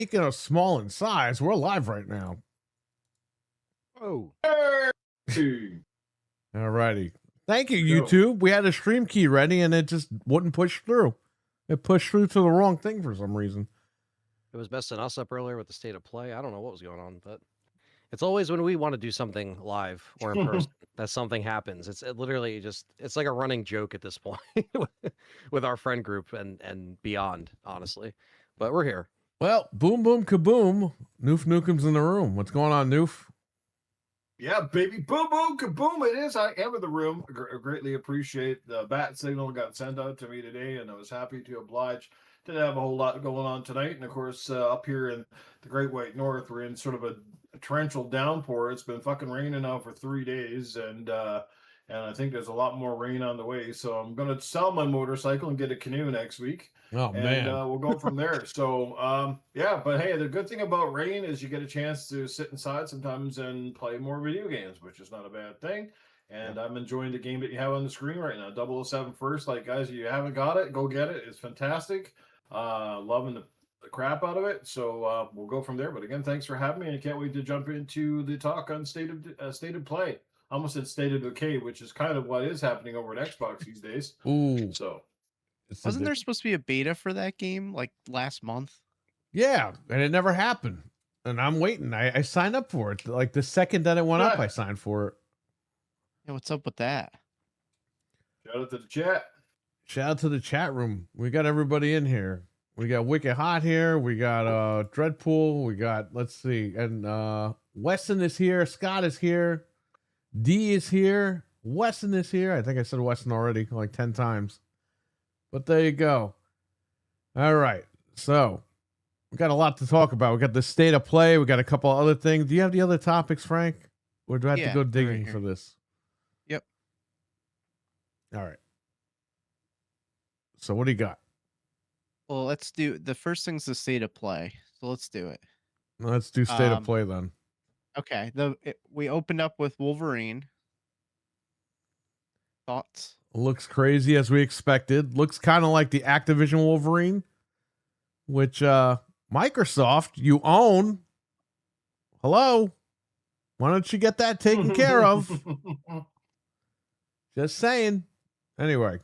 Speaking of small in size, we're live right now. Oh, All righty. Thank you, Go. YouTube. We had a stream key ready and it just wouldn't push through. It pushed through to the wrong thing for some reason. it was messing us up earlier with the state of play. I don't know what was going on, but it's always when we want to do something live or in person that something happens. It's literally it's like a running joke at this point with our friend group and beyond, honestly. But we're here. Well, boom, boom, kaboom. Noof Nukem's in the room. What's going on, Noof? Yeah, baby. Boom, boom, kaboom. It is. I am in the room. Greatly appreciate the bat signal got sent out to me today, and I was happy to oblige. Didn't have a whole lot going on tonight. And of course, up here in the Great White North, we're in sort of a torrential downpour. It's been fucking raining now for 3 days, and I think there's a lot more rain on the way. So I'm gonna sell my motorcycle and get a canoe next week. Oh, man. We'll go from there. So, yeah, but hey, the good thing about rain is you get a chance to sit inside sometimes and play more video games, which is not a bad thing. And I'm enjoying the game that you have on the screen right now, 007 First. Like, guys, if you haven't got it, go get it. It's fantastic. Loving the crap out of it. So we'll go from there. But again, thanks for having me, and I can't wait to jump into the talk on state of play. I almost said state of decay, which is kind of what is happening over at Xbox these days. Ooh. So. Wasn't there supposed to be a beta for that game like last month? Yeah, and it never happened. And I'm waiting. I signed up for it. Like the second that it went up, I signed for it. Yeah, what's up with that? Shout out to the chat. Shout out to the chat room. We got everybody in here. We got Wicked Hot here. We got Dreadpool. We got, let's see, and Weston is here. Scott is here. D is here. Weston is here. I think I said Weston already like 10 times. But there you go. All right. So we got a lot to talk about. We got the state of play. We got a couple other things. Do you have the other topics, Frank? Or do I have to go digging for this? Yep. All right. So what do you got? Well, let's do the first thing's the state of play. So let's do it. Let's do state of play then. Okay. We opened up with Wolverine. Thoughts? Looks crazy as we expected. Looks kind of like the Activision Wolverine, which Microsoft, you own. Hello? Why don't you get that taken care of? Just saying. Anyway,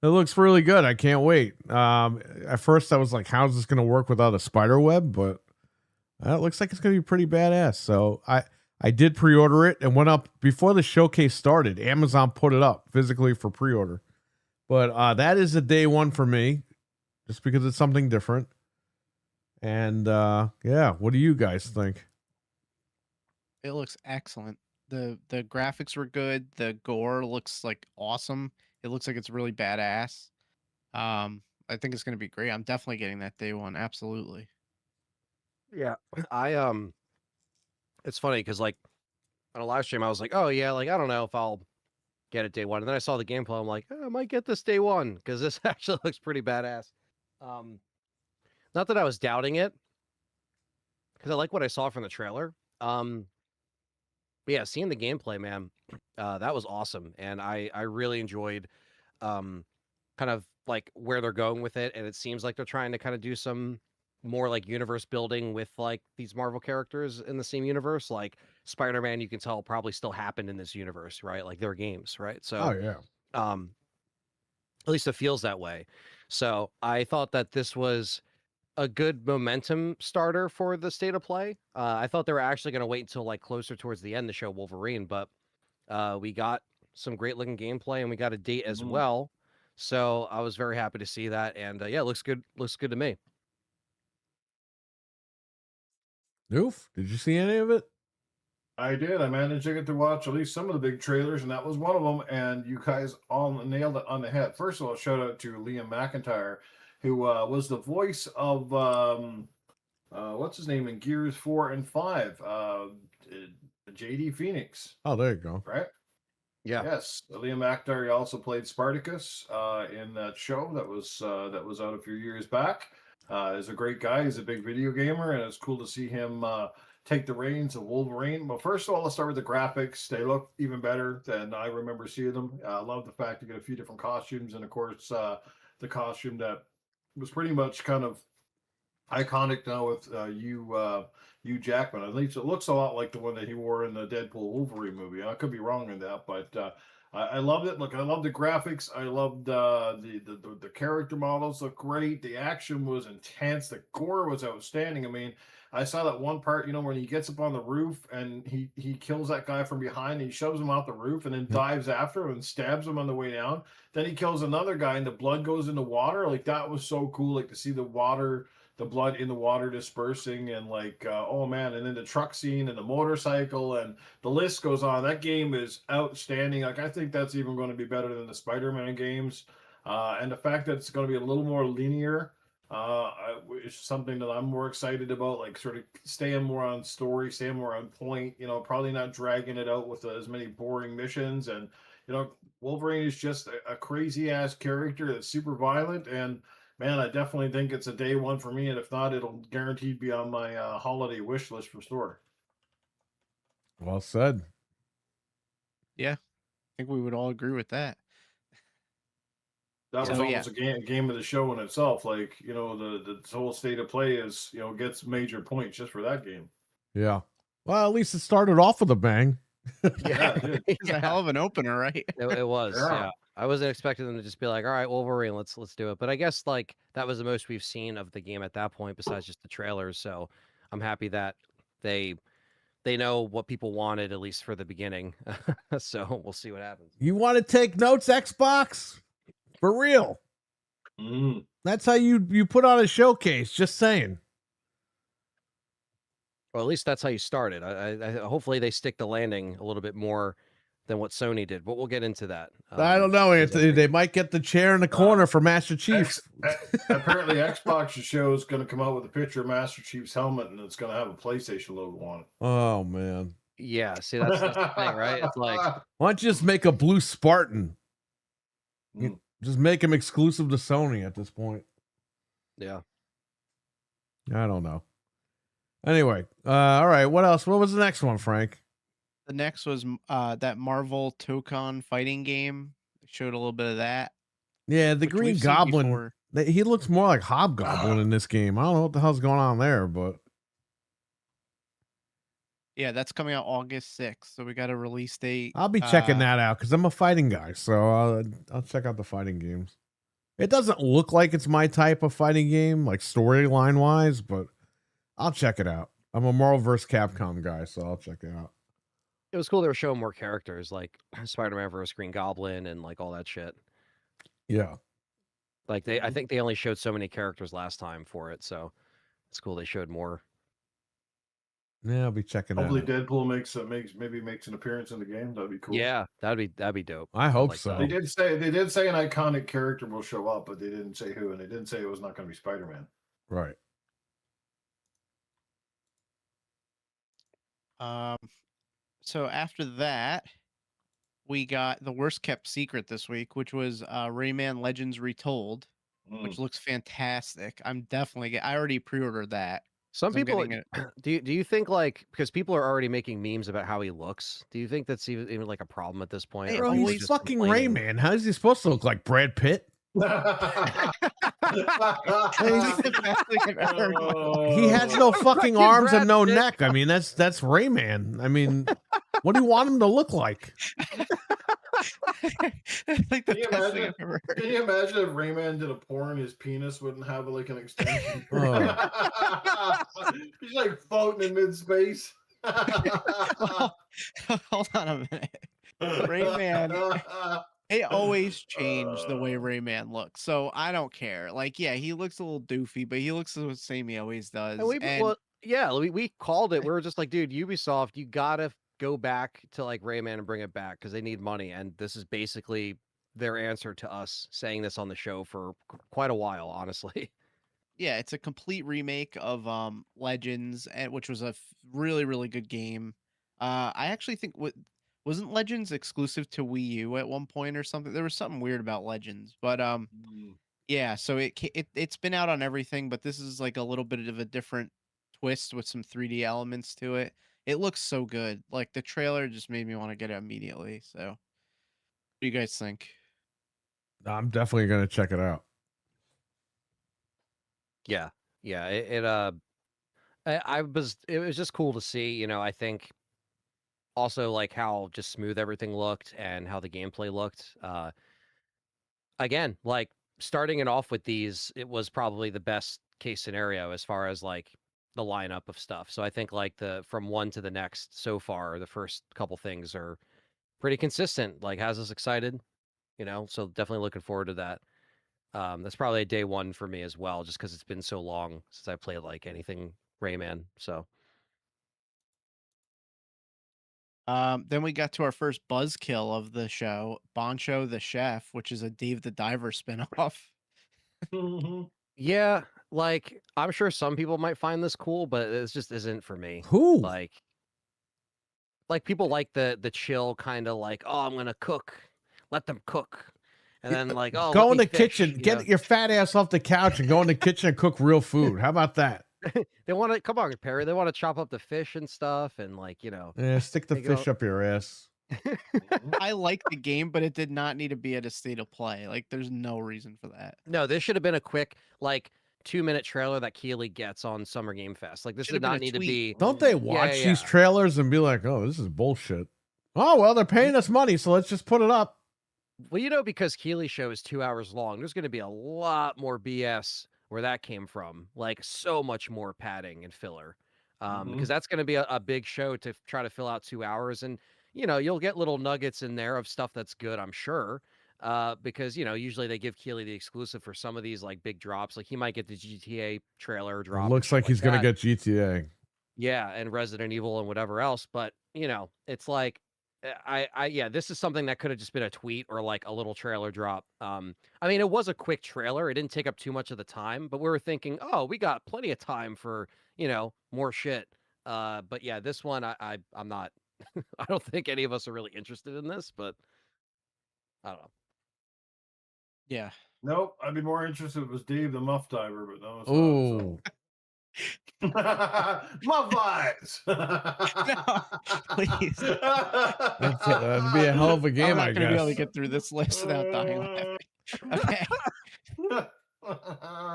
it looks really good. I can't wait. At first I was like, how's this going to work without a spider web? But it looks like it's going to be pretty badass. So I did pre-order it and went up before the showcase started. Amazon put it up physically for pre-order. But that is a day one for me, just because it's something different. And yeah, what do you guys think? It looks excellent. The graphics were good. The gore looks like awesome. It looks like it's really badass. I think it's going to be great. I'm definitely getting that day one. Absolutely. Yeah, it's funny because like on a live stream, I was like, oh yeah, like I don't know if I'll get it day one. And then I saw the gameplay. I'm like, I might get this day one because this actually looks pretty badass. Not that I was doubting it because I like what I saw from the trailer. But yeah, seeing the gameplay, man, that was awesome. And I really enjoyed kind of like where they're going with it. And it seems like they're trying to kind of do some more like universe building with like these Marvel characters in the same universe. Like Spider-Man, you can tell probably still happened in this universe, right? Like their games, right? So Oh yeah. At least it feels that way. So I thought that this was a good momentum starter for the state of play. I thought they were actually going to wait until like closer towards the end to show Wolverine, but we got some great looking gameplay and we got a date as well. So I was very happy to see that. And yeah, it looks good. Looks good to me. Noof, did you see any of it? I did. I managed to get to watch at least some of the big trailers, and that was one of them. And you guys all nailed it on the head. First of all, shout out to Liam McIntyre, who was the voice of what's his name in Gears 4 and 5, JD Phoenix. Oh, there you go. Right? Yeah. Yes. Liam McIntyre, he also played Spartacus in that show that was out a few years back. He's a great guy. He's a big video gamer, and it's cool to see him take the reins of Wolverine. Well, first of all, let's start with the graphics. They look even better than I remember seeing them. I love the fact you get a few different costumes, and of course, the costume that was pretty much kind of iconic now with Hugh Jackman. At least it looks a lot like the one that he wore in the Deadpool Wolverine movie. I could be wrong in that, but I loved it. Look, I loved the graphics. I loved the character models look great. The action was intense. The gore was outstanding. I mean, I saw that one part, when he gets up on the roof and he kills that guy from behind. And he shoves him off the roof and then dives after him and stabs him on the way down. Then he kills another guy and the blood goes in the water. Like that was so cool. Like to see the blood in the water dispersing and oh man, and then the truck scene and the motorcycle and the list goes on. That game is outstanding. Like I think that's even going to be better than the Spider-Man games, and the fact that it's going to be a little more linear is something that I'm more excited about, like sort of staying more on story, staying more on point, probably not dragging it out with as many boring missions. And Wolverine is just a crazy ass character that's super violent, and man, I definitely think it's a day one for me, and if not, it'll guaranteed be on my holiday wish list for store. Well said. Yeah, I think we would all agree with that. That was So, almost a game of the show in itself. Like, the whole state of play is, gets major points just for that game. Yeah. Well, at least it started off with a bang. Yeah, it did. It's a hell of an opener, right? It was. Yeah. Yeah. I wasn't expecting them to just be like, all right, Wolverine, let's do it. But I guess that was the most we've seen of the game at that point, besides just the trailers. So I'm happy that they know what people wanted, at least for the beginning. So we'll see what happens. You want to take notes, Xbox? For real. That's how you put on a showcase. Just saying. Well, at least that's how you started. I hopefully they stick the landing a little bit more than what Sony did, but we'll get into that. I don't know, Anthony. They might get the chair in the corner for Master Chief. Apparently, Xbox show is going to come out with a picture of Master Chief's helmet, and it's going to have a PlayStation logo on it. Oh man. Yeah. See, that's the thing, right? It's like, why don't you just make a blue Spartan? Just make him exclusive to Sony at this point. Yeah. I don't know. Anyway, all right. What else? What was the next one, Frank? The next was that Marvel Tokon fighting game. They showed a little bit of that. Yeah, the which Green we've seen Goblin. before. He looks more like Hobgoblin in this game. I don't know what the hell's going on there, but Yeah, that's coming out August 6th. So we got a release date. I'll be checking that out because I'm a fighting guy, so I'll check out the fighting games. It doesn't look like it's my type of fighting game, like storyline wise, but I'll check it out. I'm a Marvel vs. Capcom guy, so I'll check it out. It was cool they were showing more characters, like Spider-Man vs. Green Goblin and like all that shit. Yeah. Like I think they only showed so many characters last time for it, so it's cool they showed more. Yeah, I'll be checking Hopefully out. Deadpool makes an appearance in the game. That'd be cool. Yeah, that'd be dope. I hope like so. that. They did say an iconic character will show up, but they didn't say who, and they didn't say it was not going to be Spider-Man. Right. So after that, we got the worst kept secret this week, which was Rayman Legends Retold, which looks fantastic. I'm definitely I already pre-ordered that. Some So I'm people getting do you think because people are already making memes about how he looks? Do you think that's even like a problem at this point? Hey, Or bro, people he's just fucking complaining? Rayman. How is he supposed to look like Brad Pitt? He's the best thing I've ever heard in my life. He has no fucking Fucking arms and Brad no Pitt. neck. I mean, that's Rayman. I mean, what do you want him to look like? Like the Can you best thing imagine? I've ever heard. Can you imagine if Rayman did a porn? His penis wouldn't have like an extension. He's like floating in mid-space. Hold on a minute. Rayman. They always change the way Rayman looks, so I don't care. Like, yeah, he looks a little doofy, but he looks the same he always does. And we called it. We were just like, dude, Ubisoft, you gotta go back to like Rayman and bring it back because they need money, and this is basically their answer to us saying this on the show for quite a while, honestly. Yeah, it's a complete remake of Legends, which was a really, really good game. I actually think wasn't Legends exclusive to Wii U at one point or something? There was something weird about Legends, but yeah. So it's been out on everything, but this is like a little bit of a different twist with some 3D elements to it. It looks so good. Like the trailer just made me want to get it immediately. So, what do you guys think? I'm definitely gonna check it out. Yeah, Yeah, it was just cool to see, I think also like how just smooth everything looked and how the gameplay looked. Again, like starting it off with these, it was probably the best case scenario as far as like the lineup of stuff. So I think like the from one to the next so far, the first couple things are pretty consistent. Like has us excited, so definitely looking forward to that. That's probably a day one for me as well, just because it's been so long since I played like anything Rayman. So Then we got to our first buzzkill of the show, Boncho the Chef, which is a Dave the Diver spinoff. Mhm. yeah, like I'm sure some people might find this cool, but it just isn't for me. Who? Like people like the chill kind of like, oh, I'm gonna cook, let them cook, and then like, oh, let Go in me the fish. kitchen, get your fat ass off the couch, and go in the kitchen and cook real food. How about that? They want to come on, Perry. They want to chop up the fish and stuff, and like Yeah, stick the they go- fish up your ass. I like the game, but it did not need to be at a state of play. Like, there's no reason for that. No, this should have been a quick like 2-minute trailer that Keeley gets on Summer Game Fest. Like this Should have did been not a need to tweet. be. Don't they Yeah, watch yeah, these yeah. trailers and be like, "Oh, this is bullshit"? Oh well, they're paying us money, so let's just put it up. Well, because Keeley's show is 2 hours long, there's going to be a lot more BS where that came from. Like so much more padding and filler. Because that's going to be a big show to try to fill out 2 hours, and you'll get little nuggets in there of stuff that's good, I'm sure. Because usually they give Keeley the exclusive for some of these like big drops. Like he might get the GTA trailer It drop. and looks shit like he's gonna that. get GTA. Yeah, and Resident Evil and whatever else, but it's like yeah, this is something that could have just been a tweet or like a little trailer drop. I mean, it was a quick trailer. It didn't take up too much of the time, but we were thinking, "Oh, we got plenty of time for, more shit." But yeah, this one I'm not I don't think any of us are really interested in this, but I don't know. Yeah. Nope, I'd be more interested if it was Dave the Muff Diver, but no, it's not. Oh, Muff vibes. Please. that'd be a hell of a game, I'm not I going to be able to guess. get through this list without dying laughing. Okay.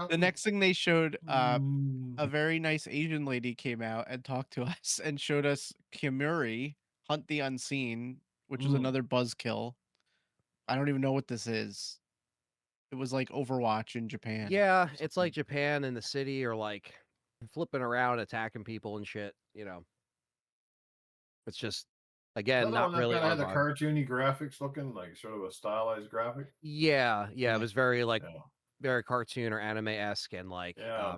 The next thing they showed, a very nice Asian lady came out and talked to us and showed us Kimuri, Hunt the Unseen, which was another buzzkill. I don't even know what this is. It was like Overwatch in Japan. Yeah, it's like Japan and the city are like flipping around, attacking people and shit. It's just again not really That our had the vibe. cartoony graphics looking like sort of a stylized graphic. Yeah, it was very like Yeah. very cartoon or anime-esque and like Yeah.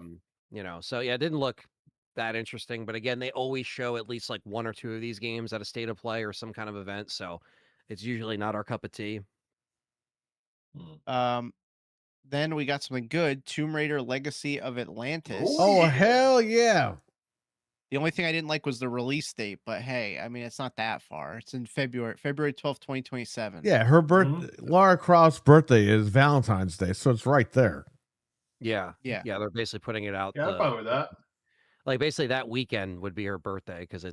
so yeah, it didn't look that interesting, but again, they always show at least like one or two of these games at a state of play or some kind of event, so it's usually not our cup of tea. Then we got something good, Tomb Raider Legacy of Atlantis. Oh yeah. hell yeah! The only thing I didn't like was the release date, but hey, I mean, it's not that far. It's in February 12th, 2027. Yeah, her birthday, Lara Croft's birthday is Valentine's Day, so it's right there. Yeah, Yeah. they're basically putting it out. Yeah, I'm fine with that. Like basically that weekend would be her birthday because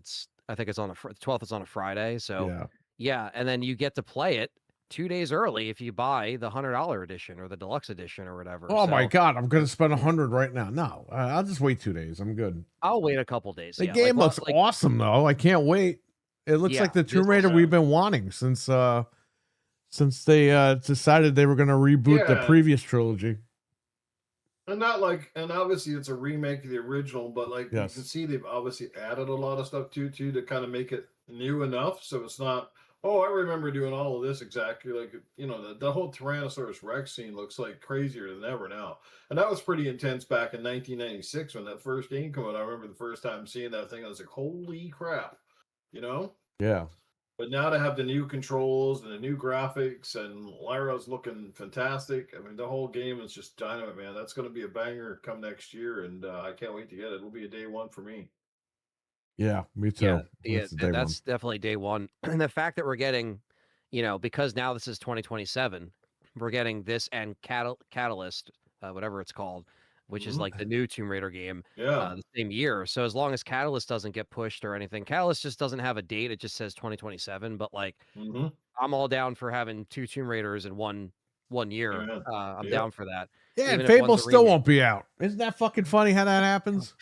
I think it's on the 12th is on a Friday, so yeah, and then you get to play it 2 days early if you buy the $100 edition or the deluxe edition or whatever. Oh my god, I'm gonna spend 100 right now. No, I'll just wait 2 days. I'm good. I'll wait a couple days. The yeah, game like, looks awesome though. I can't wait. It looks like the Tomb Raider we've been wanting since they decided they were gonna reboot the previous trilogy. And obviously it's a remake of the original, but like you can see they've obviously added a lot of stuff too to kind of make it new enough, so it's not. Oh, I remember doing all of this exactly like the whole Tyrannosaurus Rex scene looks like crazier than ever now, and that was pretty intense back in 1996 when that first game came out. I remember the first time seeing that thing, I was like, holy crap, Yeah. But now to have the new controls and the new graphics and Lyra's looking fantastic. I mean, the whole game is just dynamite, man. That's going to be a banger come next year, and I can't wait to get it. It'll be a day one for me. Yeah, me too. Yeah, that's definitely day one. And the fact that we're getting, because now this is 2027, we're getting this and Catalyst, whatever it's called, which is like the new Tomb Raider game, the same year. So as long as Catalyst doesn't get pushed or anything, Catalyst just doesn't have a date. It just says 2027. But like, I'm all down for having 2 Tomb Raiders in one 1 year, Amen. I'm Yep. down for that. Yeah, and Even if Fable one's a still remake. won't be out. Isn't that fucking funny how that happens?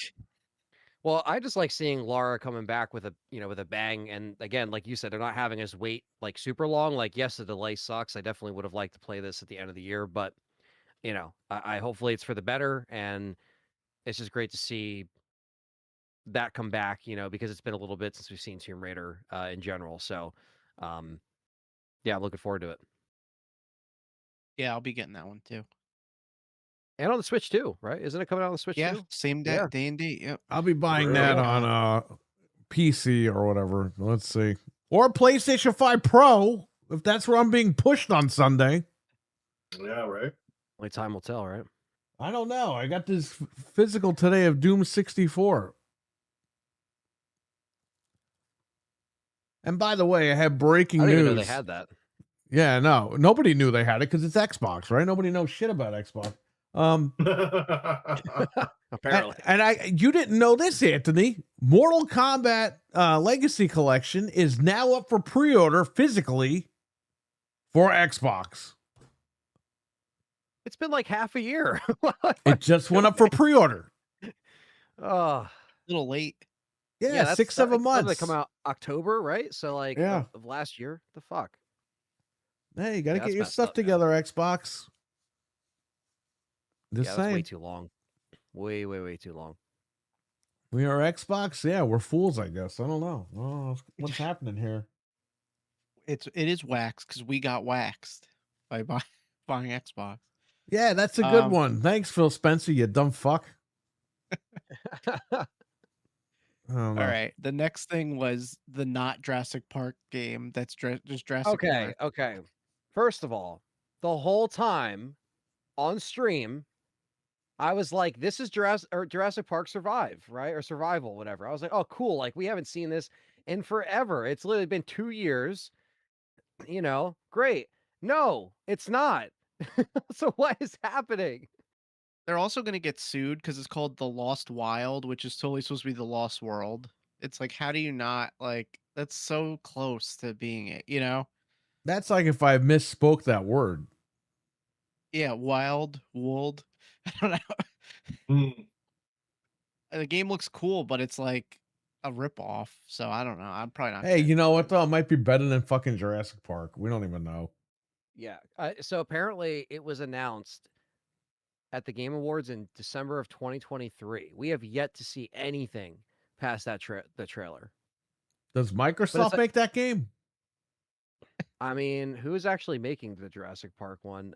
Well, I just like seeing Lara coming back with with a bang. And again, like you said, they're not having us wait like super long. Like, yes, the delay sucks. I definitely would have liked to play this at the end of the year, but I hopefully it's for the better. And it's just great to see that come back, because it's been a little bit since we've seen Tomb Raider in general. So, um, yeah, I'm looking forward to it. Yeah, I'll be getting that one too. And on the Switch too, right? Isn't it coming out on the Switch Yeah, too? same day, Yeah. day and date. Yep. I'll be buying Really? that on PC or whatever. Let's see. Or PlayStation 5 Pro, if that's where I'm being pushed on Sunday. Yeah, right. Only time will tell, right? I don't know. I got this physical today of Doom 64. And by the way, I have breaking I didn't news. even know they had that. Yeah, no. Nobody knew they had it because it's Xbox, right? Nobody knows shit about Xbox. Apparently. And you didn't know this, Anthony. Mortal Kombat Legacy Collection is now up for pre-order physically for Xbox. It's been like half a year. It just went up for pre-order. Oh, A little late. Yeah, that's 6-7 when months. did they come out? October, right? So like Yeah. of last year. The fuck? Hey, you gotta Yeah, get that's your messed stuff up, man. together, Xbox. Just Yeah, that's way saying. too long. Way, way, way too long. We are Xbox. Yeah, we're fools, I guess. I don't know. What's happening here? It is waxed because we got waxed by buying Xbox. Yeah, that's a good Um, one. Thanks, Phil Spencer, you dumb fuck. I don't know. All right. The next thing was the not Jurassic Park game. That's just Jurassic Okay, Park. okay. First of all, the whole time on stream, I was like, this is Jurassic Park Survive, right? Or Survival, whatever. I was like, oh, cool. Like, we haven't seen this in forever. It's literally been 2 years. Great. No, it's not. So what is happening? They're also going to get sued because it's called The Lost Wild, which is totally supposed to be The Lost World. It's like, how do you not that's so close to being it, That's like if I misspoke that word. Yeah, wild, wold. I don't know. Hmm. The game looks cool, but it's like a ripoff. So I don't know. I'm probably not. Hey, getting you know it. what though? It might be better than fucking Jurassic Park. We don't even know. Yeah. So apparently it was announced at the Game Awards in December of 2023. We have yet to see anything past that the trailer. Does Microsoft make that game? I mean, who is actually making the Jurassic Park one?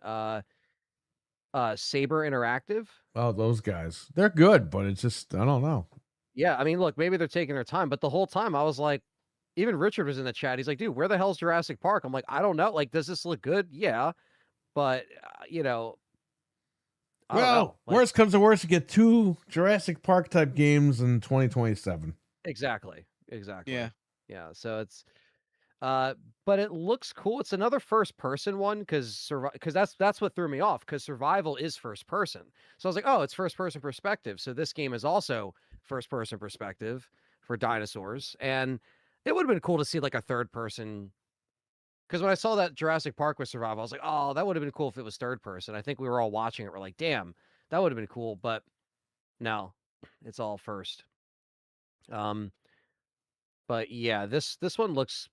Saber Interactive. Oh, those guys. They're good, but it's just I don't know. Yeah, I mean, look, maybe they're taking their time, but the whole time I was like, even Richard was in the chat. He's like, dude, where the hell's Jurassic Park? I'm like, I don't know. Like, does this look good? Yeah, but I don't know. Like, worst comes to worst, you get 2 Jurassic Park type games in 2027. Exactly. Yeah. Yeah. So it's, but it looks cool. It's another first person one because that's what threw me off because survival is first person. So I was like, oh, it's first person perspective. So this game is also first person perspective for dinosaurs, and it would have been cool to see like a third person. Because when I saw that Jurassic Park was survival, I was like, oh, that would have been cool if it was third person. I think we were all watching it. We're like, damn, that would have been cool. But no, it's all first. But yeah, this one looks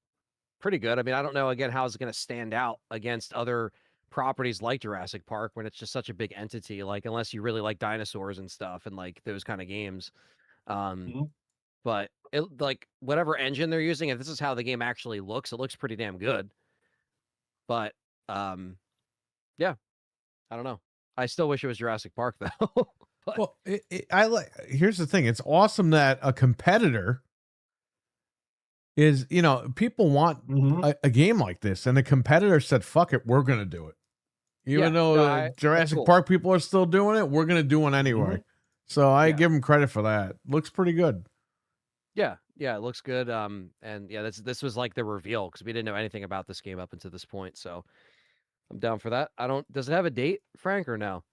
pretty good. I mean, I don't know again how it's going to stand out against other properties like Jurassic Park when it's just such a big entity. Like unless you really like dinosaurs and stuff and like those kind of games. Mhm. But it like whatever engine they're using, if this is how the game actually looks, it looks pretty damn good. But yeah, I don't know. I still wish it was Jurassic Park though. But Well, here's the thing. It's awesome that a competitor is, people want Mhm. a game like this, and the competitor said, "Fuck it, we're gonna do it." Even Yeah, though no, that's Jurassic cool. Park people are still doing it, we're gonna do one anyway. So I Yeah. give them credit for that. Looks pretty good. Yeah, it looks good. And yeah, this was like the reveal because we didn't know anything about this game up until this point. So I'm down for that. Does it have a date, Frank, or no?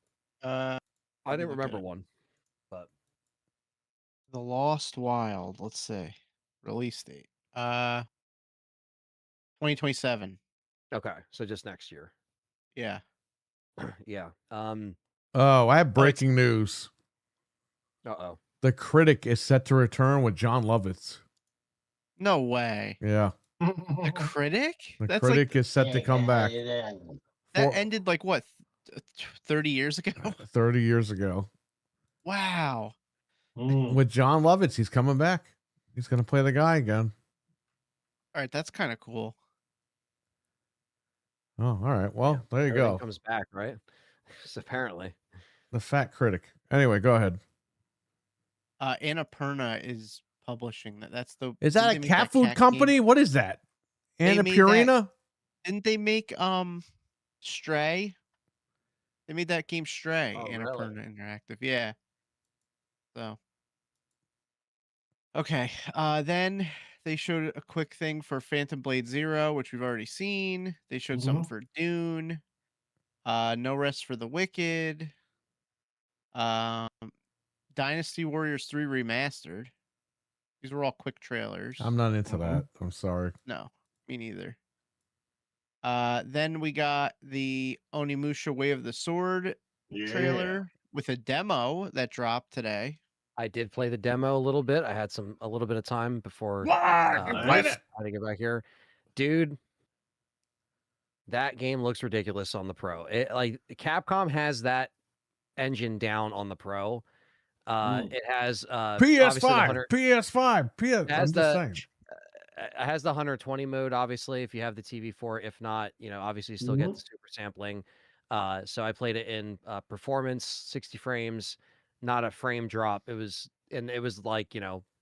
I I didn't look at remember it. one, but The Lost Wild. Let's see. Release date. 2027. okay, so just next year. Yeah. Yeah. Oh, I have breaking news. Uh-oh. The Critic is set to return with John Lovitz. No way. Yeah. The Critic? The That's Critic like is set to come back. that For- ended like what, 30 years ago? 30 years ago. Wow. With John Lovitz, he's coming back. He's going to play the guy again. All right, that's kind of cool. Oh, all right. Well, there you Everything go. comes back, right? Apparently. The Fat Critic. Anyway, go ahead. Annapurna is publishing that. That's the. Is didn't that they a make cat food game? company? What is that? They made that- Annapurna? Didn't they make Stray? They made that game Stray. Oh, really? Annapurna Interactive. Yeah. So. Okay. Then they showed a quick thing for Phantom Blade Zero, which we've already seen. They showed something for Dune. No Rest for the Wicked. Dynasty Warriors 3 Remastered. These were all quick trailers. I'm not into that. I'm sorry. No, me neither. Then we got the Onimusha Way of the Sword trailer with a demo that dropped today. I did play the demo a little bit. I had a little bit of time before I to get back here. Dude, that game looks ridiculous on the Pro. Like Capcom has that engine down on the Pro. It has PS5, PS5, PS. I'm just saying. It has the 120 mode, obviously, if you have the TV for it. If not, obviously you still get the super sampling. So I played it in performance, 60 frames, not a frame drop. It was like,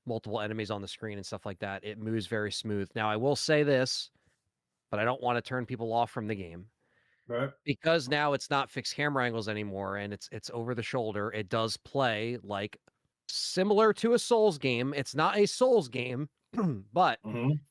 multiple enemies on the screen and stuff like that. It moves very smooth. Now, I will say this, but I don't want to turn people off from the game. Right. Because now it's not fixed camera angles anymore and it's over the shoulder. It does play like similar to a Souls game. It's not a Souls game, but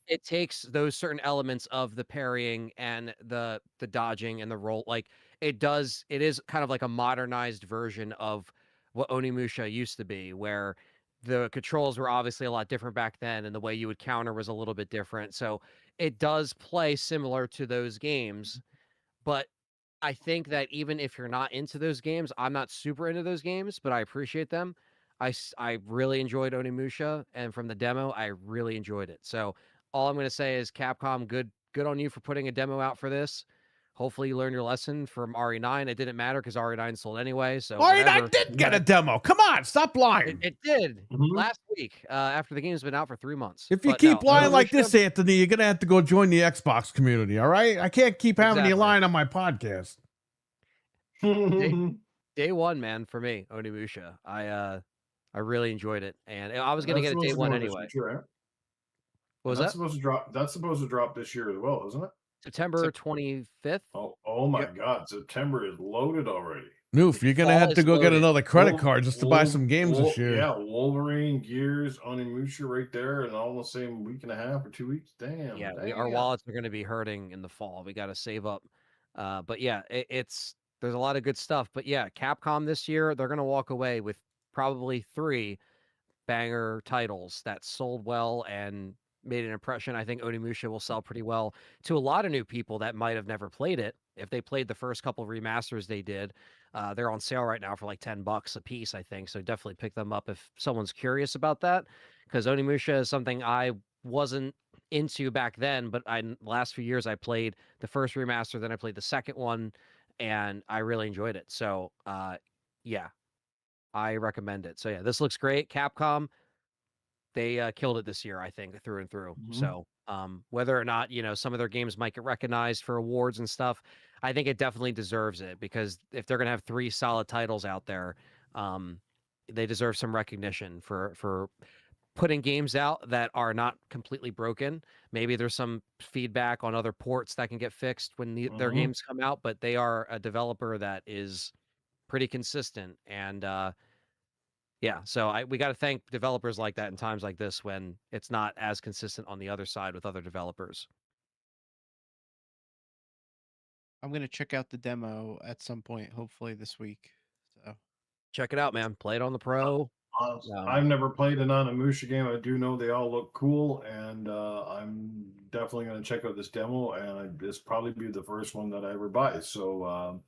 it takes those certain elements of the parrying and the dodging and the roll. Like it is kind of like a modernized version of what Onimusha used to be, where the controls were obviously a lot different back then and the way you would counter was a little bit different. So it does play similar to those games. But I think that even if you're not into those games, I'm not super into those games, but I appreciate them. I really enjoyed Onimusha, and from the demo, I really enjoyed it. So all I'm going to say is Capcom, good on you for putting a demo out for this. Hopefully you learned your lesson from RE9. It didn't matter because RE9 sold anyway. So RE9 did get a demo. Come on, stop lying. It did last week after the game's been out for 3 months. If you keep lying like this, Anthony, you're going to have to go join the Xbox community, all right? I can't keep having you lying on my podcast. Day one, man, for me, Onimusha. I really enjoyed it. And I was going to get it day one anyway. What was that? That's supposed to drop this year as well, isn't it? September 25th. Oh my God! September is loaded already. Noof, you're gonna have to go get another credit card just to buy some games this year. Yeah, Wolverine, Gears, Onimusha right there, and all the same week and a half or 2 weeks. Damn. Yeah, our wallets are going to be hurting in the fall. We got to save up. But yeah, there's a lot of good stuff. But yeah, Capcom this year, they're going to walk away with probably 3 banger titles that sold well and made an impression. I think Onimusha will sell pretty well to a lot of new people that might have never played it. If they played the first couple of remasters they did, they're on sale right now for like $10 a piece, I think. So definitely pick them up if someone's curious about that, because Onimusha is something I wasn't into back then, but last few years I played the first remaster, then I played the second one, and I really enjoyed it. So yeah, I recommend it. So yeah, this looks great. Capcom, they killed it this year, I think, through and through. So whether or not, some of their games might get recognized for awards and stuff, I think it definitely deserves it, because if they're going to have 3 solid titles out there, they deserve some recognition for putting games out that are not completely broken. Maybe there's some feedback on other ports that can get fixed when their games come out, but they are a developer that is pretty consistent. And yeah, so we got to thank developers like that in times like this when it's not as consistent on the other side with other developers. I'm going to check out the demo at some point, hopefully this week. So check it out, man. Play it on the Pro. I've never played an Onimusha game. I do know they all look cool, and I'm definitely going to check out this demo, and this probably be the first one that I ever buy. So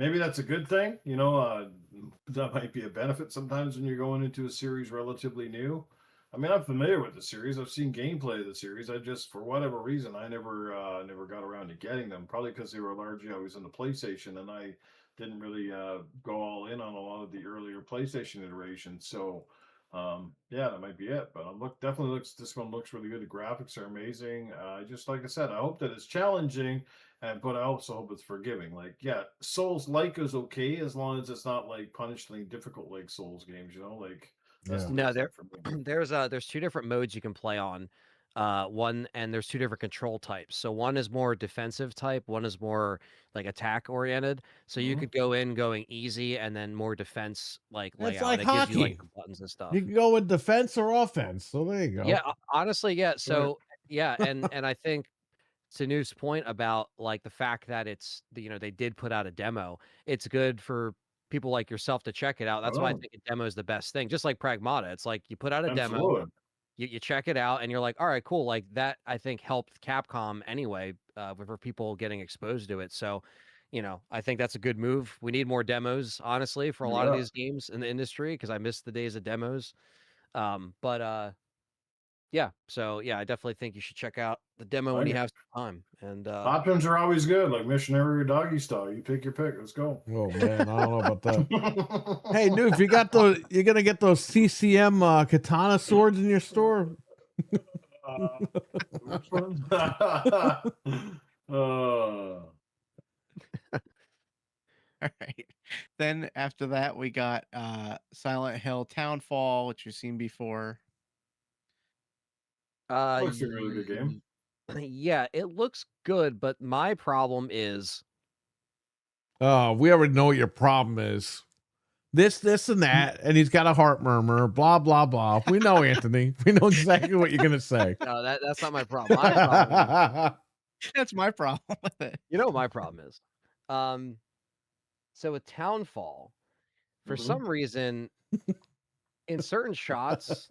maybe that's a good thing. That might be a benefit sometimes when you're going into a series relatively new. I mean, I'm familiar with the series. I've seen gameplay of the series. I just, for whatever reason, I never got around to getting them. Probably because they were largely always on the PlayStation, and I didn't really go all in on a lot of the earlier PlayStation iterations. So, yeah, that might be it. But definitely looks. This one looks really good. The graphics are amazing. Just like I said, I hope that it's challenging, but I also hope it's forgiving. Like, yeah, Souls like is okay as long as it's not like punishingly difficult like Souls games. Like. That's Yeah. the No, big thing there for me. there's two different modes you can play on. One and there's two different control types. So one is more defensive type, one is more like attack oriented. So you Mhm. could go in going easy and then more defense like It's layout. like And it gives you like hockey. the buttons and You stuff. can go with defense or offense. So there you go. Yeah, honestly, yeah. Right. So yeah, and I think Sanu's point about like the fact that they did put out a demo. It's good for people like yourself to check it out. That's why I Oh, think a demo is the best thing. Just like Pragmata, it's like you put out a demo, absolutely. you check it out, and you're like, all right, cool. Like that, I think helped Capcom anyway, for people getting exposed to it. So, I think that's a good move. We need more demos, honestly, for a lot of Yeah. these games in the industry because I miss the days of demos. But yeah, so yeah, I definitely think you should check out the demo when Like you it. have some time. And Options are always good, like missionary or doggy style. You pick your pick. Let's go. Oh man, I don't know about that. Hey, Noof, you're gonna get those CCM katana swords in your store? Which one? Uh, All right. Then after that, we got Silent Hill Townfall, which you've seen before. looks like a really good game. yeah, it looks good, but my problem is We already know what your problem is. This, and that, and he's got a heart murmur, blah, blah, blah. We know, Anthony. We know exactly what you're gonna say. no, that's not my problem. My problem, That's my problem with it. what my problem is. So with Townfall, for Mhm. some reason, in certain shots,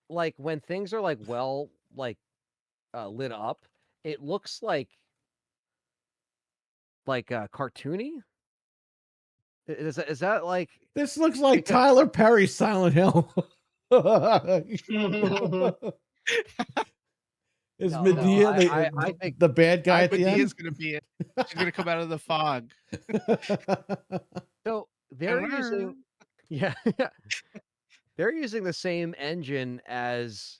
like when things are like lit up, it looks like cartoony. Is that like This looks like Tyler Perry's Silent Hill. Is No, Medea I think the bad guy at the Medea's end? gonna be it. She's gonna come out of the fog. so they're using yeah, they're using the same engine as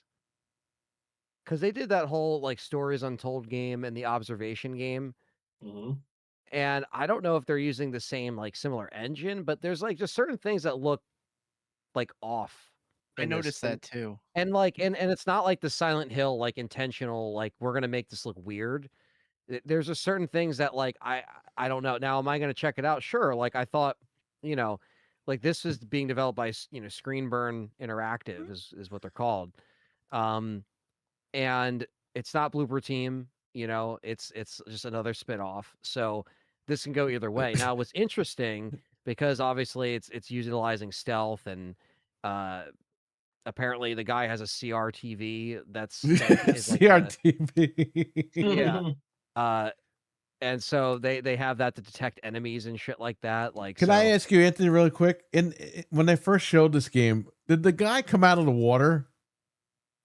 because they did that whole like Stories Untold game and the observation game. Mhm. And I don't know if they're using the same like similar engine, but there's like just certain things that look like off. I in this. noticed that too. And like and it's not like the Silent Hill like intentional like we're gonna make this look weird. There's just certain things that like I don't know. Now am I gonna check it out? Sure. Like I thought, like this is being developed by Screenburn Interactive is what they're called. And it's not Blooper Team, it's just another spinoff. So this can go either way. Now what's interesting because obviously it's utilizing stealth and apparently the guy has a CRTV that is like CRTV. yeah. And so they have that to detect enemies and shit like that. Like, Can I ask you, Anthony, really quick? When they first showed this game, did the guy come out of the water?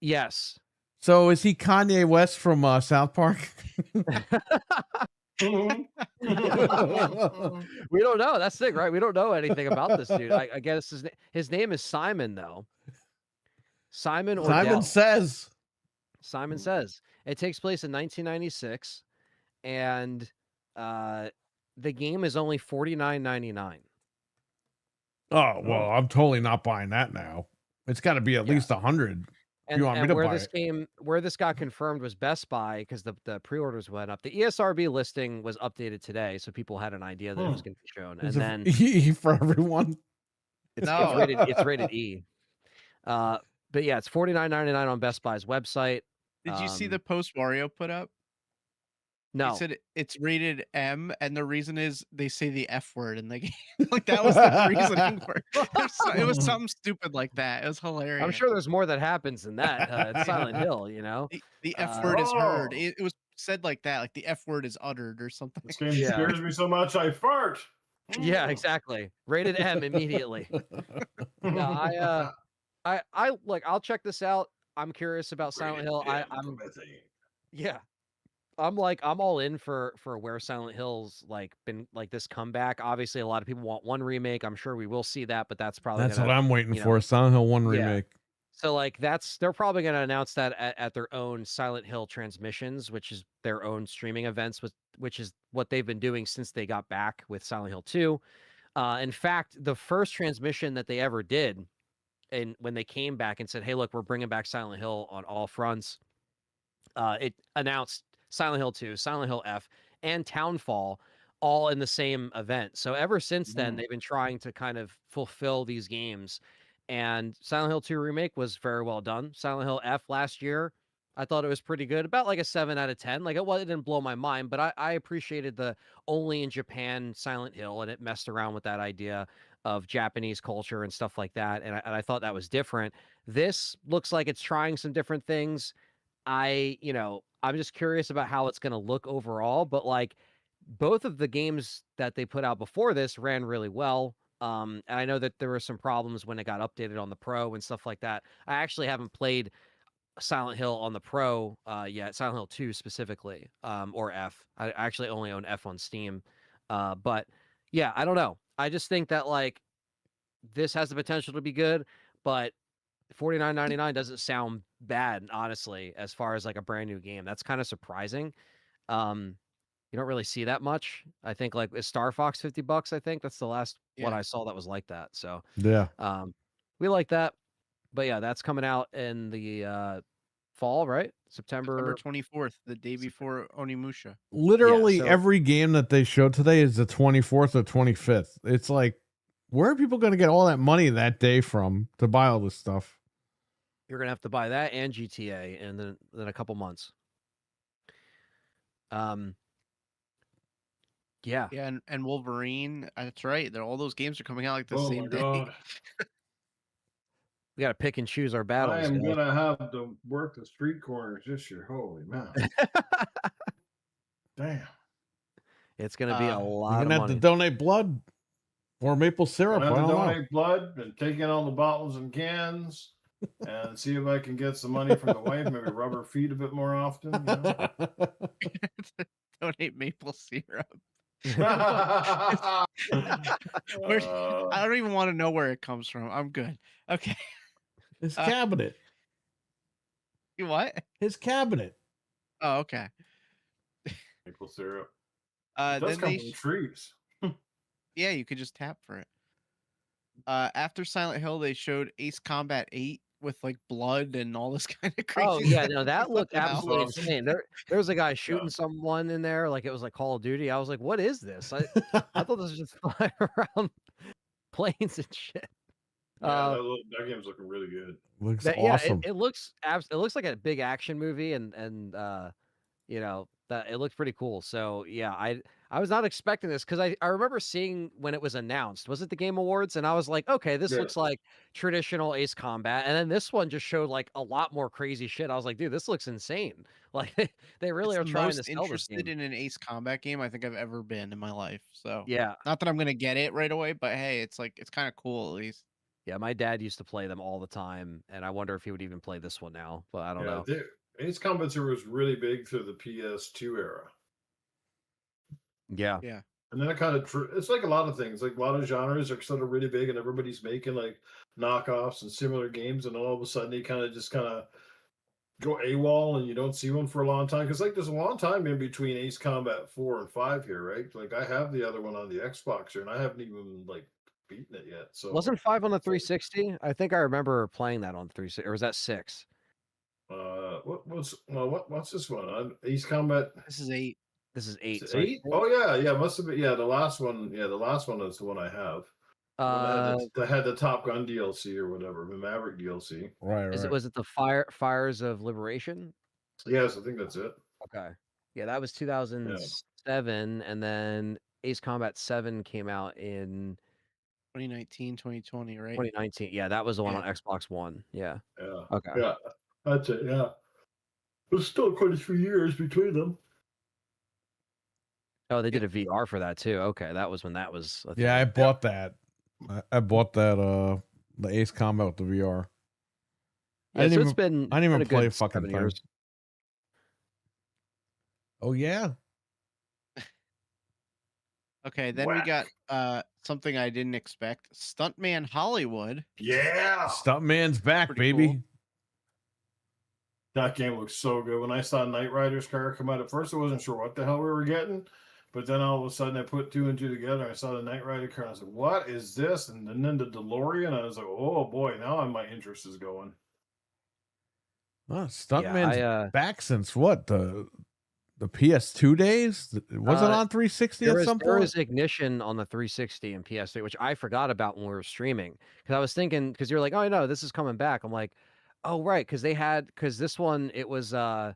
Yes. So is he Kanye West from South Park? We don't know. That's the thing, right? We don't know anything about this dude. I guess his name is Simon, though. Simon Says. Simon Says. It takes place in 1996, and the game is only $49.99. Oh, well, I'm totally not buying that now. It's got to be at least 100. And, you want me to buy it? Where this got confirmed was Best Buy because the pre-orders went up. The ESRB listing was updated today, so people had an idea that it was going to be shown. And then E for everyone. it's rated E. But yeah, it's $49.99 on Best Buy's website. Did you see the post Wario put up? No. He said it's rated M, and the reason is they say the F word in the game. Like that was the reasoning for it. It was something stupid like that. It was hilarious. I'm sure there's more that happens than that. It's Silent Hill, The F word is heard. Oh. It was said like that, like the F word is uttered or something. This game Yeah. scares me so much I fart. Yeah, exactly. Rated M immediately. No, I like. I'll check this out. I'm curious about Silent Hill. Yeah. I'm all in for where Silent Hill's like been like this comeback. Obviously, a lot of people want one remake. I'm sure we will see that, but that's probably That's gonna, what I'm waiting you know, for. Silent Hill 1 yeah. remake. So like they're probably gonna announce that at their own Silent Hill transmissions, which is their own streaming events, which is what they've been doing since they got back with Silent Hill 2. In fact, the first transmission that they ever did, and when they came back and said, "Hey, look, we're bringing back Silent Hill on all fronts," it announced Silent Hill 2, Silent Hill F, and Townfall all in the same event. So ever since then, they've been trying to kind of fulfill these games. And Silent Hill 2 Remake was very well done. Silent Hill F last year, I thought it was pretty good, about like a 7 out of 10. Like it didn't blow my mind, but I appreciated the only in Japan Silent Hill, and it messed around with that idea of Japanese culture and stuff like that. And I thought that was different. This looks like it's trying some different things. I'm just curious about how it's going to look overall, but like both of the games that they put out before this ran really well. And I know that there were some problems when it got updated on the Pro and stuff like that. I actually haven't played Silent Hill on the Pro yet, Silent Hill 2 specifically, or F. I actually only own F on Steam. But yeah, I don't know. I just think that like this has the potential to be good, but $49.99 doesn't sound bad, honestly, as far as like a brand new game. That's kind of surprising. You don't really see that much. I think like is Star Fox $50? I think that's the last one Yeah. I saw that was like that. So Yeah. we like that. But yeah, that's coming out in the fall, right? September September. 24th, the day before Onimusha. Literally so- every game that they showed today is the 24th or 25th. It's like, where are people going to get all that money that day from to buy all this stuff? You're gonna have to buy that and GTA in then a couple months. Yeah. Yeah, and Wolverine. That's right. All those games are coming out like the Oh same my day. god. We got to pick and choose our battles. I am guys. gonna have to work the street corners this year. Holy man. Damn. It's gonna be a You're You're lot going of to have money. to donate blood or maple syrup. I I have to don't know. donate blood and take in all the bottles and cans and see if I can get some money from the wife, maybe rub her feet a bit more often. You know? donate maple syrup. Uh, I don't even want to know where it comes from. I'm good. Okay. His cabinet. What? His cabinet. Oh, okay. maple syrup. It does Then come they from trees. yeah, you could just tap for it. After Silent Hill, they showed Ace Combat 8 with like blood and all this kind of crazy. Oh yeah, stuff. no, that looked What the hell? absolutely Awesome. insane. There was a guy shooting someone in there, like it was like Call of Duty. I was like, what is this? I thought this was just flying around planes and shit. Yeah, that game's looking really good. Looks Yeah, awesome. it looks it looks like a big action movie, and you know that it looked pretty cool. So yeah, I was not expecting this because I remember seeing when it was announced. Was it the Game Awards? And I was like, okay, this Yeah. looks like traditional Ace Combat. And then this one just showed like a lot more crazy shit. I was like, dude, this looks insane. Like they really It's are the trying most to sell this interested game. in an Ace Combat game I think I've ever been in my life. So Yeah, not that I'm gonna get it right away, but hey, it's like it's kind of cool at least. yeah. My dad used to play them all the time, and I wonder if he would even play this one now. But I don't know. Ace Combat was really big through the PS2 era. Yeah. Yeah. And then it kind of, it's like a lot of things, like a lot of genres are sort of really big and everybody's making like knockoffs and similar games. And all of a sudden they kind of go AWOL and you don't see one for a long time. Cause like there's a long time in between Ace Combat 4 and 5 here, right? Like I have the other one on the Xbox here and I haven't even like beaten it yet. So Wasn't 5 on the 360? I think I remember playing that on 360, or was that 6? what's this one? Ace Combat. This is 8. This is 8. Is So it 8? Oh yeah, must have been. Yeah, the last one. Yeah, the last one is the one I have. The one that had the Top Gun DLC or whatever, the Maverick DLC. Right. was it the Fires of Liberation? Yes, I think that's it. Okay. Yeah, that was 2007, and then Ace Combat 7 came out in 2019, 2020, right? 2019. Yeah, that was the one on Xbox One. Yeah. Yeah. Okay. Yeah, that's it. Yeah, there's still quite a few years between them. Oh, they did a VR for that too. Okay, that was when that was. A Yeah, I thing. bought that. I bought that. The Ace Combat with the VR. Yeah, so it's been. I didn't even been a play a good fucking 7 thing. years. Oh yeah. Okay, then we Whack. got something I didn't expect. Stuntman Hollywood. Yeah. Stuntman's back, Pretty baby. cool. That game looks so good. When I saw Knight Rider's car come out, at first I wasn't sure what the hell we were getting, but then all of a sudden I put 2 and 2 together. I saw the Knight Rider car. And I was like, "What is this?" And then the DeLorean. I was like, "Oh boy, now my interest is going." Oh, Stuntman's I back since what the PS2 days? Was it on 360 at some there point? is Ignition on the 360 and PS3, which I forgot about when we were streaming because I was thinking because you're like, oh no, this is coming back. I'm like, oh right, because this one it was yeah,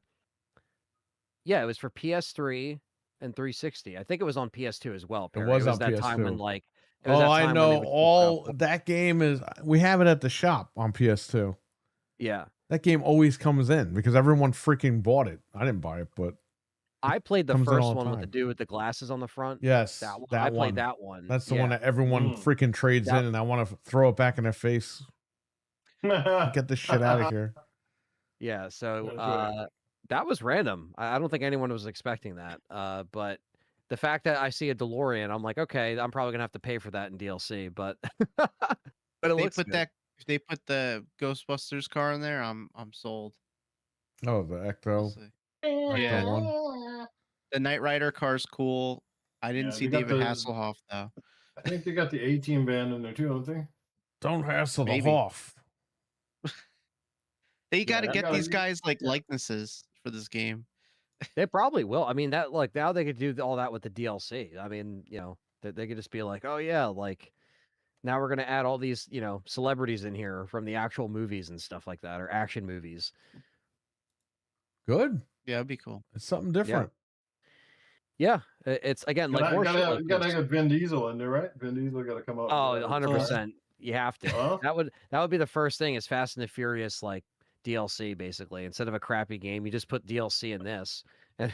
it was for PS3 and 360. I think it was on PS2 as well. It Perry. was It was on that time when PS2. like it was Oh, that I time when they know. would All that game is. We have it at the shop on PS2. yeah. That game always comes in because everyone freaking bought it. I didn't buy it, but I played the comes in first all the one with the time. dude with the glasses on the front. yes, That one. that I one. played that one. That's the yeah. one that everyone Mm. freaking trades That- in, and I want to throw it back in their face. Get this shit out of here. Yeah, so That's right. that was random. I don't think anyone was expecting that. But the fact that I see a DeLorean, I'm like, okay, I'm probably gonna have to pay for that in DLC. But but it If they looks put good. that if they put the Ghostbusters car in there, I'm sold. Oh, the We'll Ecto. see. Ecto Yeah. one. The Knight Rider car's cool. I didn't Yeah, see they got David the- Hasselhoff though. I think they got the 18 band in there too, don't they? Don't hassle the Maybe. Hoff. They got to that get guy- these guys like yeah. likenesses for this game. They probably will. I mean, that like now they could do all that with the DLC. I mean, you know, they could just be like, oh yeah, like now we're gonna add all these, you know, celebrities in here from the actual movies and stuff like that, or action movies. Good. Yeah, it'd be cool. It's something different. Yeah, it's again like more shit like You gotta this. have Vin Diesel in there, right? Vin Diesel got to come out. Oh, for that. 100%. You have to. Huh? That would be the first thing is Fast and the Furious like DLC basically. Instead of a crappy game, you just put DLC in this. And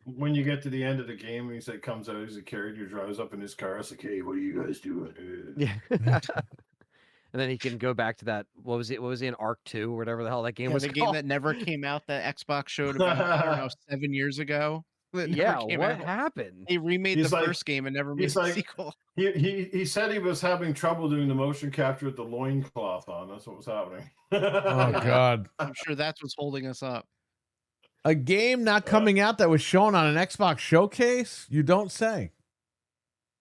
When you get to the end of the game, he said comes out as a character, drives up in his car. It's like, hey, what are you guys doing? yeah. And then he can go back to that. What was it? What was he in Arc 2 or whatever the hell that game Yeah, was the called? game that never came out that Xbox showed about I don't know 7 years ago. That never Yeah, came what out. happened? They remade He's the like- first game and never made he's a like- sequel. He said he was having trouble doing the motion capture with the loincloth on. That's what was happening. Oh God. I'm sure that's what's holding us up. A game not coming out that was shown on an Xbox showcase? You don't say.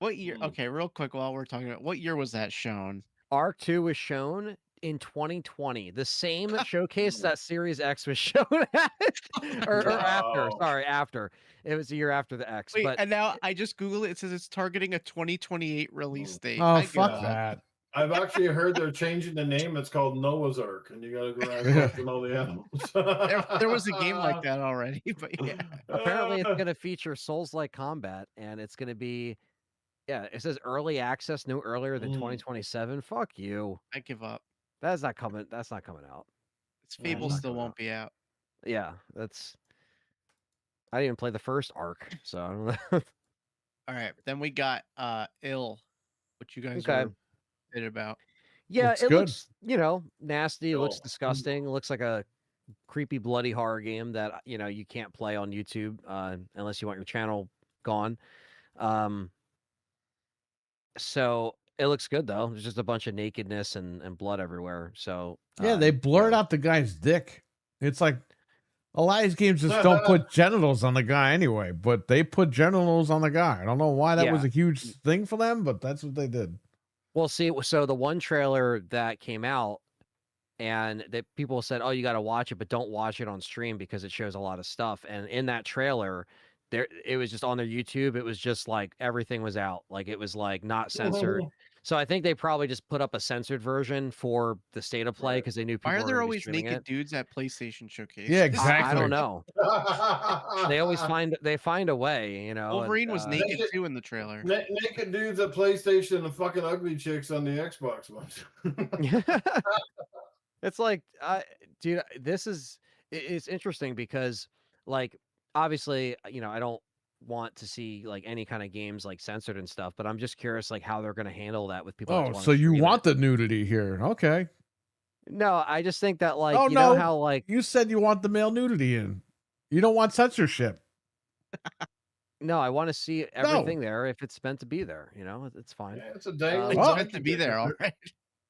What year? Hmm. Okay, real quick while we're talking about what year was that shown? Arc 2 was shown in 2020. The same showcase that Series X was shown at. or after. Wow. Sorry, after. It was a year after the X. Wait, but and now I just Googled it. It says it's targeting a 2028 release date. Oh, I give fuck up. that. I've actually heard they're changing the name. It's called Noah's Ark, and you got to go around collecting all the animals. There was a game like that already, but yeah. apparently it's going to feature Souls-like combat, and it's going to be, yeah, it says early access no earlier than 2027. Fuck you. I give up. That's not coming out. It's Fable not still gonna won't be out. Yeah, that's. I didn't even play the first Arc, so I don't know. All right, then we got Ill, which you guys Okay. were bit about. Yeah, Looks it good. looks, you know, nasty. It looks Cool. disgusting. It looks like a creepy, bloody horror game that, you know, you can't play on YouTube unless you want your channel gone. So it looks good though. There's just a bunch of nakedness and blood everywhere. So Yeah, they blurred yeah. out the guy's dick. It's like a lot of these games just don't put genitals on the guy anyway, but they put genitals on the guy. I don't know why that was Yeah. a huge thing for them, but that's what they did. Well, see, so the one trailer that came out, and that people said, "Oh, you got to watch it, but don't watch it on stream because it shows a lot of stuff." And in that trailer, it was just on their YouTube. It was just like everything was out, like it was like not censored. So I think they probably just put up a censored version for the state of play Right. because they knew people Why are were there gonna be always streaming naked it. dudes at PlayStation Showcase? Yeah, I exactly. don't know. They always find a way, you know. Wolverine was naked Naked- too in the trailer. Naked dudes at PlayStation and fucking ugly chicks on the Xbox ones. It's like, dude, it's interesting because, like, obviously, you know, I don't want to see like any kind of games like censored and stuff, but I'm just curious like how they're going to handle that with people that Oh, want so to you stream want it. the nudity here? Okay. No, I just think that like Oh you know no, how like you said you want the male nudity in. You don't want censorship. no, I want to see No. everything there if it's meant to be there. You know, it's fine. Yeah, it's a dangling It's Oh. meant to be there, all right.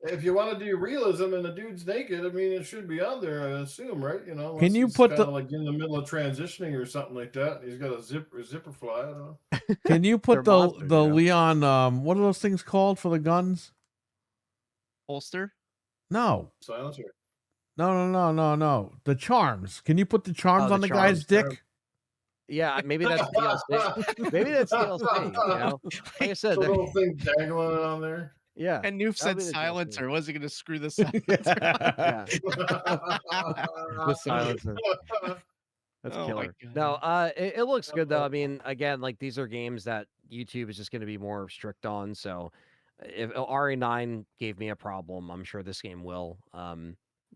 If you want to do realism and the dude's naked, I mean, it should be on there, I assume, right? You know, Can unless you he's put kinda the- like in the middle of transitioning or something like that. He's got a zipper fly. I don't know. Can you put They're the monsters, you know? Leon what are those things called for the guns? Holster? No. Silencer. No. The charms. Can you put the charms the on the guy's charms. dick? Yeah, maybe that's DLC. Maybe that's DLC. You know, like I said, The little thing dangling on there. yeah. And Noof that'll said be the DLC. silencer. Was he going to screw the silencer? Yeah, the silencer. That's Oh my killer. God. No, it looks good though. I mean, again, like these are games that YouTube is just going to be more strict on. So if RE9 gave me a problem, I'm sure this game will.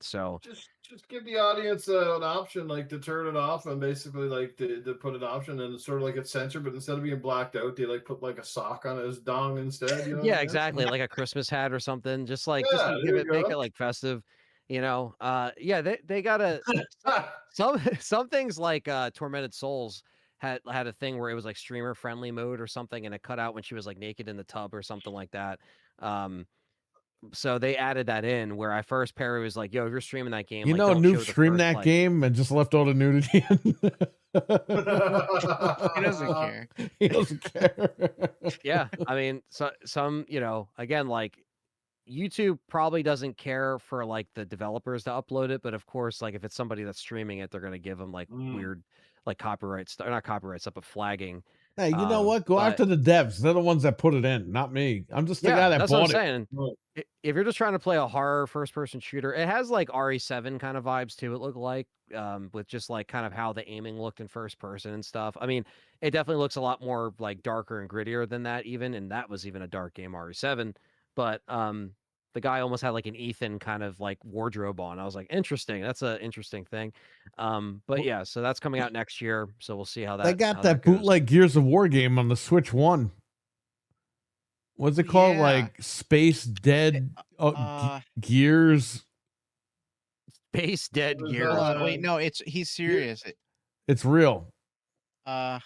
So Just give the audience an option, like to turn it off and basically like to put an option and it's sort of like it's censored, but instead of being blacked out, they like put like a sock on his dong instead. You know? yeah, exactly, like a Christmas hat or something. Just like just Yeah, to there give you it, make go. it like festive. You know, yeah, they gotta some things like Tormented Souls had a thing where it was like streamer friendly mode or something, and it cut out when she was like naked in the tub or something like that. So they added that in where at first Perry was like, "Yo, if you're streaming that game, You like, know, don't show Noob the streamed first, that like-" game and just left all the nudity in. He doesn't care. He doesn't care. Yeah, I mean, some you know, again, like YouTube probably doesn't care for like the developers to upload it, but of course, like if it's somebody that's streaming it, they're gonna give them like weird, like copyright stuff, not copyright stuff, but flagging. Hey, you know what? Go but- after the devs. They're the ones that put it in, not me. I'm just the Yeah, guy that that's what I'm bought it. saying. If you're just trying to play a horror first-person shooter, it has like RE7 kind of vibes to it. Look like, with just like kind of how the aiming looked in first person and stuff. I mean, it definitely looks a lot more like darker and grittier than that, even, and that was even a dark game, RE7. But the guy almost had like an Ethan kind of like wardrobe on. I was like, interesting. That's an interesting thing. But yeah, so that's coming out next year. So we'll see how that. They got how that goes. bootleg Gears of War game on the Switch 1. What's it called? Yeah. Like Space Dead Gears. Space Dead What is Gears. that? Wait, no, he's serious. It's real. I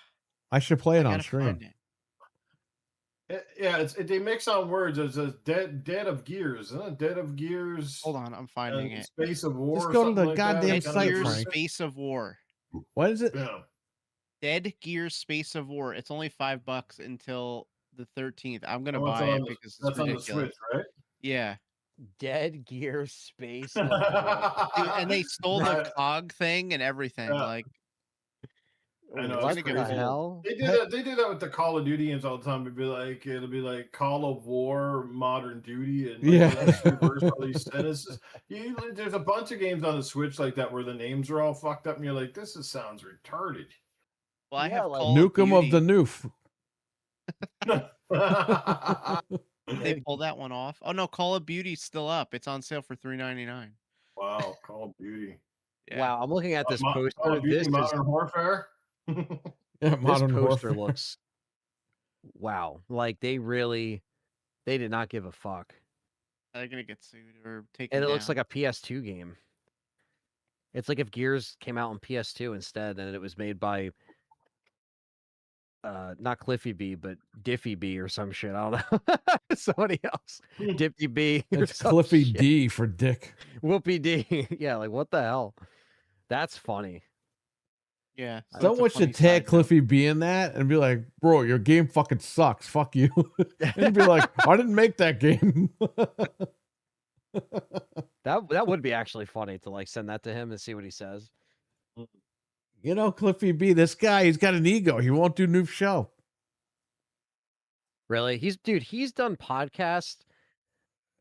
I should play it on gotta stream. find it. Yeah, they mix on words. It's a dead of gears, isn't it? Dead of gears. Hold on, I'm finding and it. Space of War. Just or go to something the like that. goddamn It's Dead kind of site, Gears Frank. Space of War. What is it? Yeah. Dead Gears Space of War. It's only $5 until the 13th. I'm gonna Oh, it's buy on it the- because it's that's on the ridiculous. Switch, right? Yeah. Dead Gear Space. Dude, and they stole the Right. cog thing and everything. Yeah. Like, I know. What It's the the crazy. hell? They do that with the Call of Duty games all the time. It'll be like Call of War, Modern Duty, and like, Yeah. that's reverse all these sentences. There's a bunch of games on the Switch like that where the names are all fucked up, and you're like, sounds retarded. well, I Yeah, have like- Call Nuke 'em of Duty. the Noof. They pulled that one off. Oh no, Call of Duty's still up. It's on sale for $3.99. Wow, Call of Duty. Yeah. Wow, I'm looking at this Call poster. of Duty This Modern Warfare. Yeah, this Modern poster Warfare. looks wow. Like they did not give a fuck. They're gonna get sued or taken And it looks down. like a PS2 game. It's like if Gears came out on PS2 instead, and it was made by not Cliffy B, but Diffy B or some shit. I don't know. Somebody else. Dippy B. or It's some Cliffy shit. D for Dick. Whoopie D. Yeah, like what the hell? That's funny. Yeah. so Someone that's a funny should tag side note. Cliffy B in that and be like, bro, your game fucking sucks. Fuck you. And be like, I didn't make that game. That would be actually funny to like send that to him and see what he says. You know, Cliffy B, this guy, he's got an ego. He won't do Noof show. Really? He's done podcasts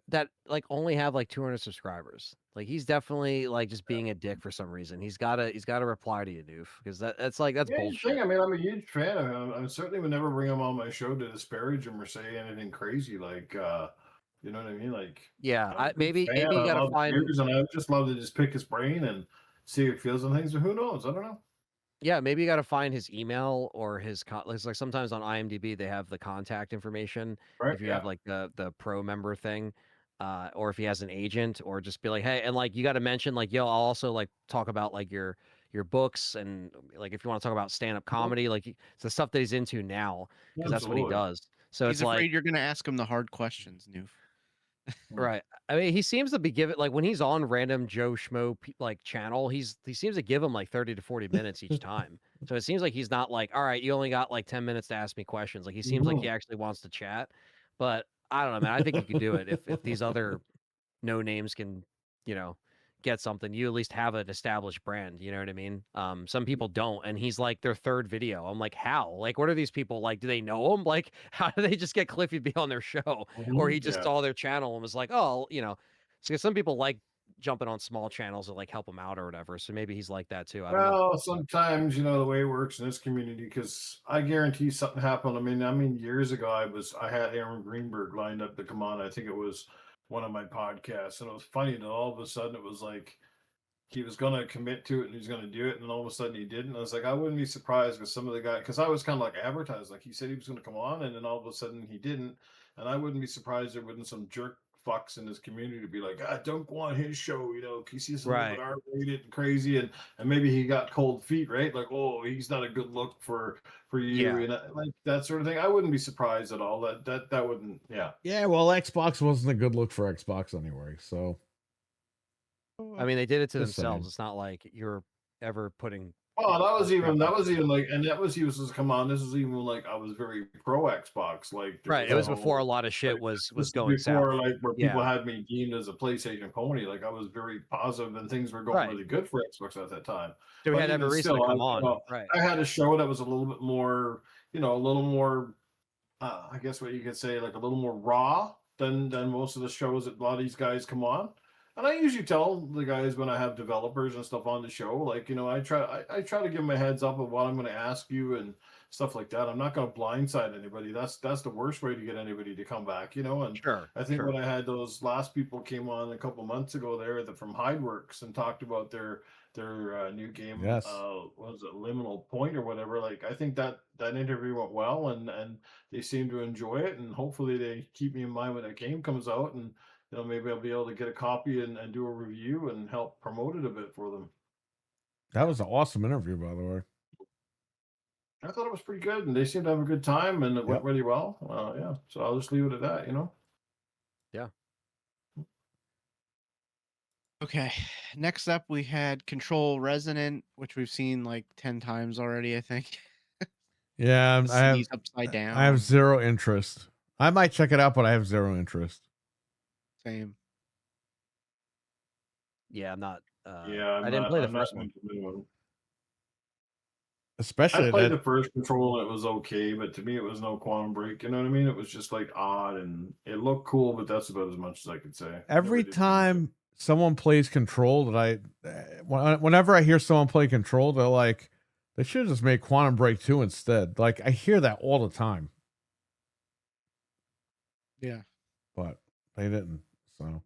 that like only have like 200 subscribers. Like he's definitely like just being a dick for some reason. He's gotta reply to you, Doof, because that's Yeah, you bullshit. think, I mean, I'm a huge fan of him. I certainly would never bring him on my show to disparage him or say anything crazy. Like, you know what I mean? Like, Yeah, I'm a big maybe fan. you I gotta love find. Gears, and I would just love to just pick his brain and see how he feels on things. But who knows? I don't know. Yeah, maybe you got to find his email or his like sometimes on IMDb they have the contact information Right? if you Yeah. have like the pro member thing, or if he has an agent, or just be like, hey, and like you got to mention like, yo, I'll also like talk about like your books, and like if you want to talk about stand-up comedy, like it's the stuff that he's into now because that's what he Absolutely. does. So He's it's like, afraid you're gonna ask him the hard questions, Noof. right. I mean, he seems to be giving like when he's on random Joe Schmo like channel, he seems to give him like 30 to 40 minutes each time. So it seems like he's not like, all right, you only got like 10 minutes to ask me questions. Like he seems like he Mhm. actually wants to chat. But I don't know, man. I think you could do it if these other no names can, you know, get something. You at least have an established brand. You know what I mean? Some people don't, and he's like their third video. I'm like, how? Like, what are these people like? Do they know him? Like, how do they just get Cliffy to be on their show? Or he just Yeah. saw their channel and was like, oh, so some people like jumping on small channels to like help them out or whatever. So maybe he's like that too. I don't know. Well, sometimes the way it works in this community, because I guarantee something happened. I mean, years ago, I had Aaron Greenberg lined up to come on. I think it was one of my podcasts, and it was funny that all of a sudden it was like he was going to commit to it and he's going to do it, and then all of a sudden he didn't. I was like, I wouldn't be surprised with some of the guys, because I was kind of like advertised, like he said he was going to come on, and then all of a sudden he didn't, and I wouldn't be surprised there wasn't some jerk fucks in his community to be like, don't go on his show, because he's a little bit Right. R-rated and crazy, and maybe he got cold feet, right? Like, oh, he's not a good look for you, Yeah. and like that sort of thing. I wouldn't be surprised at all. That wouldn't, yeah. Yeah, well, Xbox wasn't a good look for Xbox anyway, so I mean, they did it to Just themselves. saying. It's not like you're ever putting. Oh, that was even crap out there. like, and that was he was just come on. This was even like I was very pro Xbox. Like there Right. was It was no before a lot of like shit was this is going south. before like where people Yeah. had me deemed as a PlayStation pony. Like I was very positive and things were going Right. really good for Xbox at that time. So we But had every even reason to still, come on. Right. I had a show that was a little bit more, a little more, I guess what you could say, like a little more raw than most of the shows that a lot of these guys come on. And I usually tell the guys when I have developers and stuff on the show, like, I try to give them a heads up of what I'm going to ask you and stuff like that. I'm not going to blindside anybody. That's the worst way to get anybody to come back, And Sure. I think Sure. when I had those last people came on a couple months ago there from Hideworks and talked about their new game, Yes. what was it, Liminal Point or whatever. Like I think that interview went well, and they seem to enjoy it, and hopefully they keep me in mind when that game comes out, and maybe I'll be able to get a copy and do a review and help promote it a bit for them. That was an awesome interview, by the way. I thought it was pretty good, and they seemed to have a good time, and it went Yep. really well. Yeah, so I'll just leave it at that. Yeah. Okay. Next up, we had Control Resonant, which we've seen like 10 times already, I think. Yeah, The I have sneeze upside down. I have zero interest. I might check it out, but I have zero interest. Same. Yeah, I'm not. Yeah, I didn't play the I'm not first one. into the new one. I Especially played that the first Control and it was okay, but to me it was no Quantum Break. You know what I mean? It was just like odd and it looked cool, but that's about as much as I could say. every Never did too much. time someone plays Control whenever I hear someone play Control, they're like, they should just make Quantum Break 2 instead. Like I hear that all the time, Yeah. but they didn't. So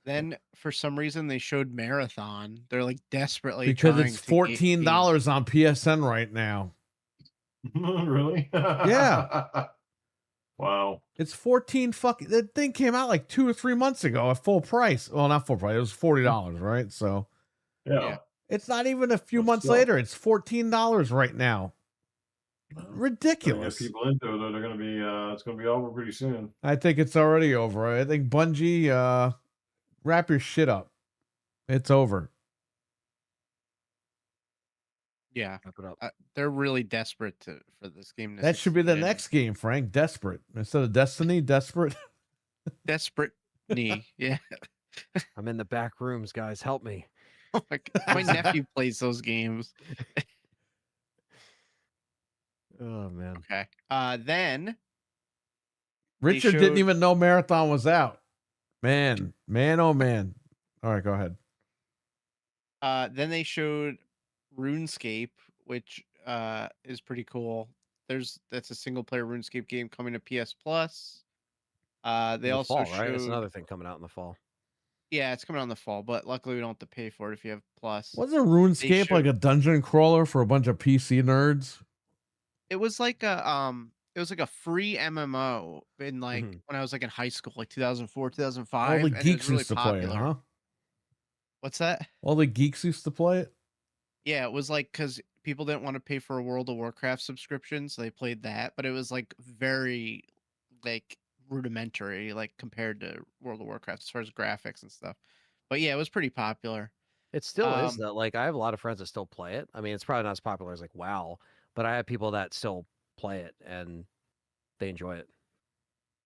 Then for some reason they showed Marathon. They're like desperately because trying it's to get $14 on PSN right now. Really? Yeah. Wow. It's 14 fucking. That thing came out like 2 or 3 months ago at full price. Well, not full price. It was $40, right? So Yeah. it's not even a few But months still. later. It's $14 right now. Ridiculous. Get people into it. They're going to be. It's going to be over pretty soon. I think it's already over. I think Bungie, wrap your shit up. It's over. Yeah. Wrap it up. They're really desperate for this game to That should be the succeed, and next game, Frank. Desperate instead of Destiny. Desperate. desperate knee. Yeah. I'm in the back rooms, guys. Help me. Oh my God. My nephew plays those games. Oh man. Okay. Then Richard showed- didn't even know Marathon was out. Man, oh man. All right, go ahead. Then they showed RuneScape, which is pretty cool. That's a single player RuneScape game coming to PS Plus. They In the also fall, showed right? That's another thing coming out in the fall. Yeah, it's coming out in the fall, but luckily we don't have to pay for it if you have Plus. Wasn't RuneScape like showed- a dungeon crawler for a bunch of PC nerds? It was like a free MMO in like Mhm. when I was like in high school, like 2004, All 2005, the and it was geeks really used to play it, popular. huh? What's that? All the geeks used to play it. Yeah, it was like because people didn't want to pay for a World of Warcraft subscription, so they played that. But it was like very like rudimentary, like compared to World of Warcraft as far as graphics and stuff. But yeah, it was pretty popular. It still is Um, though. Like I have a lot of friends that still play it. I mean, it's probably not as popular as like WoW, but I have people that still play it and they enjoy it.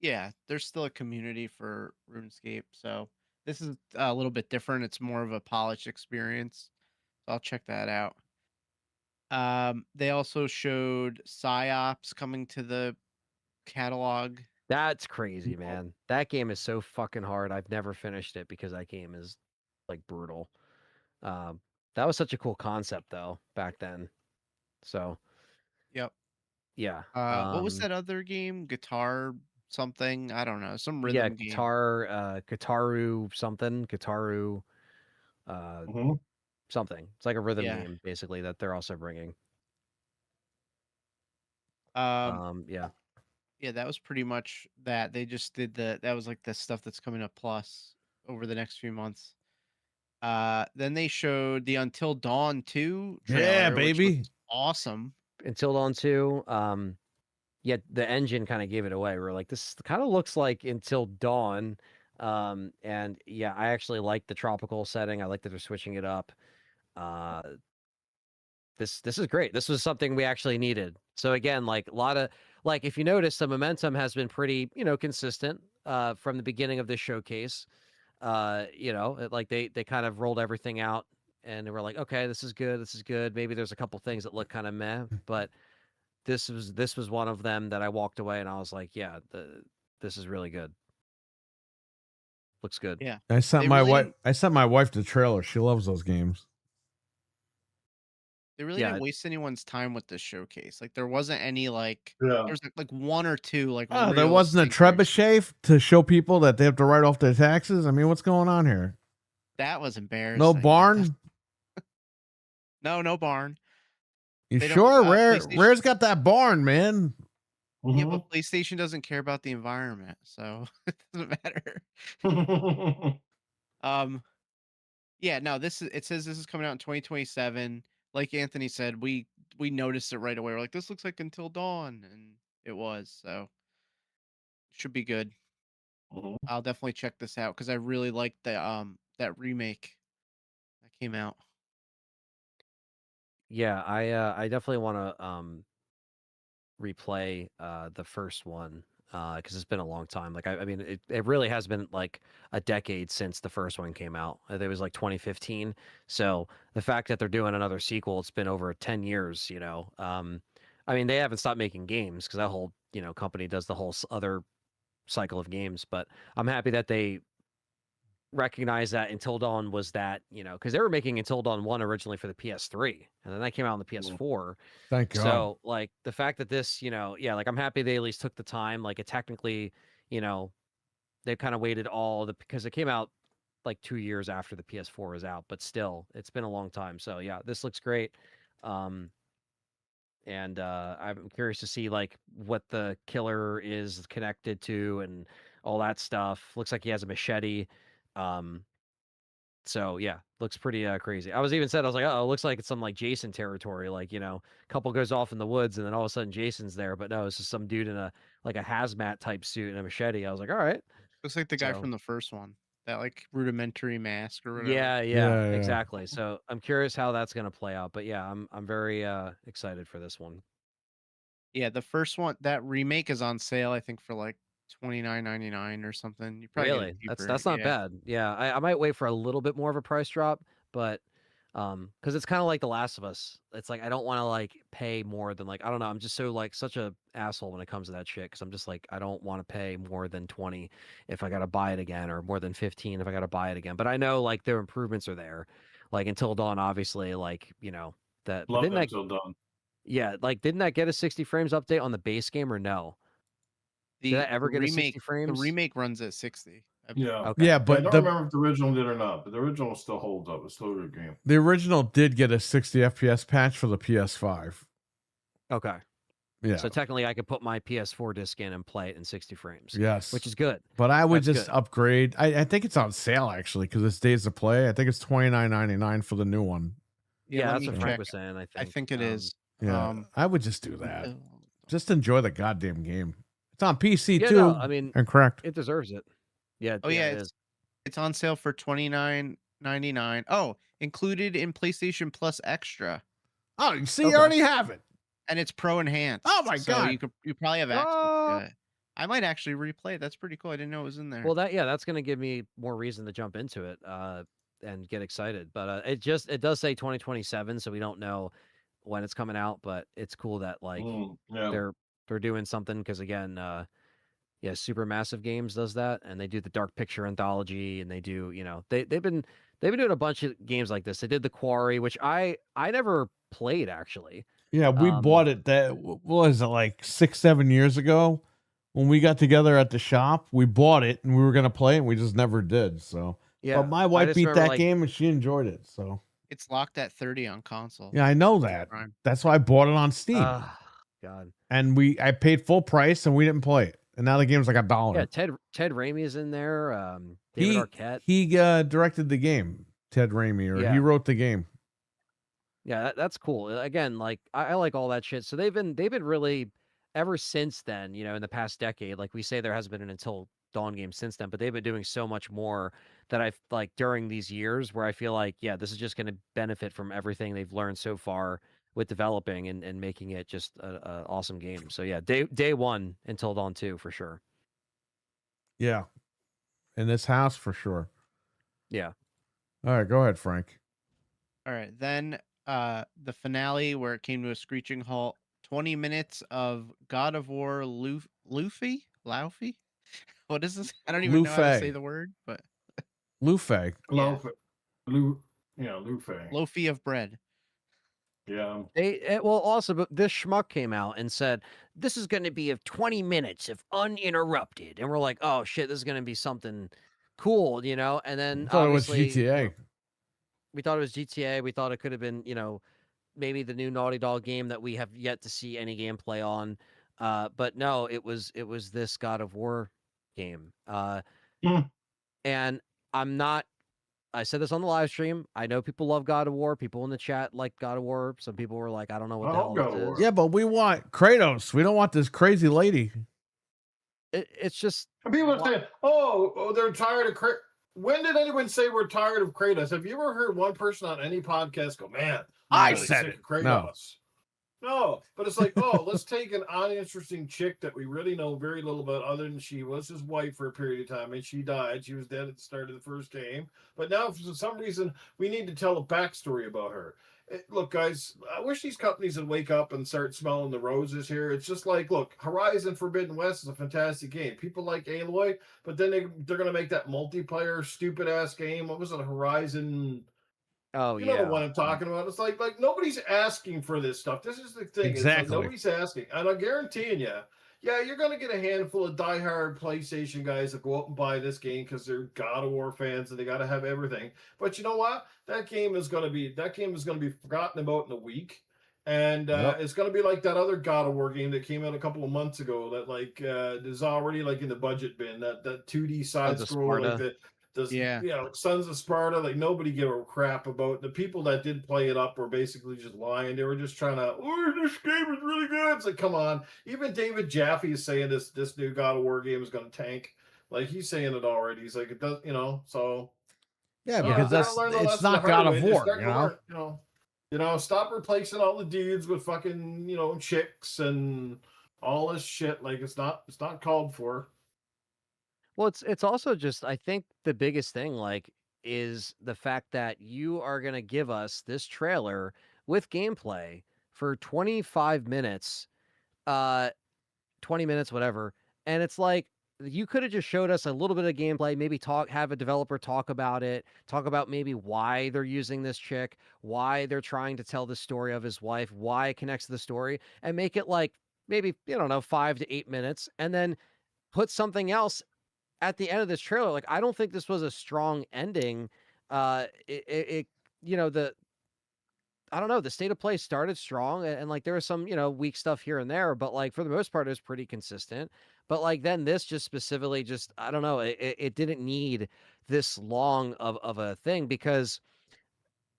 yeah, there's still a community for RuneScape, so this is a little bit different. It's more of a polished experience. So I'll check that out. They also showed PsyOps coming to the catalog. That's crazy, man. That game is so fucking hard. I've never finished it because that game is like brutal. Um, that was such a cool concept though back then. So Yep. yeah. What was that other game? Guitar something? I don't know. Some Yeah, rhythm game. Guitaru something, Guitaru Mhm. something. It's like a rhythm Yeah. game basically that they're also bringing. Yeah. Yeah, that was pretty much that. They just did that was like the stuff that's coming up Plus over the next few months. Then they showed the Until Dawn 2 trailer, Yeah, which baby. looks awesome. Until Dawn 2, yeah, the engine kind of gave it away. We're like, this kind of looks like Until Dawn. And yeah, I actually like the tropical setting. I like that they're switching it up. This is great. This was something we actually needed. So again, like a lot of like if you notice, the momentum has been pretty, consistent from the beginning of this showcase. Like they kind of rolled everything out and they were like, okay, this is good, this is good. Maybe there's a couple things that look kind of meh, but this was one of them that I walked away and I was like, yeah, this is really good. Looks good. Yeah. I sent They my really wife. didn't- I sent my wife the trailer. She loves those games. They really Yeah. didn't waste anyone's time with this showcase. Like there wasn't any like Yeah. there was like one or two like Oh, there real wasn't a stinkers. trebuchet to show people that they have to write off their taxes. I mean, what's going on here? That was embarrassing. No barn. No barn. You They don't, sure? PlayStation- Rare's got that barn, man. Yeah, Mhm. but PlayStation doesn't care about the environment, so it doesn't matter. Yeah, no, it says this is coming out in 2027. Like Anthony said, we noticed it right away. We're like, this looks like Until Dawn, and it was, so should be good. Mhm. I'll definitely check this out because I really like the that remake that came out. Yeah, I definitely want to replay the first one because it's been a long time. Like I mean, it really has been like a decade since the first one came out. It was like 2015. So the fact that they're doing another sequel, it's been over 10 years. I mean, they haven't stopped making games because that whole company does the whole other cycle of games. But I'm happy that they recognize that Until Dawn was that, because they were making Until Dawn 1 originally for the PS3, and then that came out on the PS4. Thank God. So, like, the fact that this, yeah, like, I'm happy they at least took the time. Like, it technically, they've kind of waited because it came out like 2 years after the PS4 was out, but still, it's been a long time. So, yeah, this looks great. And I'm curious to see, like, what the killer is connected to and all that stuff. Looks like he has a machete. So yeah, looks pretty crazy. I was like, oh, it looks like it's some like Jason territory. Like, couple goes off in the woods and then all of a sudden Jason's there. But no, it's just some dude in a hazmat type suit and a machete. I was like, all right. Looks like the guy So- from the first one, that like rudimentary mask or whatever. Yeah, Yeah. exactly. So I'm curious how that's gonna play out. But yeah, I'm very excited for this one. Yeah, the first one, that remake is on sale, I think, for like $29.99 or something. You probably get Really? it cheaper. That's not yeah. bad. Yeah, I might wait for a little bit more of a price drop, but because it's kind of like The Last of Us. It's like I don't want to like pay more than like I don't know. I'm just so like such a asshole when it comes to that shit because I'm just like I don't want to pay more than 20 if I gotta buy it again or more than 15 if I gotta buy it again. But I know like their improvements are there. Like Until Dawn, obviously, like that. But Love didn't that Until Dawn. yeah like didn't that get a 60 frames update on the base game or no? Did that ever get a 60 The frames? remake runs at 60, Yeah. Okay. Yeah, I but don't remember if the original did or not, but the original still holds up. It's still a good game. the original did get a 60 FPS patch for the PS5. Okay. Yeah. So technically, I could put my PS4 disc in and play it in 60 frames. Yes. Which is good. But I would That's just good. upgrade. I think it's on sale actually because it's days to play. I think it's $29.99 for the new one. Yeah, let that's me what Frank check. was saying. I think it is. Yeah, I would just do that. uh, Just enjoy the goddamn game. It's on PC Yeah, too. no, I mean, and correct. it deserves it. Yeah, Oh yeah, it is. it's on sale for $29.99. Oh, included in PlayStation Plus Extra, Oh, you see, Okay. you already have it. and it's Pro Enhanced. Oh my so God. you probably have access Oh. to it. I might actually replay it. That's pretty cool. I didn't know it was in there. Well, that's going to give me more reason to jump into it and get excited. But it does say 2027, so we don't know when it's coming out. But it's cool that like Yeah. they're doing something because again, yeah, Supermassive Games does that, and they do the Dark Picture anthology, and they do they've been doing a bunch of games like this. They did the Quarry, which I never played actually. Yeah, we bought it. What was it, like 6-7 years ago? When we got together at the shop, we bought it and we were gonna play it, and we just never did. So, Yeah, but my I wife just beat remember, that like, game and she enjoyed it. So, It's locked at 30 on console. yeah, I know that. Prime. That's why I bought it on Steam. God. And I paid full price and we didn't play it. And now the game's like $1. Yeah, Ted Raimi is in there. David Arquette. He directed the game. Ted Raimi, or Yeah. he wrote the game. Yeah, that's cool. Again, like I like all that shit. So they've been really ever since then. In the past decade, like we say, there hasn't been an Until Dawn game since then, but they've been doing so much more that I've like during these years where I feel like, yeah, this is just going to benefit from everything they've learned so far with developing and making it just a awesome game. So yeah, day one Until Dawn 2 for sure. Yeah. In this house for sure. Yeah. All right, go ahead, Frank. All right, then the finale where it came to a screeching halt. 20 minutes of God of War Luffy? What is this? I don't even know how to Luffy. say the word, but Luffy. Luffy. loafy of bread. Yeah. Well, also, but this schmuck came out and said, this is going to be 20 minutes of uninterrupted. And we're like, oh, shit, this is going to be something cool, And then I thought it was obviously, GTA. we thought it was GTA. We thought it could have been, maybe the new Naughty Dog game that we have yet to see any gameplay on. But no, it was this God of War game. And I said this on the live stream. I know people love God of War. People in the chat like God of War. Some people were like, I don't know what the hell God of this War. is. Yeah, but we want Kratos. We don't want this crazy lady. It's just People are saying, "Oh, they're tired of Kratos." When did anyone say we're tired of Kratos? Have you ever heard one person on any podcast go, "Man, I I'm really said sick it." of Kratos"? No, but it's like, oh, let's take an uninteresting chick that we really know very little about, other than she was his wife for a period of time, and she died. She was dead at the start of the first game, but now for some reason we need to tell a backstory about her. Look, guys, I wish these companies would wake up and start smelling the roses here. It's just like, look, Horizon Forbidden West is a fantastic game. People like Aloy, but then they're going to make that multiplayer stupid ass game. What was it, Horizon? Oh, you yeah. know the one I'm talking about. It's like nobody's asking for this stuff. This is the thing. Exactly. It's like nobody's asking. And I'm guaranteeing you, yeah, you're going to get a handful of diehard PlayStation guys that go out and buy this game because they're God of War fans and they got to have everything. But you know what? That game is going to be forgotten about in a week. And it's going to be like that other God of War game that came out a couple of months ago that like is already like in the budget bin. That 2D side scroller, like Sons of Sparta, like nobody gave a crap about. The people that did play it up were basically just lying. They were just trying to, this game is really good. It's like, come on. Even David Jaffe is saying this new God of War game is going to tank. Like, he's saying it already. He's like, it does, so. Yeah, because it's not God of War, stop replacing all the dudes with fucking, chicks and all this shit. Like, it's not called for. Well, it's also just, I think the biggest thing, like, is the fact that you are going to give us this trailer with gameplay for 25 minutes, 20 minutes, whatever. And it's like, you could have just showed us a little bit of gameplay, maybe have a developer talk about it, talk about maybe why they're using this chick, why they're trying to tell the story of his wife, why it connects to the story, and make it like maybe, 5 to 8 minutes, and then put something else at the end of this trailer, like I don't think this was a strong ending. It you know the I don't know, the state of play started strong and like there was some, weak stuff here and there, but like for the most part it was pretty consistent. But like then this just specifically just I don't know, it didn't need this long of a thing because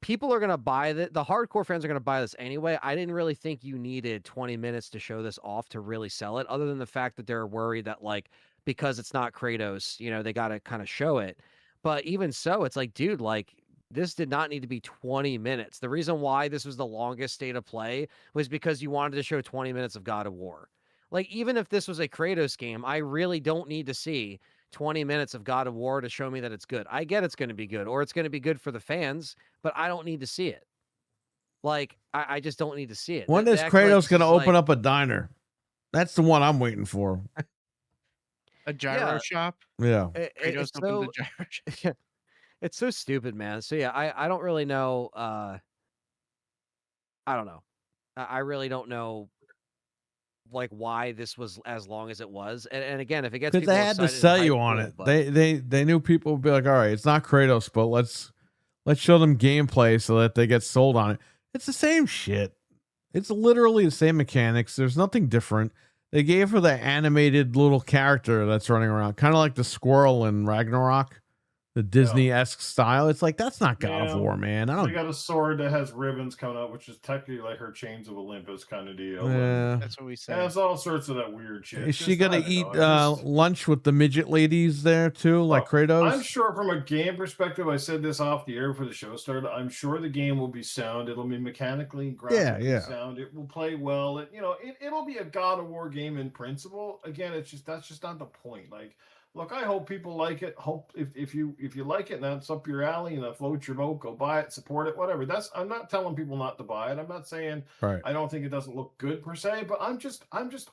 people are going to buy the hardcore fans are going to buy this anyway. I didn't really think you needed 20 minutes to show this off to really sell it, other than the fact that they're worried that like because it's not Kratos, they got to kind of show it. But even so, it's like, dude, like this did not need to be 20 minutes. The reason why this was the longest state of play was because you wanted to show 20 minutes of God of War. Like even if this was a Kratos game, I really don't need to see 20 minutes of God of War to show me that it's good. I get it's going to be good, or it's going to be good for the fans, but I don't need to see it. Like, I just don't need to see it. When They is act like Kratos this going to is open like- up a diner? That's the one I'm waiting for. A gyro Yeah. shop. Yeah. Kratos It's opened so the gyro shop. it's so stupid, man. So yeah, I don't really know. I don't know. I really don't know like why this was as long as it was. And again, if it gets Because people they had to excited and sell you hyped, on cool, it. but- They knew people would be like, all right, it's not Kratos, but let's show them gameplay so that they get sold on it. It's the same shit. It's literally the same mechanics. There's nothing different. They gave her the animated little character that's running around, kind of like the squirrel in Ragnarok, the Disney-esque style. It's like, that's not God of Yeah. War, man. I They don't. got a sword that has ribbons coming out, which is technically like her Chains of Olympus kind of deal. and- Yeah. That's what we Yeah, say. it's all sorts of that weird shit. Is she Just, gonna I don't eat know, it just- lunch with the midget ladies there too, like Look, Kratos? I'm sure from a game perspective, I said this off the air before the show started. I'm sure the game will be sound. It'll be mechanically, graphically yeah. sound. It will play well. It'll be a God of War game in principle. Again, that's just not the point. Like, look, I hope people like it. Hope if you like it and that's up your alley and that floats your boat, go buy it, support it, whatever. I'm not telling people not to buy it. I'm not saying Right. I don't think it doesn't look good per se, but I'm just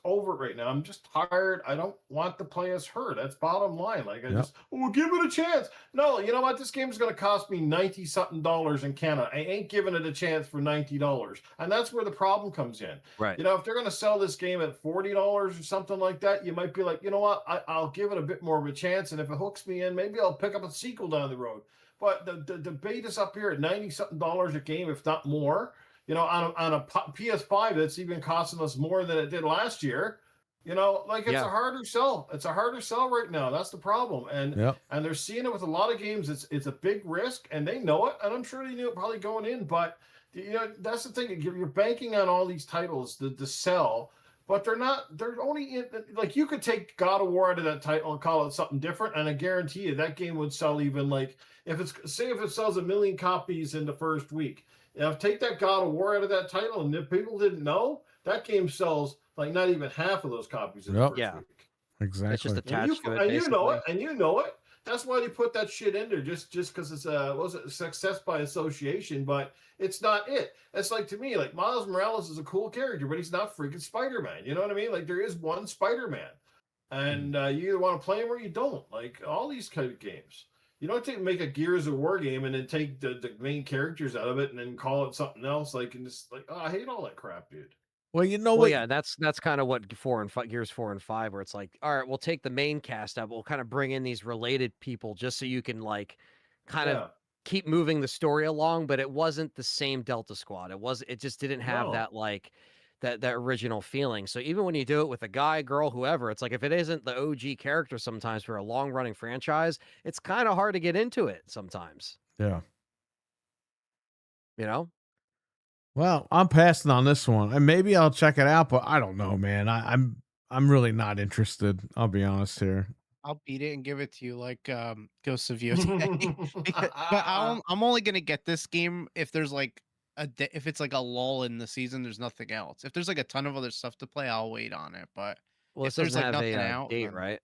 over it right now. I'm just tired. I don't want to play as her. That's bottom line. Like give it a chance. No, you know what? This game is going to cost me $90 something in Canada. I ain't giving it a chance for $90, and that's where the problem comes in. Right. If they're going to sell this game at $40 or something like that, you might be like, you know what? I'll give it a bit more of a chance, and if it hooks me in, maybe I'll pick up a sequel down the road. But the debate is up here at $90 something a game, if not more. On a PS5 that's even costing us more than it did last year. It's a harder sell. It's a harder sell right now. That's the problem. And they're seeing it with a lot of games. It's a big risk, and they know it. And I'm sure they knew it probably going in. But that's the thing. You're banking on all these titles to sell, but they're not. They're only in, like, you could take God of War out of that title and call it something different, and I guarantee you that game would sell even like if it sells 1 million copies in the first week. Take that God of War out of that title, and if people didn't know, that game sells like not even half of those copies in the first week. Exactly. It's just And attached to it. and you know it, basically. and you know it. That's why they put that shit in there, just because it's a success by association, but it's not it. It's like, to me, like, Miles Morales is a cool character, but he's not freaking Spider-Man. You know what I mean? Like, there is one Spider-Man, and you either want to play him or you don't. Like, all these kind of games. You don't make a Gears of War game and then take the main characters out of it and then call it something else. Like, and just like, I hate all that crap, dude. Well, you know Well, what? yeah, that's kind of what Gears 4 and 5, where it's like, all right, we'll take the main cast out, we'll kind of bring in these related people just so you can like kind of keep moving the story along, but it wasn't the same Delta Squad. It just didn't have that like that original feeling. So even when you do it with a guy, girl, whoever, it's like if it isn't the OG character sometimes for a long running franchise, it's kind of hard to get into it sometimes. Yeah. Well, I'm passing on this one, and maybe I'll check it out, but I don't know, man. I'm really not interested. I'll be honest here. I'll beat it and give it to you like Ghosts of Yotei. But I'm only gonna get this game if there's like if it's like a lull in the season. There's nothing else. If there's like a ton of other stuff to play, I'll wait on it. But this there's, doesn't like, have nothing a out, date, then- right?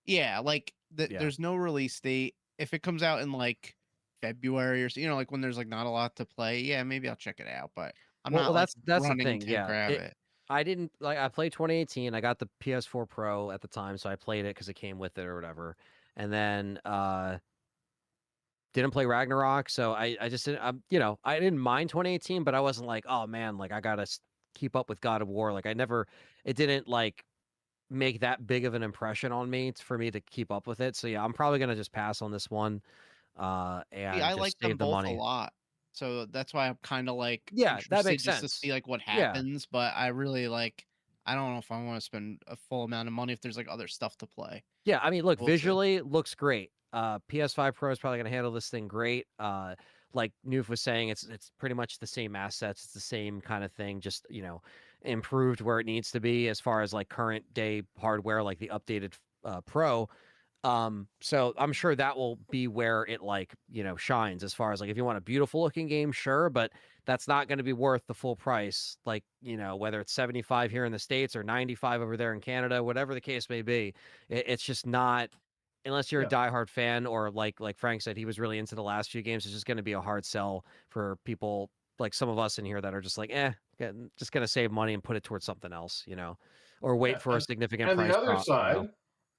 yeah, like Yeah. there's no release date. If it comes out in like February or like when there's like not a lot to play, yeah, maybe I'll check it out. But I'm Well, not that's the running thing, to yeah. grab it. I didn't like. I played 2018. I got the PS4 Pro at the time, so I played it because it came with it or whatever. And then didn't play Ragnarok, so I just didn't. I didn't mind 2018, but I wasn't like, oh man, like I gotta keep up with God of War. Like I never. It didn't like make that big of an impression on me for me to keep up with it. So yeah, I'm probably gonna just pass on this one, See, and I like just them save the both a money. lot. So that's why I'm kind of like Yeah, that interested makes just to see sense. like what Yeah. happens, but I really like I don't know if I want to spend a full amount of money if there's like other stuff to play. Yeah, I mean, look, We'll see. visually looks great. PS5 Pro is probably going to handle this thing great. Like Noof was saying, it's pretty much the same assets, it's the same kind of thing, just improved where it needs to be as far as like current day hardware, like the updated Pro. So I'm sure that will be where it like, shines as far as like if you want a beautiful looking game, sure, but that's not going to be worth the full price. Like, whether it's 75 here in the States or 95 over there in Canada, whatever the case may be, it's just not unless you're a Yeah. diehard fan or like Frank said, he was really into the last few games. It's just going to be a hard sell for people like some of us in here that are just like, just going to save money and put it towards something else, or wait Yeah, for a significant and the price other drop. side,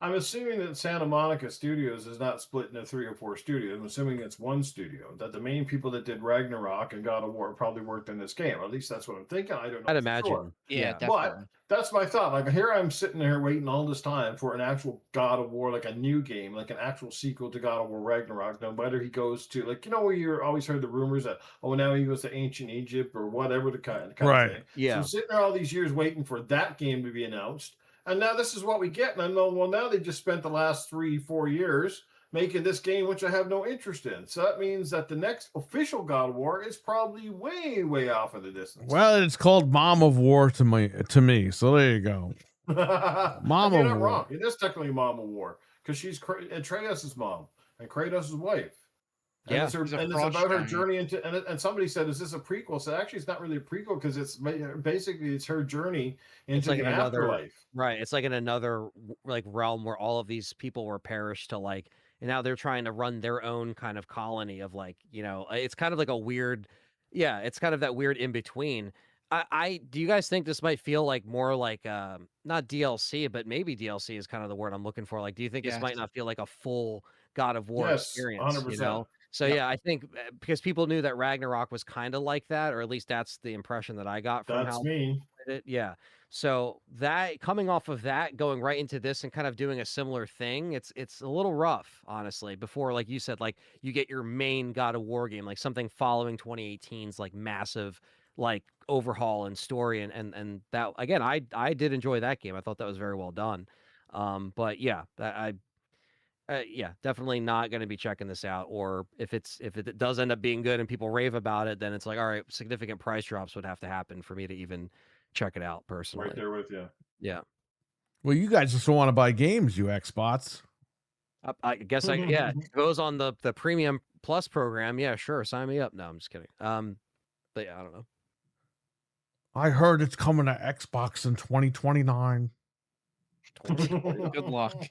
I'm assuming that Santa Monica Studios is not split into 3 or 4 studios. I'm assuming it's one studio. That the main people that did Ragnarok and God of War probably worked in this game. At least that's what I'm thinking. I don't know I'd for sure. imagine. Yeah, Yeah. But definitely. that's my thought. Like here, I'm sitting there waiting all this time for an actual God of War, like a new game, like an actual sequel to God of War Ragnarok. No matter he goes to, like where you always heard the rumors that now he goes to ancient Egypt or whatever the kind of Right. thing. So Yeah. I'm sitting there all these years waiting for that game to be announced, and now this is what we get. And I know, well, now they just spent the last 3-4 years making this game, which I have no interest in. So that means that the next official God of War is probably way, way off in the distance. Well, it's called Mom of War to me. So there you go. Mom You're of not War. wrong. It is technically Mom of War because she's Atreus' mom and Kratos' wife. And Yeah. it's her, He's a and it's frost about her giant. journey into. And somebody said, "Is this a prequel?" So actually, it's not really a prequel because it's basically it's her journey It's into like the in another afterlife. right. It's like in another like realm where all of these people were perished to like, and now they're trying to run their own kind of colony of like, it's kind of like a weird, yeah, it's kind of that weird in between. I do you guys think this might feel like more like not DLC, but maybe DLC is kind of the word I'm looking for. Like, do you think this might Yes. not feel like a full God of War Yes, experience, 100%. So Yep. yeah, I think because people knew that Ragnarok was kind of like that, or at least that's the impression that I got from That's how me. it. Yeah. So that coming off of that, going right into this and kind of doing a similar thing, it's a little rough, honestly. Before, like you said, like you get your main God of War game, like something following 2018's like massive like overhaul and story and that again, I did enjoy that game. I thought that was very well done. But yeah, yeah, definitely not going to be checking this out. Or if it does end up being good and people rave about it, then it's like, all right, significant price drops would have to happen for me to even check it out personally. Right there with you. Yeah, Well, you guys just don't want to buy games, you Xbots. I guess yeah, if it goes on the Premium Plus program. Yeah, sure, sign me up. No, I'm just kidding. But yeah, I don't know. I heard it's coming to Xbox in 2029. Good luck.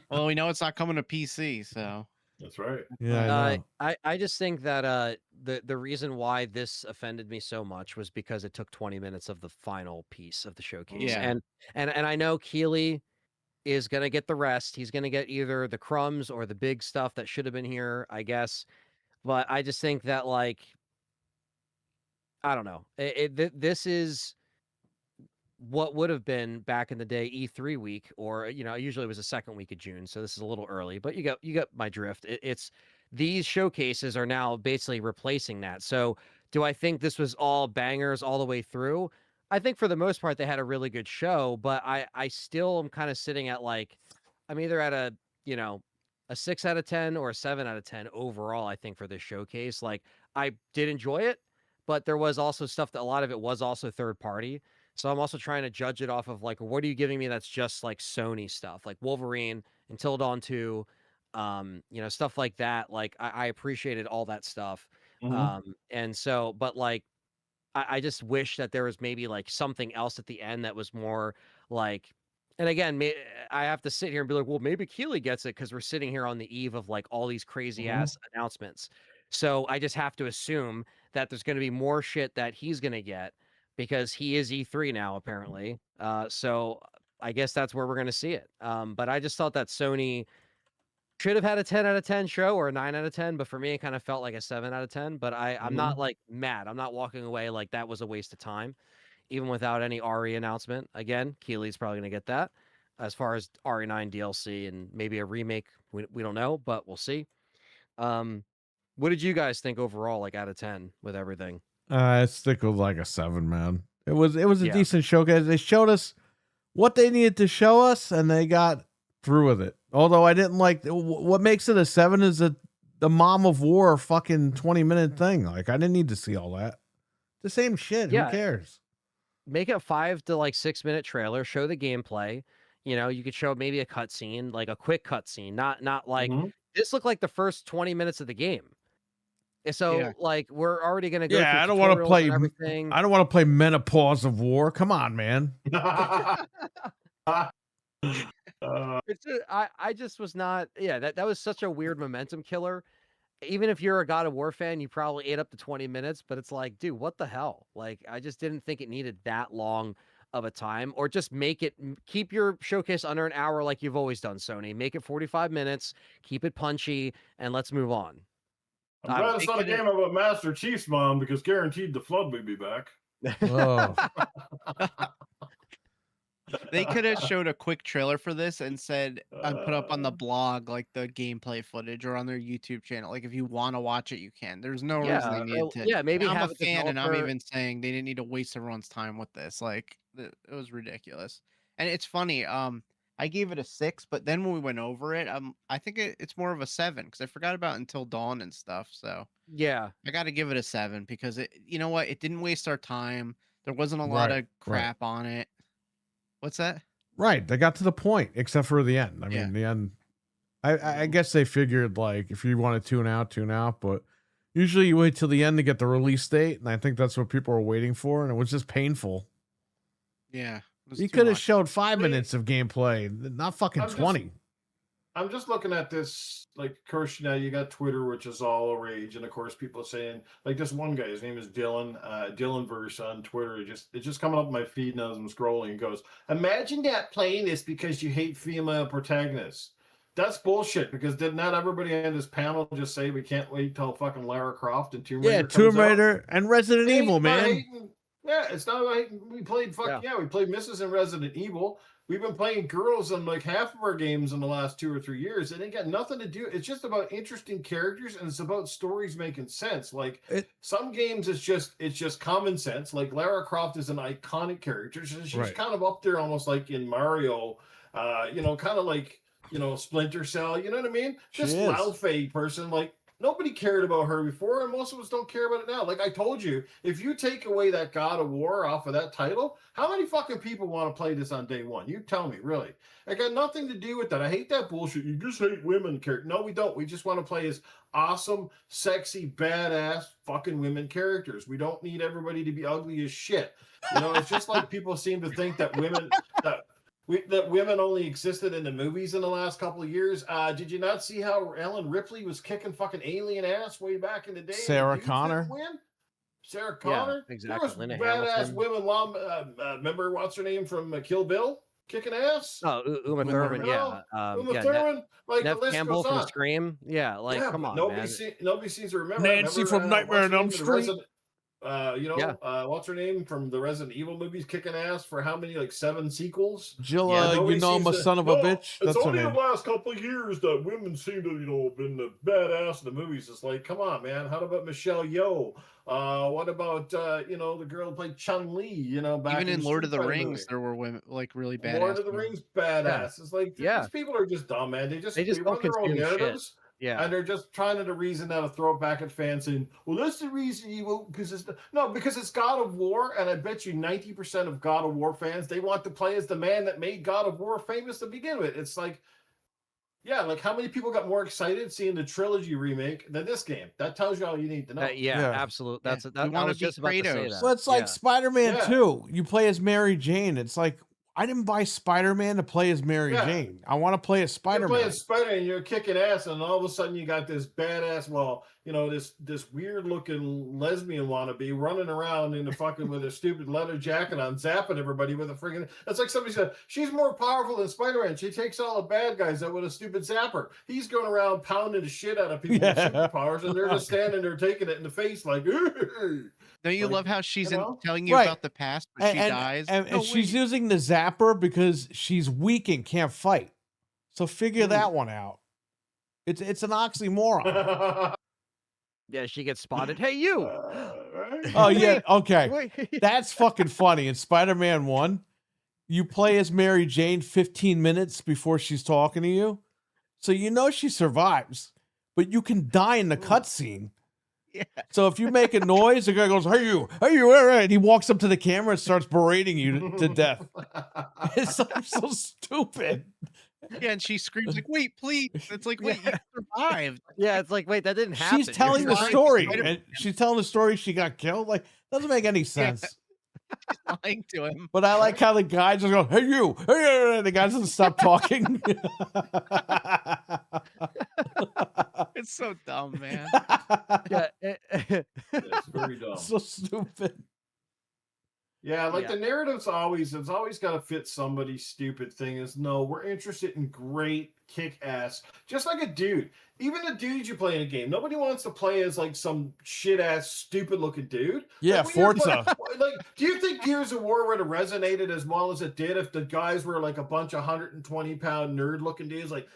Well, we know it's not coming to PC, so That's right. Yeah, I know. I just think that the reason why this offended me so much was because it took 20 minutes of the final piece of the showcase. Yeah. And I know Keeley is gonna get the rest. He's gonna get either the crumbs or the big stuff that should have been here, I guess. But I just think that like I don't know. This is what would have been back in the day E3 week, or usually it was the second week of June, so this is a little early, but you got my drift. It's these showcases are now basically replacing that. So do I think this was all bangers all the way through? I think for the most part they had a really good show, but I still am kind of sitting at like I'm either at a a 6 out of 10 or a 7 out of 10 overall. I think for this showcase, like I did enjoy it, but there was also stuff that a lot of it was also third party. So I'm also trying to judge it off of like, what are you giving me that's just like Sony stuff, like Wolverine, Until Dawn 2, stuff like that. Like I appreciated all that stuff. And so, but like, I just wish that there was maybe like something else at the end that was more like, and again, I have to sit here and be like, well, maybe Keeley gets it because we're sitting here on the eve of like all these crazy ass announcements. So I just have to assume that there's going to be more shit that he's going to get because he is E3 now, apparently. So I guess that's where we're going to see it. But I just thought that Sony should have had a 10 out of 10 show or a 9 out of 10, but for me, it kind of felt like a 7 out of 10. But I'm not like mad. I'm not walking away like that was a waste of time. even without any RE announcement. Again, Keely's probably going to get that. As far as RE9 DLC and maybe a remake, we don't know, but we'll see. What did you guys think overall, like out of 10 with everything? I stick with like a 7, man. It was a Yeah. decent showcase. They showed us what they needed to show us, and they got through with it. Although I didn't like what makes it a 7 is the Mom of War fucking 20-minute thing. Like I didn't need to see all that. The same shit. Yeah. Who cares? Make a 5 to like 6 minute trailer, show the gameplay. You know, you could show maybe a cutscene, like a quick cutscene, not like this looked like the first 20 minutes of the game. And so like we're already gonna go through I don't want to tutorials play and everything. I don't want to play Menopause of War. Come on, man. It's I just was not that was such a weird momentum killer. Even if you're a God of War fan, you probably ate up to 20 minutes, but it's like, dude, what the hell? Like, I just didn't think it needed that long of a time, or just keep your showcase under an hour like you've always done, Sony. Make it 45 minutes, keep it punchy, and let's move on. I'm glad it's not a game about Master Chief's mom, because guaranteed the flood will be back. Oh. They could have showed a quick trailer for this and said and put up on the blog like the gameplay footage or on their YouTube channel. Like if you want to watch it, you can. There's no reason they need to. Yeah, maybe I'm have a a fan, and I'm developer- even saying they didn't need to waste everyone's time with this. Like it was ridiculous. And it's funny. I gave it a 6, but then when we went over it, I think it's more of a 7 because I forgot about Until Dawn and stuff. So yeah, I got to give it a 7 because you know what? It didn't waste our time. There wasn't a lot of crap on it. What's that? Right. They got to the point, except for the end. I mean, the end. I guess they figured like if you want to tune out, but usually you wait till the end to get the release date, and I think that's what people were waiting for, and it was just painful. Yeah. You could have showed 5 minutes of gameplay, not fucking 20. I'm just looking at this, like, of course, now you got Twitter, which is all a rage, and of course, people are saying, like, this one guy, his name is Dylan, Dylanverse on Twitter. It's just coming up my feed now as I'm scrolling. And goes, imagine that playing this because you hate female protagonists. That's bullshit, because did not everybody on this panel just say we can't wait till fucking Lara Croft and Tomb Raider? Yeah, Tomb Raider and Resident Evil, man. Yeah, it's not like we played we played Mrs. and Resident Evil. We've been playing girls in like half of our games in the last 2 or 3 years. It ain't got nothing to do. It's just about interesting characters, and it's about stories making sense. Like some games, it's just common sense. Like Lara Croft is an iconic character. She's kind of up there, almost like in Mario. Kind of like Splinter Cell. You know what I mean? This Laufey person, like. Nobody cared about her before, and most of us don't care about it now. Like I told you, if you take away that God of War off of that title, how many fucking people want to play this on day one? You tell me, really. It got nothing to do with that. I hate that bullshit. You just hate women characters. No, we don't. We just want to play as awesome, sexy, badass fucking women characters. We don't need everybody to be ugly as shit. It's just like people seem to think that women... that women only existed in the movies in the last couple of years. Did you not see how Ellen Ripley was kicking fucking alien ass way back in the day? Sarah Connor. Sarah Connor. Yeah, exactly. There was badass women. Remember what's her name from Kill Bill? Kicking ass. Oh, Uma Thurman. Yeah. Uma Thurman. Like Neve the list Campbell goes on. from Scream. Yeah. Like, come on, nobody man. Nobody seems to remember. Nancy from Nightmare on Elm Street. What's her name from the Resident Evil movies, kicking ass for how many, like 7 sequels? Jill, I'm a son of a bitch. It's only the last couple of years that women seem to, been the badass in the movies. It's like, come on, man. How about Michelle Yeoh? What about the girl who played Chun-Li? Back even in Lord of the Rings, movie. there were women like really badass. Lord of the Rings, badass. It's like these people are just dumb, man. They run their own narratives. Shit. Yeah, and they're just trying to reason now to throw it back at fans saying, well, that's the reason you won't, because it's God of War, and I bet you 90% of God of War fans, they want to play as the man that made God of War famous to begin with. It's like, like how many people got more excited seeing the trilogy remake than this game? That tells you all you need to know. Absolutely. That's I was just about to say that. So it's like Spider-Man 2. You play as Mary Jane. It's like, I didn't buy Spider-Man to play as Mary Jane. I want to play as Spider-Man. You're playing Spider-Man, you're kicking ass, and all of a sudden you got this badass. Well, this weird looking lesbian wannabe running around in the fucking with a stupid leather jacket on, zapping everybody with a friggin'. That's like somebody said, she's more powerful than Spider-Man. She takes all the bad guys out with a stupid zapper. He's going around pounding the shit out of people with superpowers, and they're just standing there taking it in the face like, Don't you like, love how she's telling you Right. about the past, but she dies? And No, she's wait. using the zapper because she's weak and can't fight. So figure that one out. It's an oxymoron. Yeah, she gets spotted. Hey, you. Oh yeah, okay. Wait. That's fucking funny. In Spider-Man 1, you play as Mary Jane 15 minutes before she's talking to you. So you know she survives, but you can die in the cutscene. Yeah. So if you make a noise, the guy goes, hey you, and he walks up to the camera and starts berating you to death. It's like so stupid. Yeah, and she screams like, "Wait, please!" It's like, "Wait, you survived." Yeah, it's like, wait, that didn't happen. She's telling the story, and she's telling the story she got killed. Like, doesn't make any sense. She's lying to him. But I like how the guy just goes, "Hey you," and the guy doesn't stop talking. It's so dumb, man. Yeah, It's very dumb. So stupid. Yeah, like the narrative's always, it's always got to fit somebody's stupid thing. Is no, we're interested in great kick-ass, just like a dude. Even the dudes you play in a game, nobody wants to play as like some shit-ass, stupid-looking dude. Yeah, like, when you're Forza. like, do you think Gears of War would have resonated as well as it did if the guys were like a bunch of 120-pound nerd-looking dudes? Like,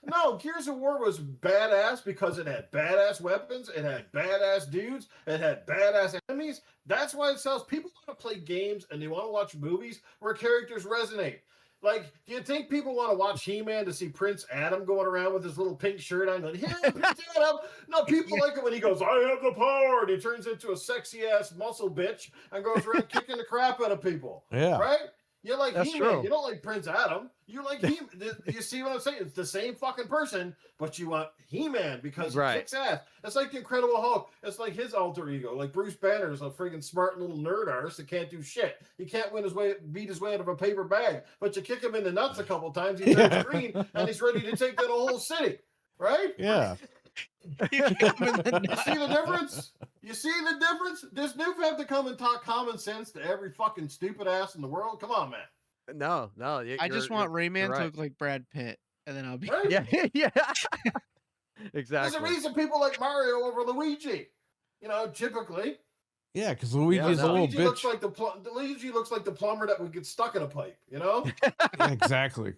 no, Gears of War was badass because it had badass weapons, it had badass dudes, it had badass enemies. That's why it sells. People want to play games and they want to watch movies where characters resonate. Like, do you think people want to watch He-Man to see Prince Adam going around with his little pink shirt on? Going, hey, Prince Adam. No, people like it when he goes, I have the power, and he turns into a sexy-ass muscle bitch and goes around kicking the crap out of people. Yeah. Right? You like That's He-Man. true. You don't like Prince Adam. You like He-Man. You see what I'm saying? It's the same fucking person, but you want He-Man because he kicks ass. It's like the Incredible Hulk. It's like his alter ego. Like Bruce Banner is a freaking smart little nerd artist that can't do shit. He can't beat his way out of a paper bag. But you kick him in the nuts a couple times, he turns green, and he's ready to take down a whole city. Right? Yeah. You see the difference? You see the difference? Does Noob have to come and talk common sense to every fucking stupid ass in the world? Come on, man. No. I just want Rayman right. to look like Brad Pitt, and then I'll be Right? Yeah. There's Exactly. a reason people like Mario over Luigi. You know, typically. Yeah, because Luigi's a little Luigi bitch. looks like Luigi looks like the plumber that would get stuck in a pipe. You know. Yeah, exactly.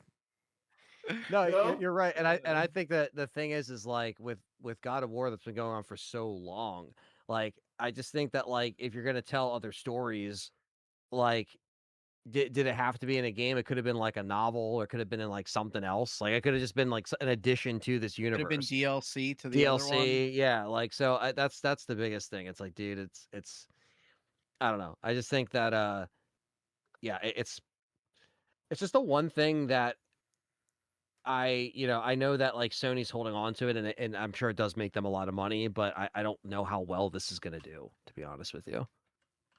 No, You know? you're right, and I think that the thing is like with God of War that's been going on for so long, like I just think that like if you're gonna tell other stories, like did it have to be in a game? It could have been like a novel, or it could have been in like something else. Like it could have just been like an addition to this Could universe. have been DLC to the other one. DLC, yeah. Like so, that's the biggest thing. It's like, dude, it's I don't know. I just think that yeah, it's just the one thing that I know that like Sony's holding on to it, and I'm sure it does make them a lot of money, but I don't know how well this is gonna do, to be honest with you.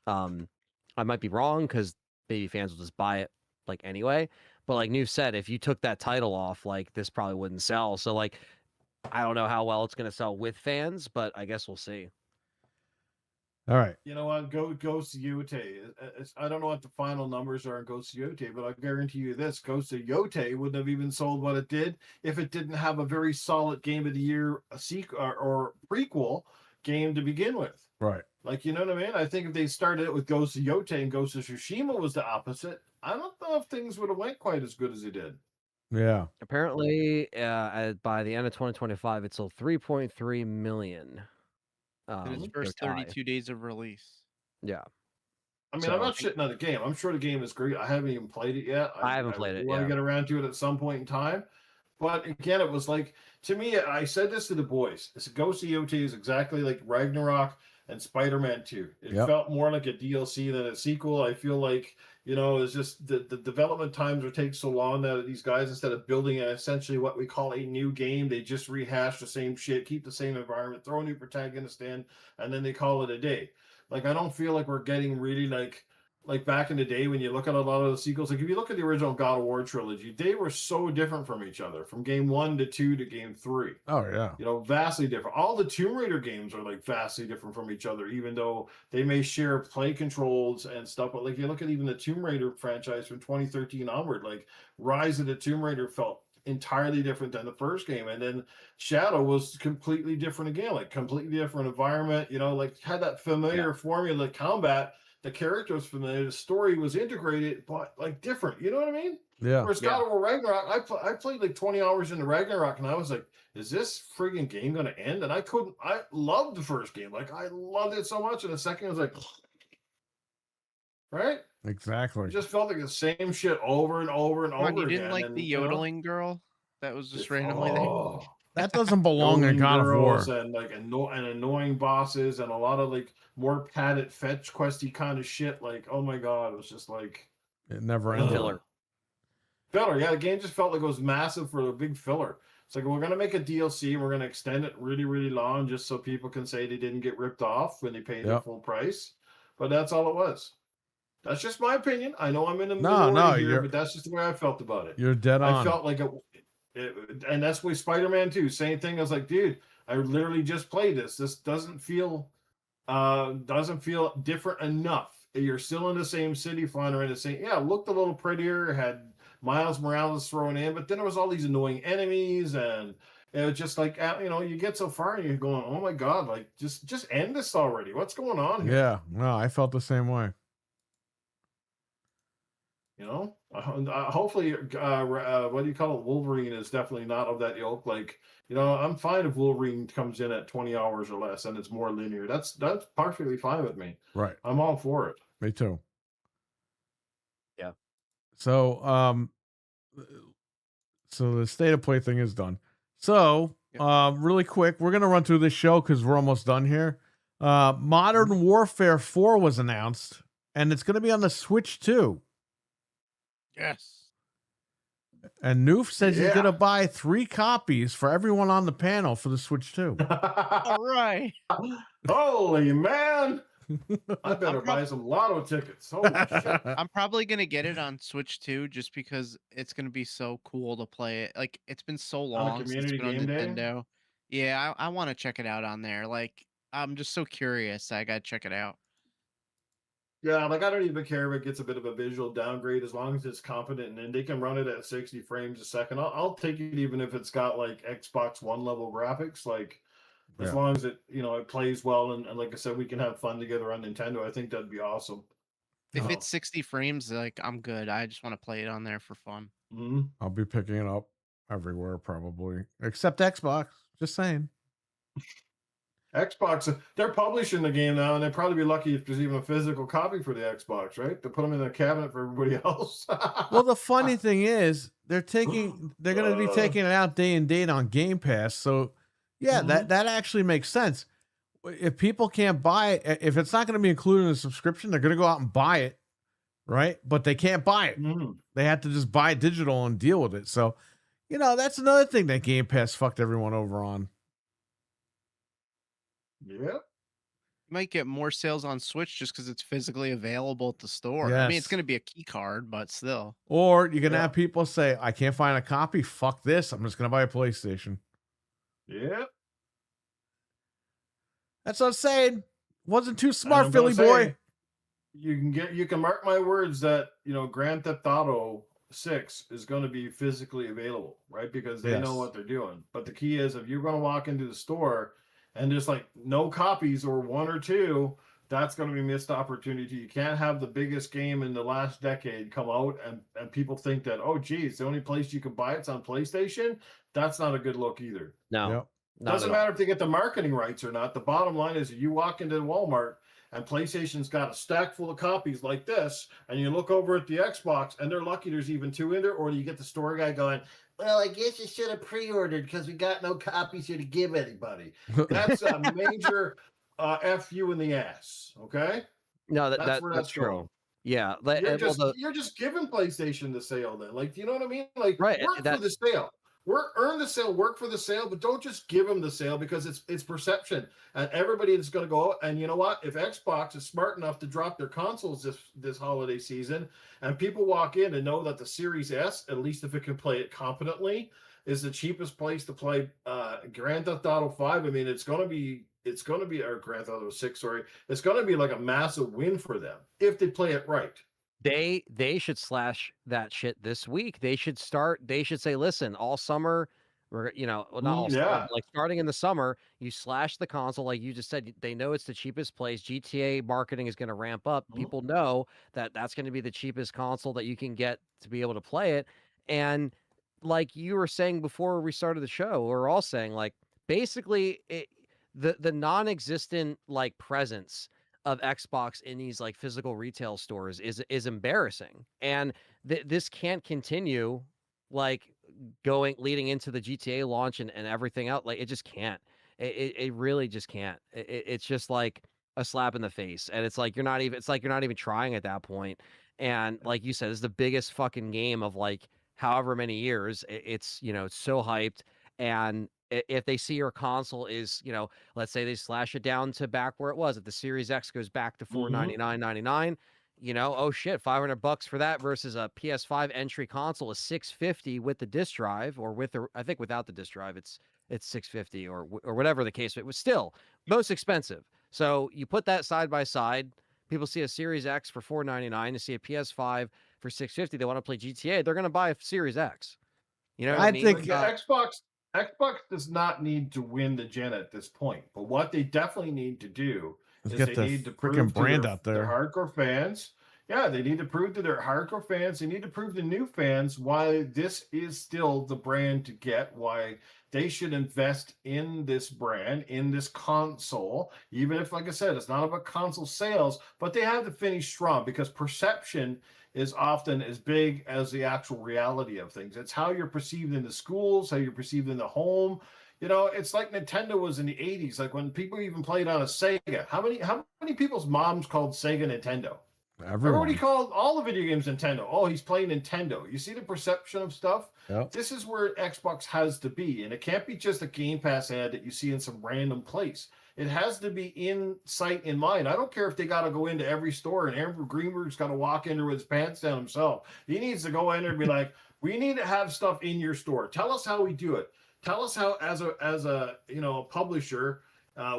I might be wrong because maybe fans will just buy it like anyway. But like New said, if you took that title off, like this probably wouldn't sell. So like I don't know how well it's gonna sell with fans, but I guess we'll see. All right. You know what? Ghost of Yote. I don't know what the final numbers are in Ghost of Yote, but I guarantee you this: Ghost of Yote wouldn't have even sold what it did if it didn't have a very solid Game of the Year or prequel game to begin with. Right. Like, you know what I mean? I think if they started it with Ghost of Yote and Ghost of Tsushima was the opposite, I don't know if things would have went quite as good as they did. Yeah. Apparently, by the end of 2025, it sold 3.3 million. In its they're first tied. 32 days of release. Yeah. I mean, So- I'm not shitting on the game. I'm sure the game is great. I haven't even played it yet. I haven't played it, want yeah. to get around to it at some point in time. But again, it was like, to me, I said this to the boys. It's Ghost of Yote is exactly like Ragnarok and Spider-Man 2. It Yep. felt more like a DLC than a sequel. I feel like, it's just the development times would take so long that these guys, instead of building essentially what we call a new game, they just rehash the same shit, keep the same environment, throw a new protagonist in, and then they call it a day. Like, I don't feel like we're getting really like like back in the day when you look at a lot of the sequels, like if you look at the original God of War trilogy, they were so different from each other, from game 1 to 2 to game 3. Oh yeah. You know, vastly different. All the Tomb Raider games are like vastly different from each other, even though they may share play controls and stuff. But like you look at even the Tomb Raider franchise from 2013 onward, like Rise of the Tomb Raider felt entirely different than the first game, and then Shadow was completely different again, like completely different environment. You know, like had that familiar formula combat. The character was familiar, the story was integrated, but like different. You know what I mean? Yeah. Whereas God of War Ragnarok, I played like 20 hours into Ragnarok, and I was like, is this friggin' game gonna end? And I loved the first game. Like, I loved it so much. And the second was like, right? Exactly. It just felt like the same shit over and over and Come on, over you again. didn't like and, the you know, yodeling girl that was just randomly there? oh, That doesn't belong in yodeling God of War. girls and like and annoying bosses and a lot of like more padded fetch questy kind of shit. Like, oh my god, it was just like It never ended. Filler. Filler, yeah. The game just felt like it was massive for a big filler. It's like we're gonna make a DLC and we're gonna extend it really, really long just so people can say they didn't get ripped off when they paid the full price. But that's all it was. That's just my opinion. I know I'm in the minority here, but that's just the way I felt about it. You're dead on. I felt like and that's why Spider-Man 2, same thing. I was like, dude, I literally just played this. This doesn't feel different enough. You're still in the same city, flying around the same. Yeah, it looked a little prettier, had Miles Morales thrown in, but then there was all these annoying enemies, and it was just like, you know, you get so far and you're going, oh my god, like just end this already. What's going on here? Yeah, no, I felt the same way. You know, hopefully, what do you call it? Wolverine is definitely not of that ilk. Like, you know, I'm fine if Wolverine comes in at 20 hours or less and it's more linear. That's perfectly fine with me. Right. I'm all for it. Me too. Yeah. So, so the state of play thing is done. So, really quick, we're gonna run through this show because we're almost done here. Modern Warfare 4 was announced, and it's gonna be on the Switch too. Yes. And Noof says he's gonna buy 3 copies for everyone on the panel for the Switch too. All right. Holy man! I better buy some lotto tickets. Holy shit! I'm probably gonna get it on Switch too, just because it's gonna be so cool to play it. Like, it's been so long since it's been on Nintendo. Yeah, I want to check it out on there. Like, I'm just so curious. I gotta check it out. Yeah, like I don't even care if it gets a bit of a visual downgrade as long as it's competent and they can run it at 60 frames a second. I'll take it even if it's got like Xbox One level graphics. Like as long as it, you know, it plays well and like I said, we can have fun together on Nintendo. I think that'd be awesome. If it's 60 frames, like, I'm good. I just want to play it on there for fun. Mm-hmm. I'll be picking it up everywhere probably, except Xbox. Just saying. Xbox, they're publishing the game now, and they'd probably be lucky if there's even a physical copy for the Xbox, right? To put them in a cabinet for everybody else. Well, the funny thing is, they're going to be taking it out day and date on Game Pass. So, yeah, that actually makes sense. If people can't buy it, if it's not going to be included in the subscription, they're going to go out and buy it, right? But they can't buy it. They have to just buy it digital and deal with it. So, you know, that's another thing that Game Pass fucked everyone over on. Yep. You might get more sales on Switch just because it's physically available at the store. I mean, it's going to be a key card, but still. Or you can have people say, I can't find a copy. Fuck this. I'm just going to buy a PlayStation. Yep. That's what I'm saying. Wasn't too smart, Philly boy. You can mark my words that, you know, Grand Theft Auto 6 is going to be physically available, right? Because they know what they're doing. But the key is if you're going to walk into the store and there's like no copies or 1 or 2, that's going to be missed opportunity. You can't have the biggest game in the last decade come out and people think that, oh, geez, the only place you can buy it's on PlayStation. That's not a good look either. No. Doesn't matter if they get the marketing rights or not. The bottom line is you walk into Walmart and PlayStation's got a stack full of copies like this, and you look over at the Xbox and they're lucky there's even 2 in there, or you get the store guy going, well, I guess you should have pre-ordered because we got no copies here to give anybody. That's a major F you in the ass, okay? No, that's true. Going. Yeah. You're just giving PlayStation the sale then. Like, do you know what I mean? Like, right, work for the sale. earn the sale, work for the sale, but don't just give them the sale because it's perception. And everybody is going to go. And you know what? If Xbox is smart enough to drop their consoles this holiday season, and people walk in and know that the Series S, at least if it can play it competently, is the cheapest place to play Grand Theft Auto 5. I mean, it's going to be or Grand Theft Auto 6. Sorry, it's going to be like a massive win for them if they play it right. They should slash that shit this week. They should say, listen, all summer, we're well, not all summer, Yeah. but like starting in the summer, you slash the console, like you just said. They know it's the cheapest place. GTA marketing is going to ramp up. People know that that's going to be the cheapest console that you can get to be able to play it. And like you were saying before we started the show, we're all saying like basically the non-existent like presence of Xbox in these like physical retail stores is embarrassing, and this can't continue like leading into the GTA launch and everything else. Like it just can't. It really just can't. It's just like a slap in the face, and it's like you're not even trying at that point. And like you said, it's the biggest fucking game of like however many years. It's it's so hyped, and if they see your console is, let's say they slash it down to back where it was, if the Series X goes back to $499.99, oh shit, $500 for that versus a PS5 entry console is $650 with the disc drive, or I think without the disc drive it's $650 or whatever the case. It was still most expensive. So you put that side by side. People see a Series X for $499, they see a PS5 for $650. They want to play GTA. They're going to buy a Series X. You know what I mean? think Xbox does not need to win the gen at this point, but what they definitely need to do is get they the need to freaking prove brand to out their there. hardcore fans. Yeah, they need to prove to their hardcore fans. They need to prove to new fans why this is still the brand to get, why they should invest in this brand, in this console, even if, like I said, it's not about console sales, but they have to finish strong because perception is often as big as the actual reality of things. It's how you're perceived in the schools, how you're perceived in the home. It's like Nintendo was in the 80s, like when people even played on a Sega. How many people's moms called Sega Nintendo? Everybody called all the video games Nintendo. Oh, he's playing Nintendo. You see the perception of stuff? Yep. This is where Xbox has to be. And it can't be just a Game Pass ad that you see in some random place. It has to be in sight, in mind. I don't care if they got to go into every store and Andrew Greenberg's got to walk in there with his pants down himself. He needs to go in there and be like, we need to have stuff in your store. Tell us how we do it. Tell us how, as a publisher,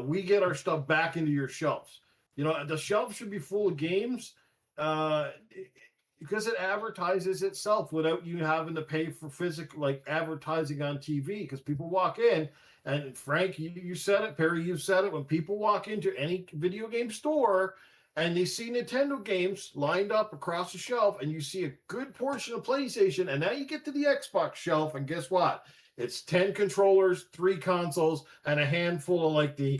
we get our stuff back into your shelves. The shelf should be full of games. Because it advertises itself without you having to pay for physical, like advertising on TV. Because people walk in, and Frank, you said it, Perry, you said it. When people walk into any video game store and they see Nintendo games lined up across the shelf, and you see a good portion of PlayStation, and now you get to the Xbox shelf, and guess what? It's 10 controllers, 3 consoles, and a handful of like the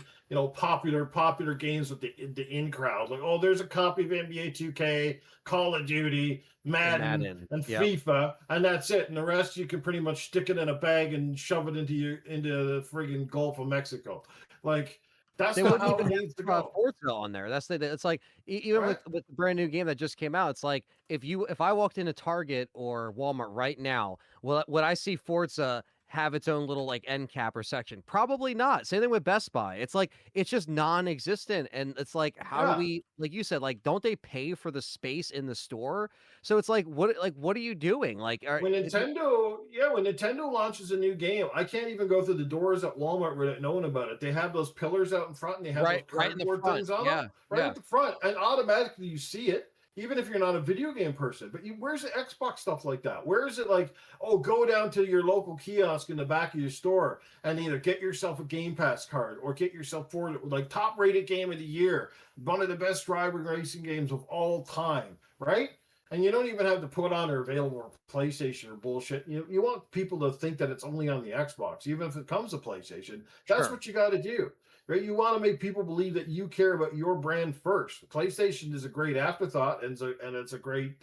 popular games with the in crowd. Like, oh, there's a copy of NBA 2K, Call of Duty, Madden, and FIFA, and that's it. And the rest you can pretty much stick it in a bag and shove it into the friggin' Gulf of Mexico. Like, that's not how it needs to go. Forza on there. It's like even with the brand new game that just came out, it's like if I walked into Target or Walmart right now, would I see Forza have its own little like end cap or section? Probably not. Same thing with Best Buy. It's like it's just non-existent, and it's like how do we, like you said, like don't they pay for the space in the store? So it's like what are you doing? Like when Nintendo launches a new game, I can't even go through the doors at Walmart without knowing about it. They have those pillars out in front, and they have those cardboard things on them at the front, and automatically you see it. Even if you're not a video game person, but where's the Xbox stuff like that? Where is it like, oh, go down to your local kiosk in the back of your store and either get yourself a Game Pass card or get yourself like top rated game of the year, one of the best driver racing games of all time, right? And you don't even have to put on or available PlayStation or bullshit. You want people to think that it's only on the Xbox, even if it comes to PlayStation. That's what you got to do. Right? You want to make people believe that you care about your brand first. PlayStation is a great afterthought and it's a great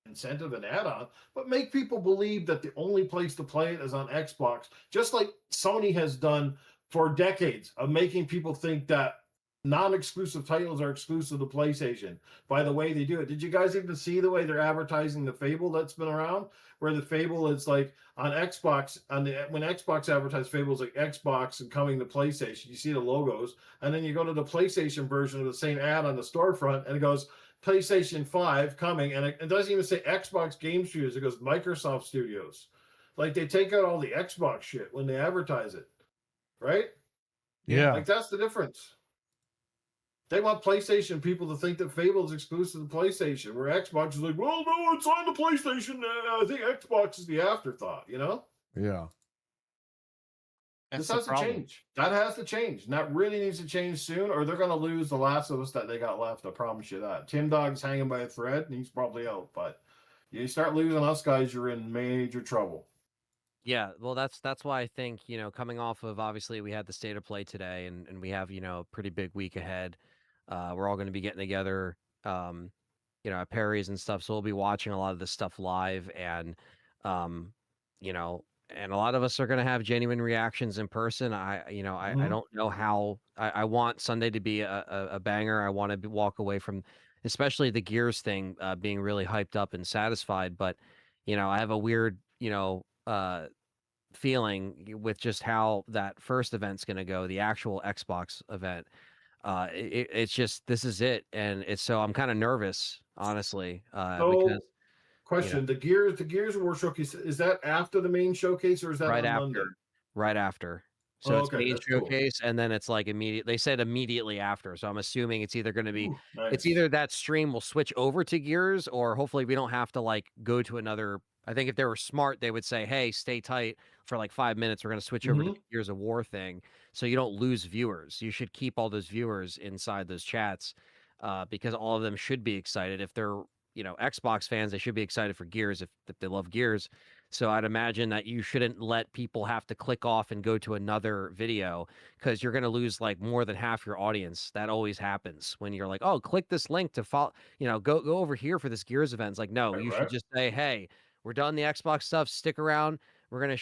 incentive and add-on, but make people believe that the only place to play it is on Xbox, just like Sony has done for decades of making people think that non-exclusive titles are exclusive to PlayStation by the way they do it. Did you guys even see the way they're advertising the Fable that's been around? Where the Fable is like on Xbox, when Xbox advertised Fable is like Xbox and coming to PlayStation, you see the logos, and then you go to the PlayStation version of the same ad on the storefront, and it goes PlayStation 5 coming, and it doesn't even say Xbox Game Studios, it goes Microsoft Studios. Like they take out all the Xbox shit when they advertise it, right? Yeah. Like that's the difference. They want PlayStation people to think that Fable is exclusive to PlayStation, where Xbox is like, well, no, it's on the PlayStation. I think Xbox is the afterthought, you know? Yeah. This has to change. That has to change. And that really needs to change soon, or they're going to lose the last of us that they got left. I promise you that. Tim Dog's hanging by a thread, and he's probably out. But you start losing us guys, you're in major trouble. Yeah, well, that's why I think, coming off of, obviously we had the state of play today, and we have, a pretty big week ahead. We're all going to be getting together, at Perry's and stuff. So we'll be watching a lot of this stuff live, and, you know, and a lot of us are going to have genuine reactions in person. I don't know how. I want Sunday to be a banger. I want to walk away from, especially the Gears thing, being really hyped up and satisfied. But, I have a weird, feeling with just how that first event's going to go, the actual Xbox event. It's just, this is it, and it's, so I'm kind of nervous, honestly, So, because question: the Gears of War showcase, is that after the main showcase, or is that right on after, Monday? right after. Oh, So it's okay, main that's cool. showcase, and then it's like immediate. They said immediately after, so I'm assuming it's either going to be, Ooh, it's nice. either that stream will switch over to Gears, or hopefully we don't have to like go to another. I think if they were smart, they would say, "Hey, stay tight for like 5 minutes. We're going to switch over to the Gears of War thing, so you don't lose viewers. You should keep all those viewers inside those chats, because all of them should be excited. If they're Xbox fans, they should be excited for Gears if they love Gears." So I'd imagine that you shouldn't let people have to click off and go to another video, because you're going to lose like more than half your audience. That always happens when you're like, "Oh, click this link to follow, go over here for this Gears event." It's like, no, you should just say, "Hey, we're done the Xbox stuff. Stick around. We're going to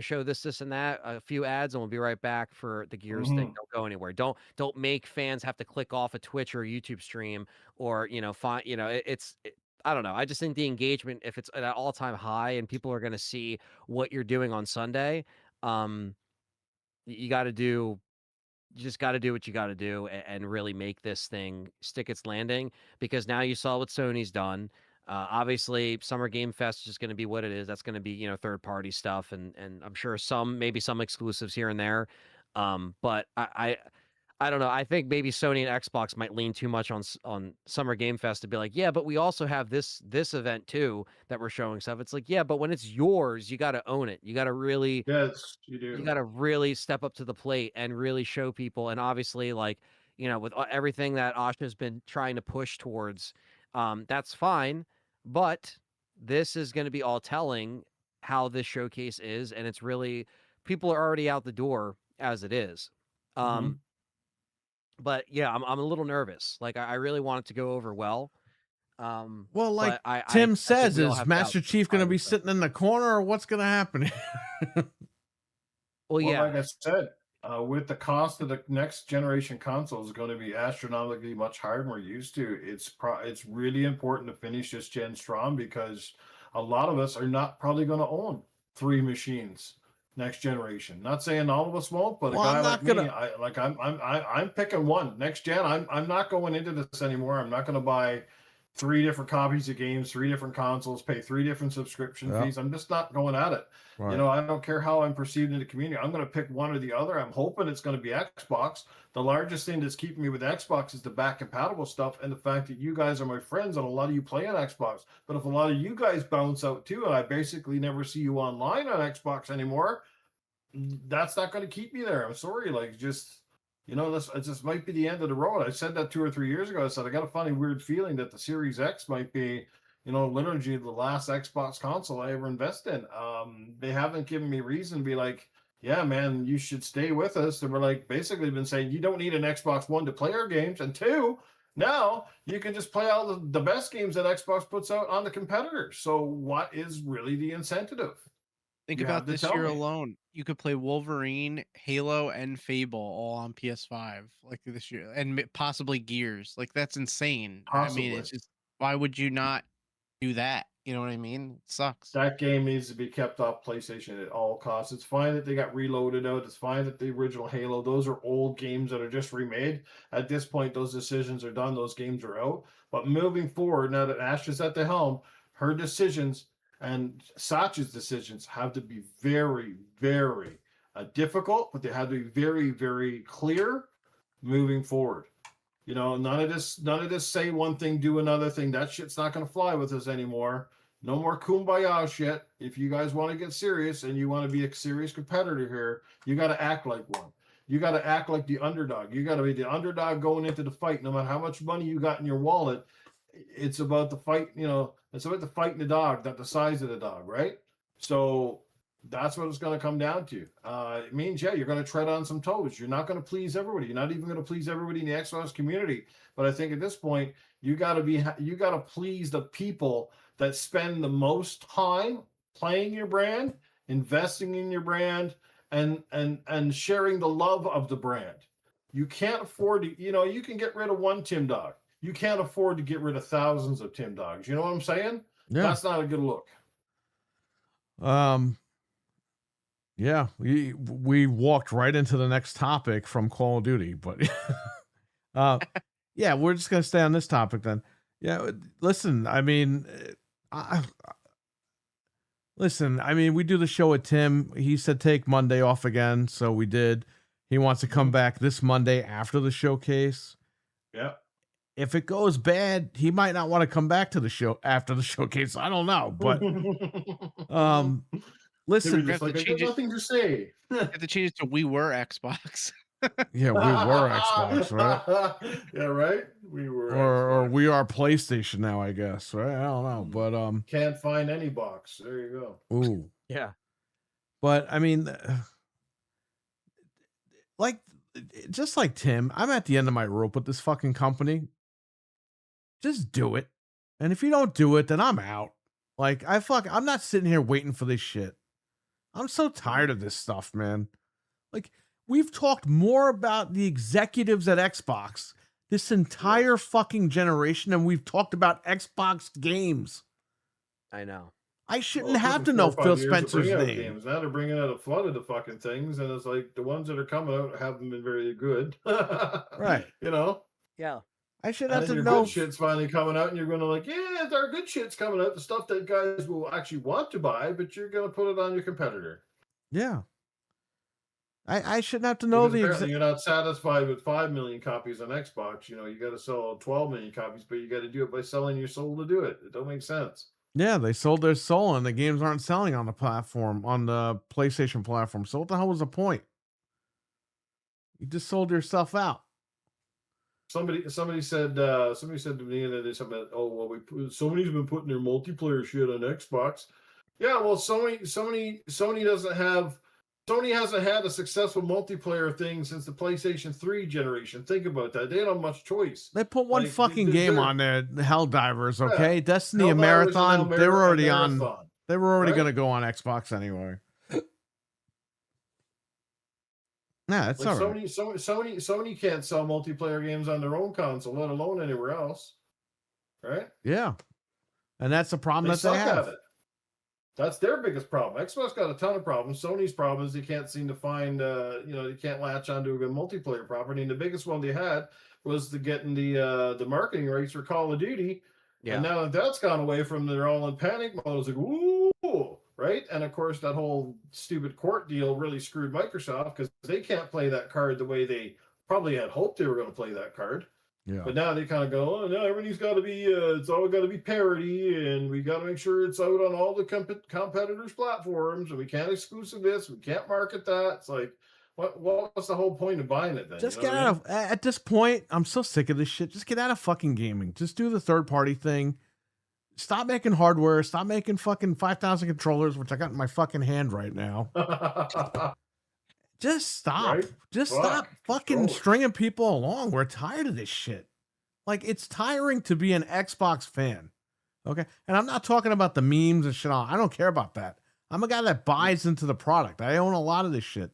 show this and that, a few ads, and we'll be right back for the Gears thing. Don't go anywhere. Don't make fans have to click off a Twitch or a YouTube stream, or, find, I don't know. I just think the engagement, if it's at an all-time high and people are going to see what you're doing on Sunday, you got to do, you just got to do what you got to do, and really make this thing stick its landing, because now you saw what Sony's done. Obviously, Summer Game Fest is just going to be what it is. That's going to be, third-party stuff, and I'm sure maybe some exclusives here and there. But I don't know. I think maybe Sony and Xbox might lean too much on Summer Game Fest to be like, yeah, but we also have this event too that we're showing stuff. It's like, yeah, but when it's yours, you got to own it. You got to really, Yes, you do. you got to really step up to the plate and really show people. And obviously, like, with everything that Asha's been trying to push towards, that's fine. But this is going to be all telling how this showcase is, and it's really, people are already out the door as it is. But yeah, I'm a little nervous. Like I really want it to go over well. Well, But like I Tim think says, we all is have Master doubts Chief going to behind be it, but- sitting in the corner, or what's going to happen? Well, Well, yeah, like I said, with the cost of the next generation consoles going to be astronomically much higher than we're used to, it's really important to finish this gen strong, because a lot of us are not probably going to own 3 machines next generation. Not saying all of us won't, but Well, a guy I'm like not me, I'm picking one next gen. I'm not going into this anymore. I'm not going to buy 3 different copies of games, 3 different consoles, pay 3 different subscription fees. I'm just not going at it. Right. I don't care how I'm perceived in the community. I'm going to pick one or the other. I'm hoping it's going to be Xbox. The largest thing that's keeping me with Xbox is the back compatible stuff, and the fact that you guys are my friends and a lot of you play on Xbox. But if a lot of you guys bounce out too, and I basically never see you online on Xbox anymore, that's not going to keep me there. I'm sorry. Like, just, this might be the end of the road. I said that 2 or 3 years ago. I said, I got a funny, weird feeling that the Series X might be, literally the last Xbox console I ever invest in. They haven't given me reason to be like, yeah, man, you should stay with us. And we're like, basically been saying, you don't need an Xbox One to play our games. And 2, now you can just play all the best games that Xbox puts out on the competitors. So what is really the incentive? Think You about have to this tell year me. alone. you could play Wolverine, Halo, and Fable all on PS5 like this year, and possibly Gears. Like that's insane. I mean, Possibly. it's just why would you not do that? You know what I mean? It sucks. That game needs to be kept off PlayStation at all costs. It's fine that they got reloaded out. It's fine that the original Halo, those are old games that are just remade. At this point, those decisions are done. Those games are out. But moving forward, now that Ash is at the helm, her decisions and Satch's decisions have to be very, very difficult, but they have to be very, very clear moving forward. You know, none of this say one thing, do another thing. That shit's not going to fly with us anymore. No more kumbaya shit. If you guys want to get serious and you want to be a serious competitor here, you got to act like one. You got to act like the underdog. You got to be the underdog going into the fight, no matter how much money you got in your wallet. It's about the fight, you know, it's about the fighting the dog, not the size of the dog, right? So that's what it's going to come down to. It means, yeah, you're going to tread on some toes. You're not going to please everybody. You're not even going to please everybody in the Xbox community. But I think at this point, you got to please the people that spend the most time playing your brand, investing in your brand, and sharing the love of the brand. You can't afford to, you know, you can get rid of one Tim Dog. You can't afford to get rid of thousands of Tim Dogs. You know what I'm saying? Yeah. That's not a good look. Yeah, we walked right into the next topic from Call of Duty, but yeah, we're just gonna stay on this topic then. Yeah, listen, I mean, we do the show with Tim. He said take Monday off again, so we did. He wants to come back this Monday after the showcase. Yeah. If it goes bad, he might not want to come back to the show after the showcase. I don't know, but listen, just like, I got nothing to say. You have to change it to We Were Xbox. Yeah, we were Xbox, right? Yeah, right. We were, or we are PlayStation now, I guess, right? I don't know, but can't find any box. There you go. Ooh, Yeah. But I mean, like, just like Tim, I'm at the end of my rope with this fucking company. Just do it, and if you don't do it, then I'm out. Like, I'm not sitting here waiting for this shit. I'm so tired of this stuff, man. Like, we've talked more about the executives at Xbox this entire fucking generation than we've talked about Xbox games. I know. I shouldn't have to know Phil Spencer's name. Games. Now they're bringing out a flood of the fucking things, and it's like the ones that are coming out haven't been very good. Right. You know? Yeah. I should have to your know. Good shit's finally coming out, and you're going to like, yeah, our good shit's coming out. The stuff that guys will actually want to buy, but you're going to put it on your competitor. Yeah. I shouldn't have to know you're not satisfied with 5 million copies on Xbox. You know, you got to sell 12 million copies, but you got to do it by selling your soul to do it. It don't make sense. Yeah, they sold their soul, and the games aren't selling on the platform, on the PlayStation platform. So what the hell was the point? You just sold yourself out. Somebody said to me that there's something. Oh well, Sony's been putting their multiplayer shit on Xbox. Yeah, well, Sony hasn't had a successful multiplayer thing since the PlayStation 3 generation. Think about that. They don't have much choice. They put one fucking game on there, the Helldivers, okay? Yeah. Destiny and Marathon, they were already on. They were already going to go on Xbox anyway. Yeah, that's all right. Sony can't sell multiplayer games on their own console, let alone anywhere else. Right? Yeah. And that's the problem that they have. That's their biggest problem. Xbox got a ton of problems. Sony's problem is they can't seem to find, they can't latch onto a good multiplayer property. And the biggest one they had was getting the marketing rights for Call of Duty. Yeah. And now that that's gone away from, they're all in panic mode. It's like, ooh, right? And of course, that whole stupid court deal really screwed Microsoft because they can't play that card the way they probably had hoped they were going to play that card. Yeah. But now they kind of go, oh, no, everything's got to be, it's all got to be parity, and we got to make sure it's out on all the competitors' platforms, and we can't exclusive this, we can't market that. It's like, what's the whole point of buying it then? Just get out of, at this point, I'm so sick of this shit. Just get out of fucking gaming. Just do the third-party thing. Stop making hardware. Stop making fucking 5,000 controllers, which I got in my fucking hand right now. Just stop. Right? Just stop fucking stringing people along. We're tired of this shit. Like, it's tiring to be an Xbox fan. Okay? And I'm not talking about the memes and shit. I don't care about that. I'm a guy that buys into the product. I own a lot of this shit.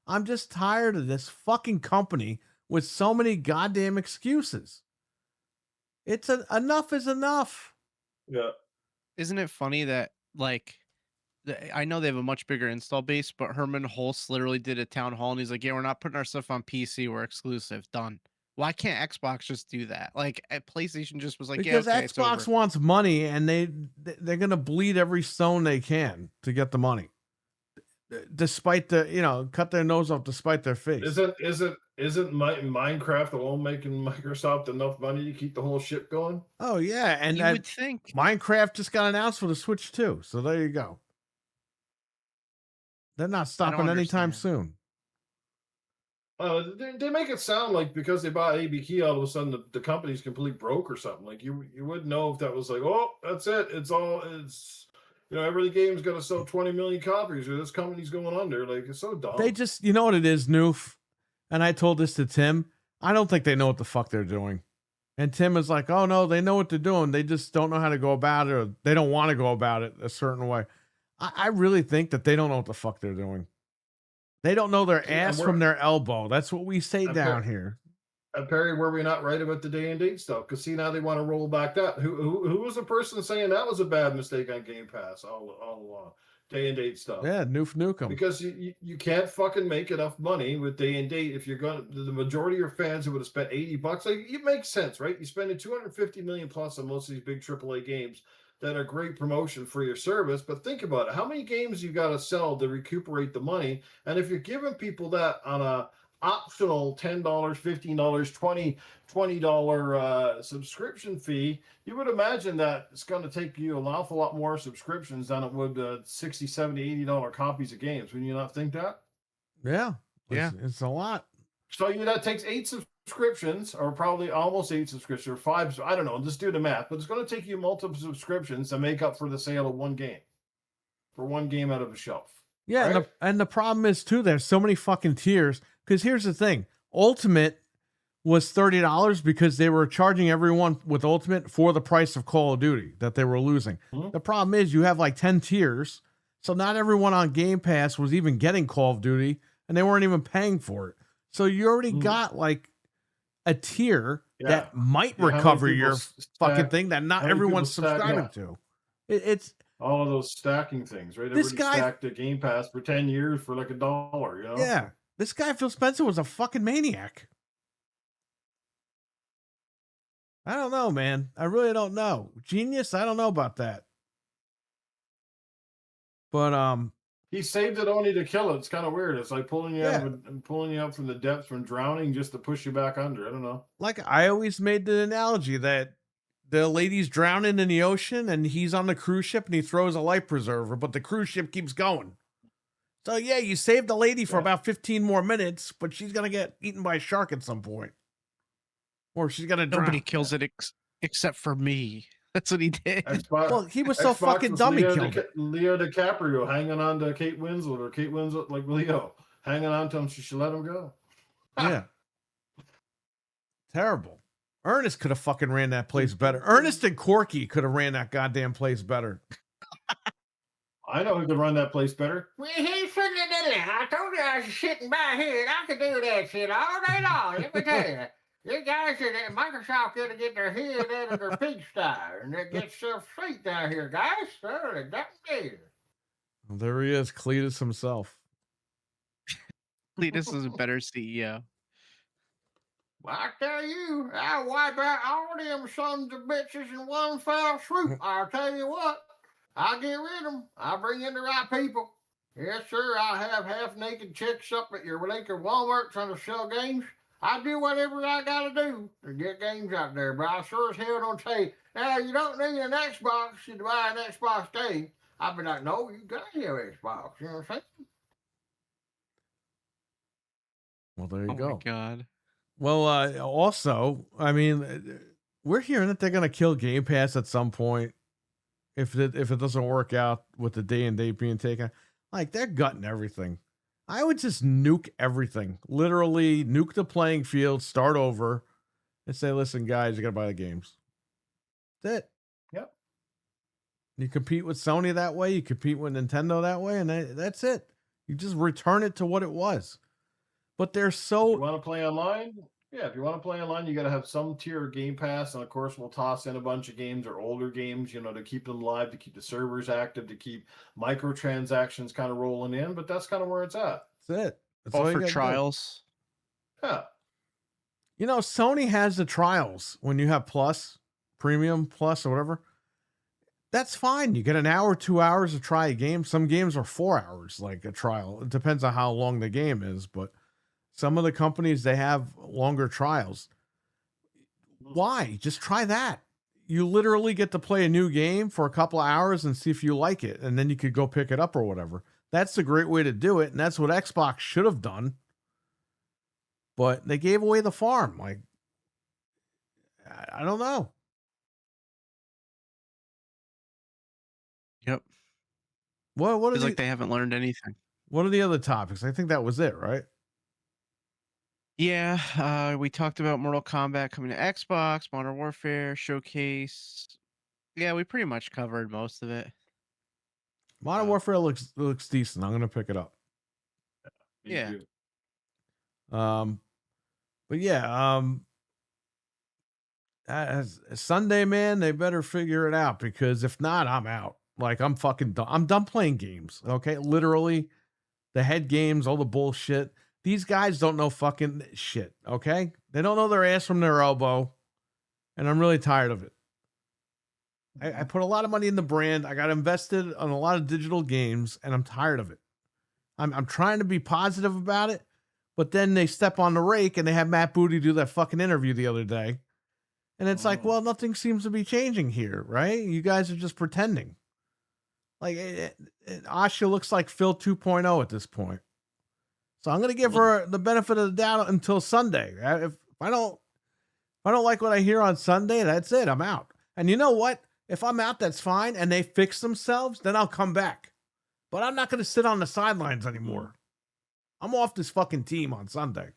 I'm just tired of this fucking company with so many goddamn excuses. Enough is enough. Yeah. Isn't it funny that like I know they have a much bigger install base, but Herman Hulse literally did a town hall and he's like, "Yeah, we're not putting our stuff on PC. We're exclusive. Done." Why can't Xbox just do that? Like PlayStation just was like, Because "Yeah, okay, it's Xbox over." wants money and they're gonna bleed every stone they can to get the money. Despite cut their nose off despite their face. Isn't Minecraft alone making Microsoft enough money to keep the whole ship going? Oh yeah, and You would think. Minecraft just got announced for the Switch too. So there you go. They're not stopping anytime understand. soon. They make it sound like because they bought AB Key, all of a sudden the company's completely broke or something. Like you wouldn't know if that was like, oh, that's it. It's every game's gonna sell 20 million copies or this company's going under. Like it's so dumb. They just, you know what it is, Noof? And I told this to Tim. I don't think they know what the fuck they're doing. And Tim is like, oh no, they know what they're doing. They just don't know how to go about it, or they don't want to go about it a certain way. I really think that they don't know what the fuck they're doing. They don't know their ass from their elbow. That's what we say down here. And Perry, were we not right about the day and date stuff? Because see, now they want to roll back that. Who was the person saying that was a bad mistake on Game Pass all along? Day and date stuff. Yeah, Noof Nukem. Because you can't fucking make enough money with day and date if you're going to, the majority of your fans who would have spent $80, like it makes sense, right? You're spending 250 million plus on most of these big AAA games that are great promotion for your service. But think about it. How many games you got to sell to recuperate the money? And if you're giving people that on a optional $10, $15, $20 subscription fee, you would imagine that it's going to take you an awful lot more subscriptions than it would $60, $70, $80 copies of games. Would you not think that? Yeah. Yeah. It's a lot. So that takes 8 subscriptions, or probably almost 8 subscriptions, or 5. I don't know. Just do the math. But it's going to take you multiple subscriptions to make up for the sale of one game. For one game out of a shelf. Yeah, right? and the problem is too, there's so many fucking tiers. Because here's the thing, Ultimate was $30 because they were charging everyone with Ultimate for the price of Call of Duty that they were losing. Mm-hmm. The problem is you have like 10 tiers, so not everyone on Game Pass was even getting Call of Duty, and they weren't even paying for it. So you already got like a tier that might recover your fucking thing that not everyone's subscribing to. It's all of those stacking things, right? This Everybody guy stacked a Game Pass for 10 years for like $1, you know? Yeah. This guy, Phil Spencer, was a fucking maniac. I don't know, man. I really don't know. Genius? I don't know about that. But he saved it only to kill it. It's kind of weird. It's like pulling you up from the depths from drowning just to push you back under. I don't know. Like I always made the analogy that the lady's drowning in the ocean and he's on the cruise ship and he throws a life preserver, but the cruise ship keeps going. So yeah, you saved the lady for about 15 more minutes, but she's gonna get eaten by a shark at some point, or she's gonna drown. Nobody kills it except for me. That's what he did. Well, he was so fucking dumb. He killed it. Leo DiCaprio hanging on to Kate Winslet, or Kate Winslet like Leo hanging on to him. She should let him go. Yeah, terrible. Ernest could have fucking ran that place better. Ernest and Corky could have ran that goddamn place better. I know who could run that place better. Well, he's sitting in there. I told you I was sitting by here and I could do that shit all day long. Let me tell you. You guys at Microsoft got to get their head out of their pigsty and they get stuff straight down here, guys. So they don't care. Well, there he is, Cletus himself. Cletus is a better CEO. Well, I tell you, I'll wipe out all them sons of bitches in one foul swoop. I'll tell you what. I'll get rid of them. I'll bring in the right people. Yes, sir. I'll have half-naked chicks up at your Laker Walmart trying to sell games. I'll do whatever I got to do to get games out there. But I sure as hell don't say, now, you don't need an Xbox to buy an Xbox game. I'll be like, no, you got to have an Xbox. You know what I'm saying? Well, there you go. Oh, my God. Well, also, I mean, we're hearing that they're going to kill Game Pass at some point. If it doesn't work out with the day and date being taken, like they're gutting everything. I would just nuke everything, literally nuke the playing field, start over, and say, "Listen, guys, you got to buy the games." That's it. Yep. You compete with Sony that way. You compete with Nintendo that way, and that's it. You just return it to what it was. But they're If you so want to play online, yeah, if you want to play online, you got to have some tier of Game Pass, and of course, we'll toss in a bunch of games or older games, to keep them live, to keep the servers active, to keep microtransactions kind of rolling in. But that's kind of where it's at. that's it. That's all you Offer gotta do. trials. Yeah. Sony has the trials when you have Plus, Premium Plus, or whatever. That's fine. You get an hour, 2 hours to try a game. Some games are 4 hours, like a trial. It depends on how long the game is, but some of the companies, they have longer trials. Why? Just try that. You literally get to play a new game for a couple of hours and see if you like it, and then you could go pick it up or whatever. That's a great way to do it, and that's what Xbox should have done. But they gave away the farm. Like, I don't know. Yep. What are Feels the, like they haven't learned anything. what are the other topics? I think that was it, right? Yeah, we talked about Mortal Kombat coming to Xbox, Modern Warfare, Showcase. Yeah, we pretty much covered most of it. Modern Warfare looks decent. I'm gonna pick it up. Me Yeah. too. But yeah, as Sunday, man, they better figure it out, because if not, I'm out. Like, I'm fucking done. I'm done playing games. Okay, literally, the head games, all the bullshit. These guys don't know fucking shit. Okay, they don't know their ass from their elbow, and I'm really tired of it. I put a lot of money in the brand. I got invested on a lot of digital games, and I'm tired of it. I'm trying to be positive about it, but then they step on the rake, and they have Matt Booty do that fucking interview the other day. And it's like, well, nothing seems to be changing here, right? You guys are just pretending. Like, Asha looks like Phil 2.0 at this point. So I'm going to give her the benefit of the doubt until Sunday. If I don't like what I hear on Sunday, that's it. I'm out. And you know what? If I'm out, that's fine. And they fix themselves, then I'll come back. But I'm not going to sit on the sidelines anymore. I'm off this fucking team on Sunday.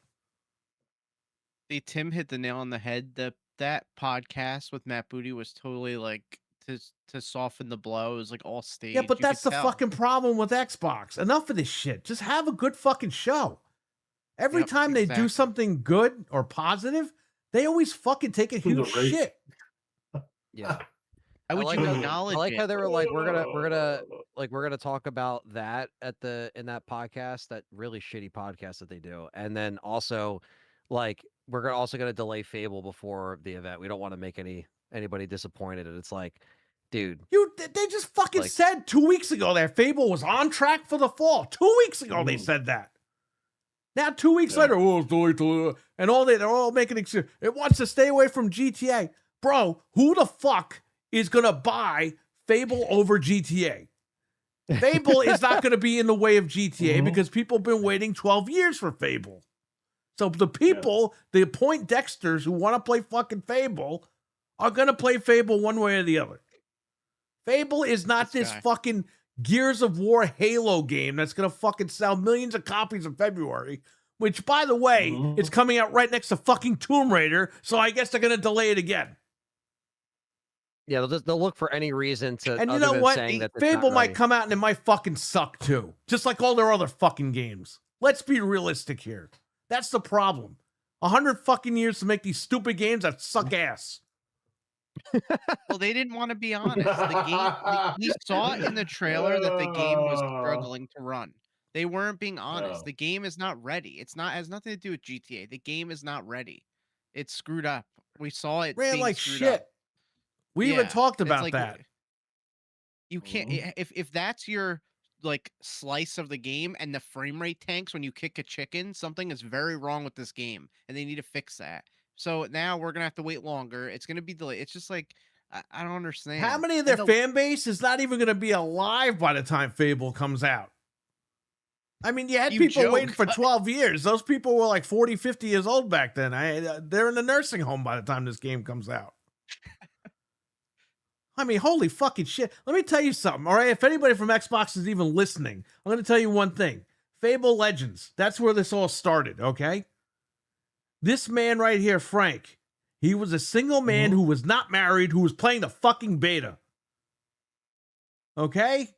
See, Tim hit the nail on the head. That podcast with Matt Booty was totally like to soften the blow. It was like all staged. Yeah, but You that's could the tell. fucking problem with Xbox. Enough of this shit. Just have a good fucking show. Every Yep, time they do exactly. something good or positive, they always fucking take a The huge rake. shit. Yeah. How would you how- acknowledge I like how it? they were like, we're gonna talk about that in that podcast, that really shitty podcast that they do, and then also, like, we're also gonna delay Fable before the event. We don't want to make anybody disappointed, and it's like, dude, They just fucking Like- said 2 weeks ago that Fable was on track for the fall. 2 weeks ago they said that. Now 2 weeks Yeah. later, it's delayed till, and they're all making excuse. It wants to stay away from GTA, bro. Who the fuck is gonna buy Fable over GTA? Fable is not going to be in the way of GTA because people have been waiting 12 years for Fable. So the people, the point Dexters who want to play fucking Fable, are going to play Fable one way or the other. Fable is not this guy. fucking Gears of War Halo game that's going to fucking sell millions of copies in February, which, by the way, it's coming out right next to fucking Tomb Raider, so I guess they're going to delay it again. yeah, they'll look for any reason to. And you other know than what? saying that it's Fable not might ready. come out and it might fucking suck too. Just like all their other fucking games. Let's be realistic here. That's the problem. 100 fucking years to make these stupid games that suck ass. Well, they didn't want to be honest. The game, we saw in the trailer that the game was struggling to run. They weren't being honest. Oh. The game is not ready. It's not has nothing to do with GTA. The game is not ready. It's screwed up. We saw it Ran being like screwed shit. up. We even Yeah, talked it's about like, that. You can't if that's your like slice of the game and the frame rate tanks when you kick a chicken, something is very wrong with this game, and they need to fix that. So now we're gonna have to wait longer. It's gonna be delayed. It's just like I don't understand. How many of And their the- fan base is not even going to be alive by the time Fable comes out? I mean, you had You people joke, waiting for but- 12 years. Those people were like 40, 50 years old back then. They're in the nursing home by the time this game comes out. I mean, holy fucking shit. Let me tell you something, all right? If anybody from Xbox is even listening, I'm going to tell you one thing. Fable Legends, that's where this all started, okay? This man right here, Frank, he was a single man who was not married, who was playing the fucking beta. Okay?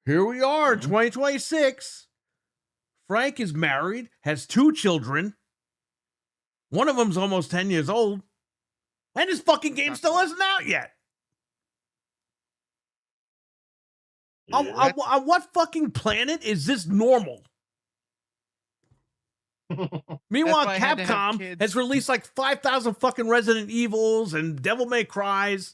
Here we are, 2026. Frank is married, has 2 children. One of them's almost 10 years old. And his fucking game still isn't out yet. On what fucking planet is this normal? Meanwhile, why I had to have Capcom kids. has released like 5,000 fucking Resident Evils and Devil May Cries.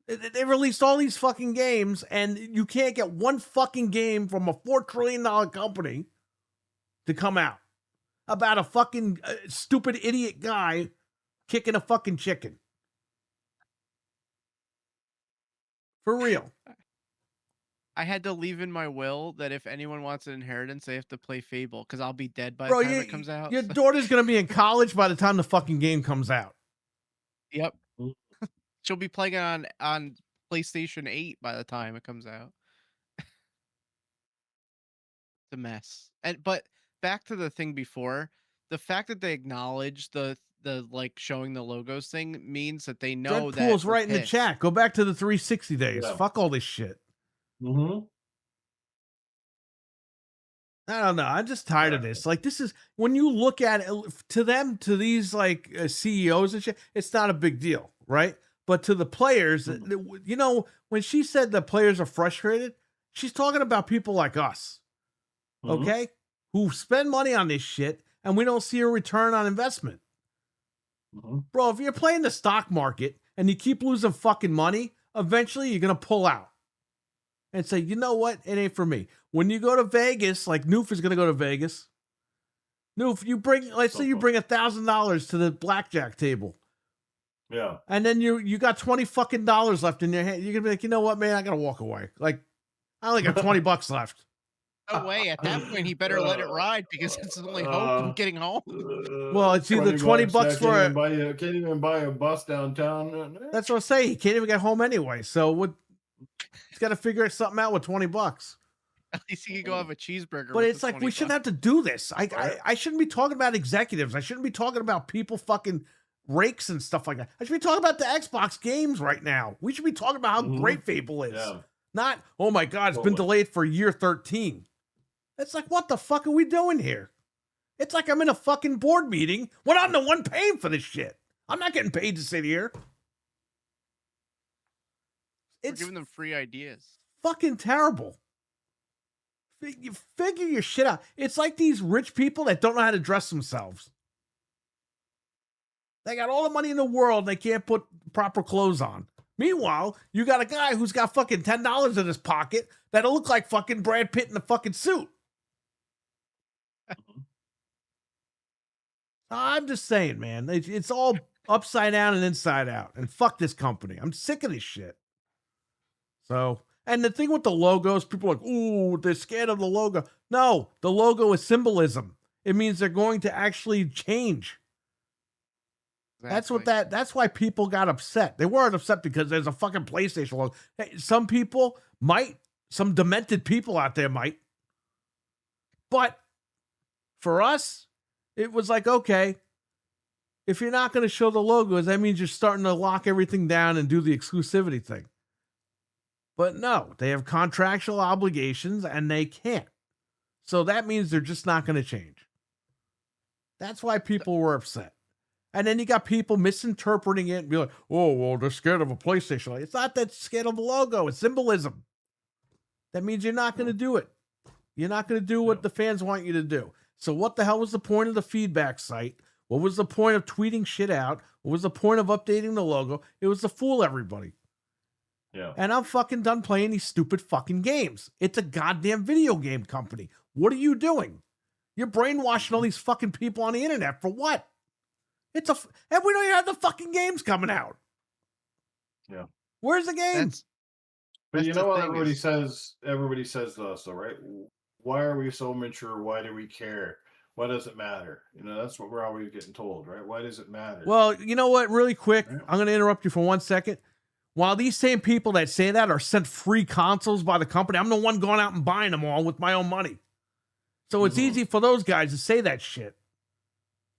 They released all these fucking games, and you can't get one fucking game from a $4 trillion company to come out about a fucking stupid idiot guy kicking a fucking chicken. For real. I had to leave in my will that if anyone wants an inheritance, they have to play Fable because I'll be dead by Bro, the time it comes out. your daughter's going to be in college by the time the fucking game comes out. Yep. She'll be playing it on PlayStation 8 by the time it comes out. It's a mess. But back to the thing before, the fact that they acknowledge the like showing the logos thing means that they know that Deadpool's we're right in the pissed. chat. Go back to the 360 days. Yeah. Fuck all this shit. Mm-hmm. I don't know. I'm just tired of this. Like, this is when you look at it to them, to these like CEOs and shit, it's not a big deal, right? But to the players, you know, when she said the players are frustrated, she's talking about people like us, okay, who spend money on this shit and we don't see a return on investment. Bro, if you're playing the stock market and you keep losing fucking money, eventually you're going to pull out and say, you know what? It ain't for me. When you go to Vegas, like Noof is going to go to Vegas. Noof, you bring, let's say you bring $1,000 to the blackjack table. Yeah. And then you got $20 fucking left in your hand. You're going to be like, you know what, man? I got to walk away. Like, I only got $20 left. No way. At that point, he better let it ride because it's his only hope of getting home. Well, it's either $20 for can't even buy a bus downtown. That's what I'm saying. He can't even get home anyway. So he's got to figure something out with $20. At least he could go have a cheeseburger. But it's like we shouldn't have to do this. I shouldn't be talking about executives. I shouldn't be talking about people fucking rakes and stuff like that. I should be talking about the Xbox games right now. We should be talking about how great Fable is. Yeah. Not, oh my God, it's been delayed for year 13. It's like, what the fuck are we doing here? It's like I'm in a fucking board meeting when I'm the one paying for this shit. I'm not getting paid to sit here. We're giving them free ideas. Fucking terrible. You figure your shit out. It's like these rich people that don't know how to dress themselves. They got all the money in the world and they can't put proper clothes on. Meanwhile, you got a guy who's got fucking $10 in his pocket that'll look like fucking Brad Pitt in a fucking suit. I'm just saying, man. It's all upside down and inside out. And fuck this company. I'm sick of this shit. So, and the thing with the logos, people are like, ooh, they're scared of the logo. No, the logo is symbolism. It means they're going to actually change. Exactly. That's why people got upset. They weren't upset because there's a fucking PlayStation logo. Hey, some people might, some demented people out there might. But for us, it was like, okay, if you're not going to show the logos, that means you're starting to lock everything down and do the exclusivity thing. But no, they have contractual obligations and they can't. So that means they're just not going to change. That's why people were upset. And then you got people misinterpreting it and be like, oh, well, they're scared of a PlayStation. It's not that scared of the logo. It's symbolism. That means you're not going to do it. You're not going to do what the fans want you to do. So what the hell was the point of the feedback site? What was the point of tweeting shit out? What was the point of updating the logo? It was to fool everybody. Yeah. And I'm fucking done playing these stupid fucking games. It's a goddamn video game company. What are you doing? You're brainwashing all these fucking people on the internet for what? And we don't even have the fucking games coming out. Yeah. Where's the games? But you That's know the what thing everybody is- says? Everybody says to us, though, right? Why are we so mature? Why do we care? Why does it matter? You know, that's what we're always getting told, right? Why does it matter? Well, you know what? Really quick, Yeah. I'm going to interrupt you for 1 second. While these same people that say that are sent free consoles by the company, I'm the one going out and buying them all with my own money. So it's easy for those guys to say that shit.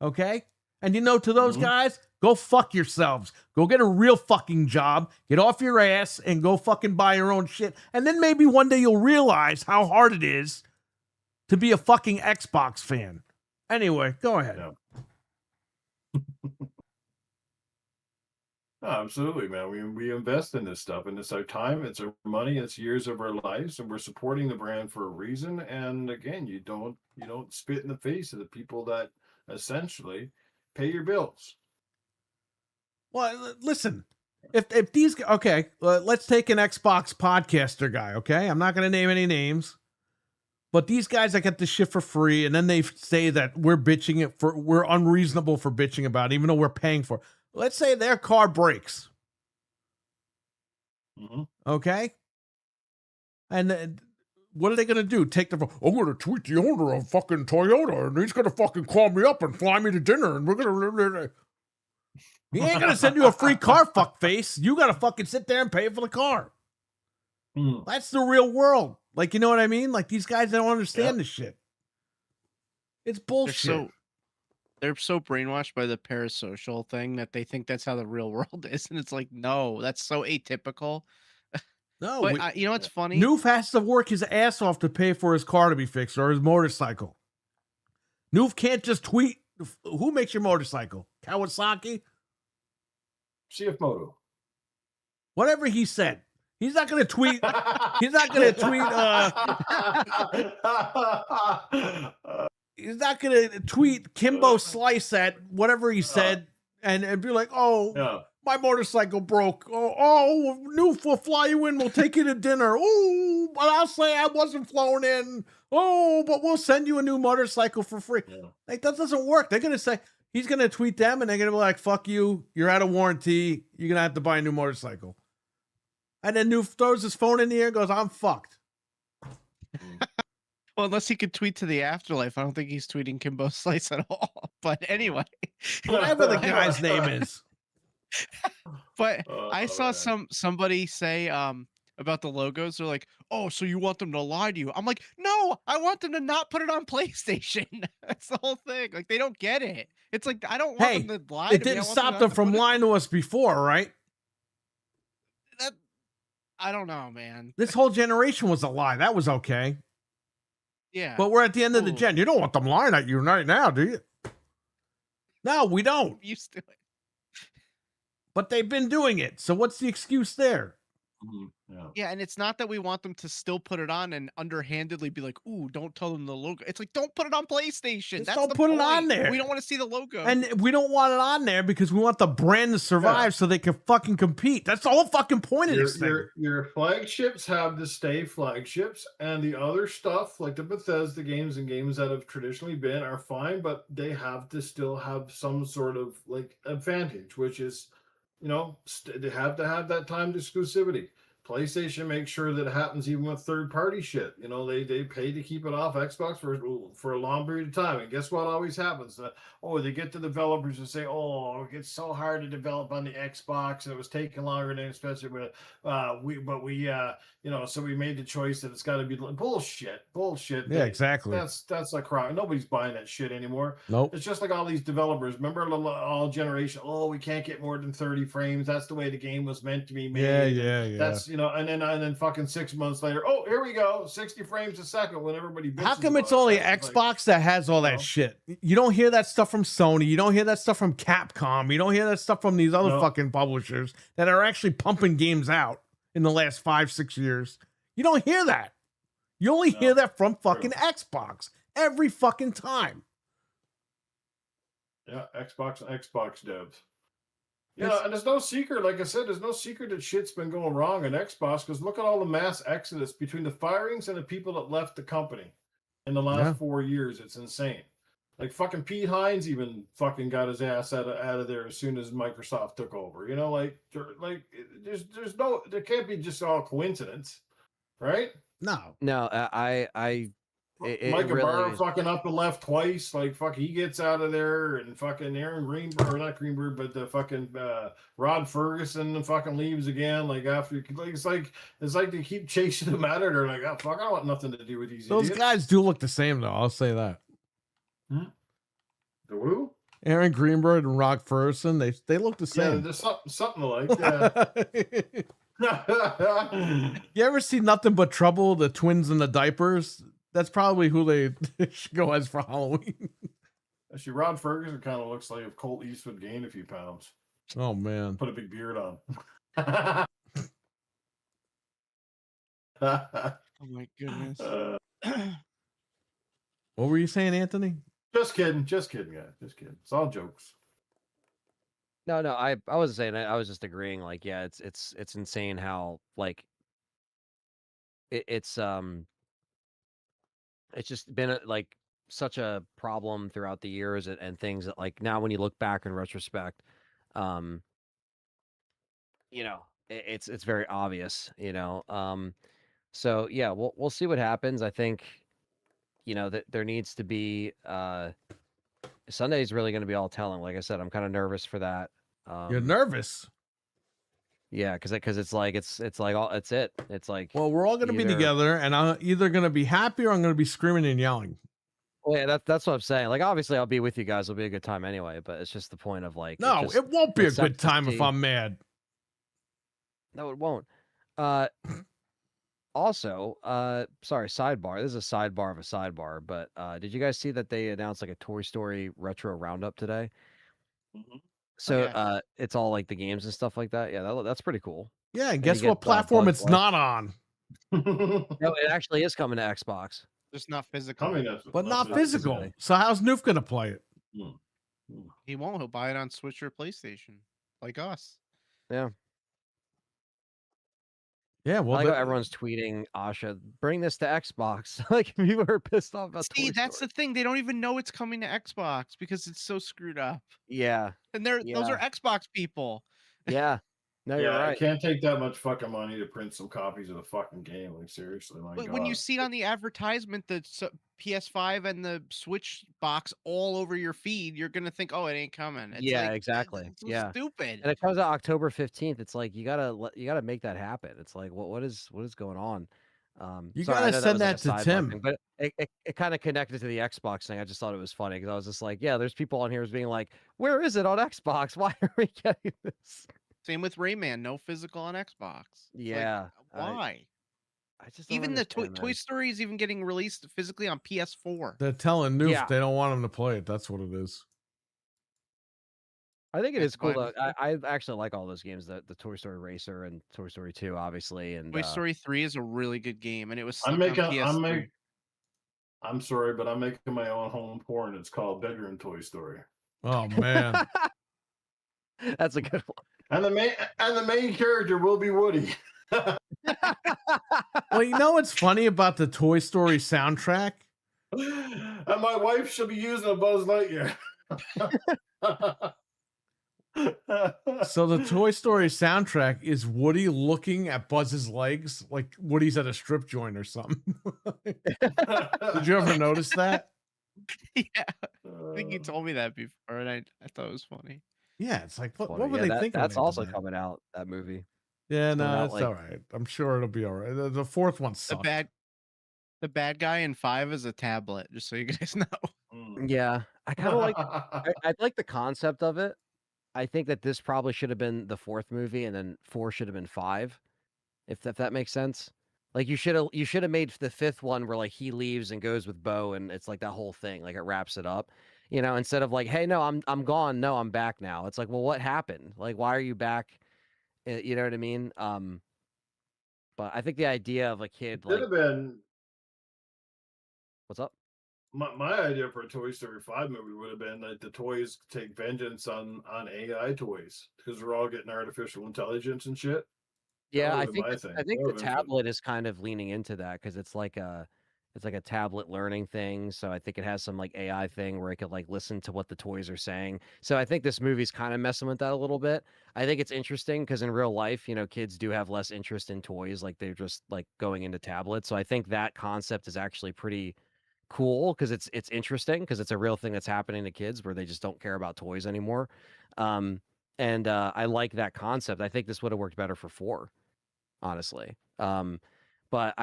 Okay? And to those guys, go fuck yourselves. Go get a real fucking job, get off your ass, and go fucking buy your own shit. And then maybe one day you'll realize how hard it is to be a fucking Xbox fan. Anyway, go ahead. Yeah. No, absolutely, man. We invest in this stuff, and it's our time, it's our money, it's years of our lives, and we're supporting the brand for a reason. And again, you don't spit in the face of the people that essentially pay your bills. Well, listen, if these okay, let's take an Xbox podcaster guy. Okay, I'm not going to name any names, but these guys that get this shit for free, and then they say that we're unreasonable for bitching about it, even though we're paying for it. Let's say their car breaks. Okay. And what are they going to do? I'm going to tweet the owner of fucking Toyota, and he's going to fucking call me up and fly me to dinner, and we're going to... He ain't going to send you a free car, fuckface. You got to fucking sit there and pay for the car. That's the real world. Like, you know what I mean? Like, these guys don't understand this shit. It's bullshit. They're so brainwashed by the parasocial thing that they think that's how the real world is. And it's like, no, that's so atypical. No, but you know what's funny? Noof has to work his ass off to pay for his car to be fixed or his motorcycle. Noof can't just tweet. Who makes your motorcycle? Kawasaki? CF Moto. Whatever he said. He's not going to tweet. He's not going to tweet. He's not going to tweet Kimbo Slice at whatever he said and be like, oh, my motorcycle broke. Oh, Noof will fly you in. We'll take you to dinner. Oh, but I'll say I wasn't flown in. Oh, but we'll send you a new motorcycle for free. Yeah. Like, that doesn't work. They're going to say, he's going to tweet them and they're going to be like, fuck you. You're out of warranty. You're going to have to buy a new motorcycle. And then Noof throws his phone in the air and goes, I'm fucked. Well, unless he could tweet to the afterlife. I don't think he's tweeting Kimbo Slice at all. But anyway. Whatever the guy's name is. But I saw somebody say about the logos. They're like, oh, so you want them to lie to you? I'm like, no, I want them to not put it on PlayStation. That's the whole thing. Like, they don't get it. It's like, I don't want them to lie to me. It didn't stop them from lying to us before, right? I don't know, man. This whole generation was a lie. That was okay. Yeah. But we're at the end of the gen. You don't want them lying at you right now, do you? No, we don't. I'm used to it. But they've been doing it. So what's the excuse there? Yeah, and it's not that we want them to still put it on and underhandedly be like, ooh, don't tell them the logo. It's like, don't put it on PlayStation. Just don't put it on there. We don't want to see the logo. And we don't want it on there because we want the brand to survive so they can fucking compete. That's the whole fucking point of this thing. Your flagships have to stay flagships, and the other stuff, like the Bethesda games and games that have traditionally been, are fine, but they have to still have some sort of like advantage, which is, they have to have that timed exclusivity. PlayStation makes sure that it happens even with third-party shit. They pay to keep it off Xbox for a long period of time. And guess what always happens? They get the developers and say, oh, it's so hard to develop on the Xbox, and it was taking longer than expected. So we made the choice that it's got to be bullshit. Yeah, exactly. That's a crime. Nobody's buying that shit anymore. Nope. It's just like all these developers. Remember all generation? Oh, we can't get more than 30 frames. That's the way the game was meant to be made. Yeah. That's and then fucking 6 months later, oh, here we go, 60 frames a second when everybody bitches. How come it's only Xbox that has all that shit? You don't hear that stuff from Sony. You don't hear that stuff from Capcom. You don't hear that stuff from these other fucking publishers that are actually pumping games out in the last 5-6 years. You don't hear that. You only hear that from fucking Xbox every fucking time. Yeah, Xbox and Xbox devs. Yeah, and there's no secret. Like I said, there's no secret that shit's been going wrong in Xbox, because look at all the mass exodus between the firings and the people that left the company in the last 4 years. It's insane. Like fucking Pete Hines even fucking got his ass out of there as soon as Microsoft took over. There can't be just all coincidence, right? No, Mike Ibarra fucking up and left twice. Like fuck, he gets out of there, and fucking Aaron Greenberg, or not Greenberg, but the fucking Rod Ferguson fucking leaves again. Like after, it's like they keep chasing him at it. Or like, oh fuck, I don't want nothing to do with these. Those idiots. guys do look the same though. I'll say that. The who? Aaron Greenberg and Rock Ferguson, they look the Yeah, same. there's something like that. You ever see Nothing But Trouble, the twins in the diapers? That's probably who they should go as for Halloween. Actually, Rod Ferguson kind of looks like if Colt Eastwood gained a few pounds. Oh man. Put a big beard on. Oh my goodness. What were you saying, Anthony? Just kidding, guys. Just kidding. It's all jokes. No, I wasn't saying that. I was just agreeing. Like, yeah, it's insane how like it's just been like such a problem throughout the years and things that like now when you look back in retrospect, um, it's very obvious, So yeah, we'll see what happens. I think, that there needs to be Sunday's really going to be all telling. Like I said, I'm kind of nervous for that. You're nervous. Yeah, because it's like it's like all it's it. It's like Well, we're all gonna be either- together, and I'm either gonna be happy or I'm gonna be screaming and yelling. Well, yeah, that's what I'm saying. Like obviously I'll be with you guys. It'll be a good time anyway. But it's just the point of like No, just- it won't be a it's sucks good to time if see. I'm mad. No, it won't. Also, sorry, sidebar. This is a sidebar of a sidebar, but did you guys see that they announced like a Toy Story retro roundup today? Mhm. So yeah. it's all like the games and stuff like that. Yeah, that's pretty cool. Yeah, and And guess you what get, platform Buzz it's Light- not on? No, it actually is coming to Xbox. Just not physical. Coming up, But not physical. physical. So how's Noof gonna play it? He won't. He'll buy it on Switch or PlayStation, like us. Yeah. Yeah, I well, like how everyone's tweeting, Asha, bring this to Xbox. Like people are pissed off about See, Toy that's Story. the thing. They don't even know it's coming to Xbox because it's so screwed up. Yeah. And those Yeah. are Xbox people. Yeah. No, you're Yeah, right. it can't take that much fucking money to print some copies of the fucking game. Like seriously, my But God. when you see on the advertisement the PS5 and the Switch box all over your feed, you're gonna think, "Oh, it ain't coming." It's Yeah, like, exactly. It's so Yeah. stupid. And it comes out October 15th. It's like you gotta make that happen. It's like what is going on? You sorry, I gotta know send was that like a to sidebar Tim. thing, but it kind of connected to the Xbox thing. I just thought it was funny because I was just like, yeah, there's people on here being like, where is it on Xbox? Why are we getting this? Same with Rayman, no physical on Xbox. It's like, Yeah, why? I just don't Even the understand, Toy man. Story is even getting released physically on PS4. They're telling Noof Yeah. they don't want him to play it. That's what it is. I think it That's is cool fine though. with me. I actually like all those games, the Toy Story Racer and Toy Story 2, obviously, and Toy Story 3 is a really good game, and it was I'm stuck making. on PS3. I'm sorry, but I'm making my own home porn. It's called Bedroom Toy Story. Oh man. That's a good one. And the main character will be Woody. Well, you know what's funny about the Toy Story soundtrack? And my wife should be using a Buzz Lightyear. So the Toy Story soundtrack is Woody looking at Buzz's legs like Woody's at a strip joint or something. Did you ever notice that? Yeah, I think you told me that before, and I thought it was funny. Yeah, it's like what Funny. were Yeah, they that- thinking? when That's they did also that? coming out, that movie. Yeah, coming no, out, it's like- all right. I'm sure it'll be all right. The fourth one The sucked. bad guy in 5 is a tablet, just so you guys know. Yeah, I kind of like. I like the concept of it. I think that this probably should have been the fourth movie, and then 4 should have been 5, if that makes sense. Like you should have made the fifth one where like he leaves and goes with Bo, and it's like that whole thing, like it wraps it up. Instead of like, hey, no, I'm gone. No, I'm back now. It's like, well, what happened? Like, why are you back? You know what I mean? But I think the idea of a kid Could like, have been what's up? my idea for a Toy Story 5 movie would have been that the toys take vengeance on AI toys because we're all getting artificial intelligence and shit. Yeah, I would've been think my the, thing. I think That the would've been fun. tablet is kind of leaning into that because it's like a tablet learning thing. So I think it has some like AI thing where it could like listen to what the toys are saying. So I think this movie's kind of messing with that a little bit. I think it's interesting because in real life, kids do have less interest in toys, like they're just like going into tablets. So I think that concept is actually pretty cool because it's interesting because it's a real thing that's happening to kids where they just don't care about toys anymore. And I like that concept. I think this would have worked better for 4. Honestly. but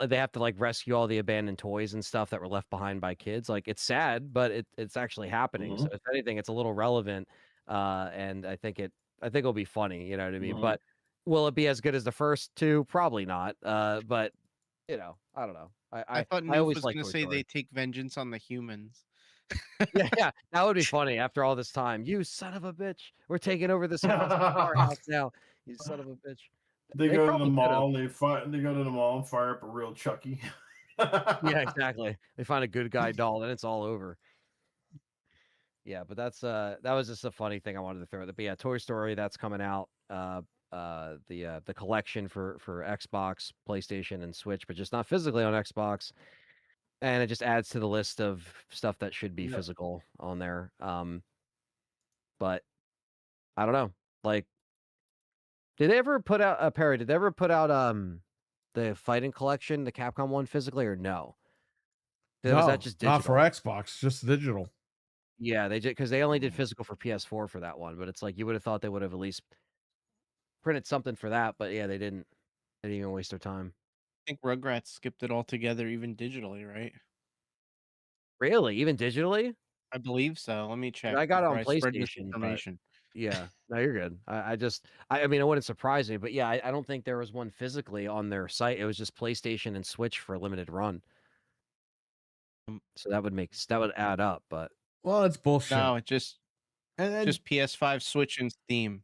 they have to like rescue all the abandoned toys and stuff that were left behind by kids. Like it's sad, but it's actually happening. So Mhm. if anything, it's a little relevant, and I think it'll be funny. You know what I mean? Mhm. But will it be as good as the first two? Probably not. But I don't know. I thought I Noof always was like gonna Toy say Story. they take vengeance on the humans. Yeah, yeah, that would be funny after all this time. You son of a bitch. We're taking over this house. It's our house now. You son of a bitch. They They go to the probably could have. mall and they go to the mall and fire up a real Chucky. Yeah, exactly. They find a good guy doll, then it's all over. Yeah, but that was just a funny thing I wanted to throw. But yeah, Toy Story that's coming out. The collection for Xbox, PlayStation, and Switch, but just not physically on Xbox. And it just adds to the list of stuff that should be Yep. physical on there. But I don't know. Like, did they ever put out Perry? Did they ever put out the fighting collection, the Capcom one, physically or no? Was that No, just not for digital? Xbox, just digital. Yeah, they did because they only did physical for PS4 for that one. But it's like you would have thought they would have at least printed something for that. But yeah, they didn't. They didn't even waste their time. I think Rugrats skipped it altogether, even digitally, right? Really, even digitally? I believe so. Let me 'Cause check I got it before on I spread PlayStation, but misinformation. yeah, no, you're good. I mean, it wouldn't surprise me, but yeah, I don't think there was one physically on their site. It was just PlayStation and Switch for a limited run. So that would add up, but Well, it's bullshit. No, it just and PS5, Switch, and Steam.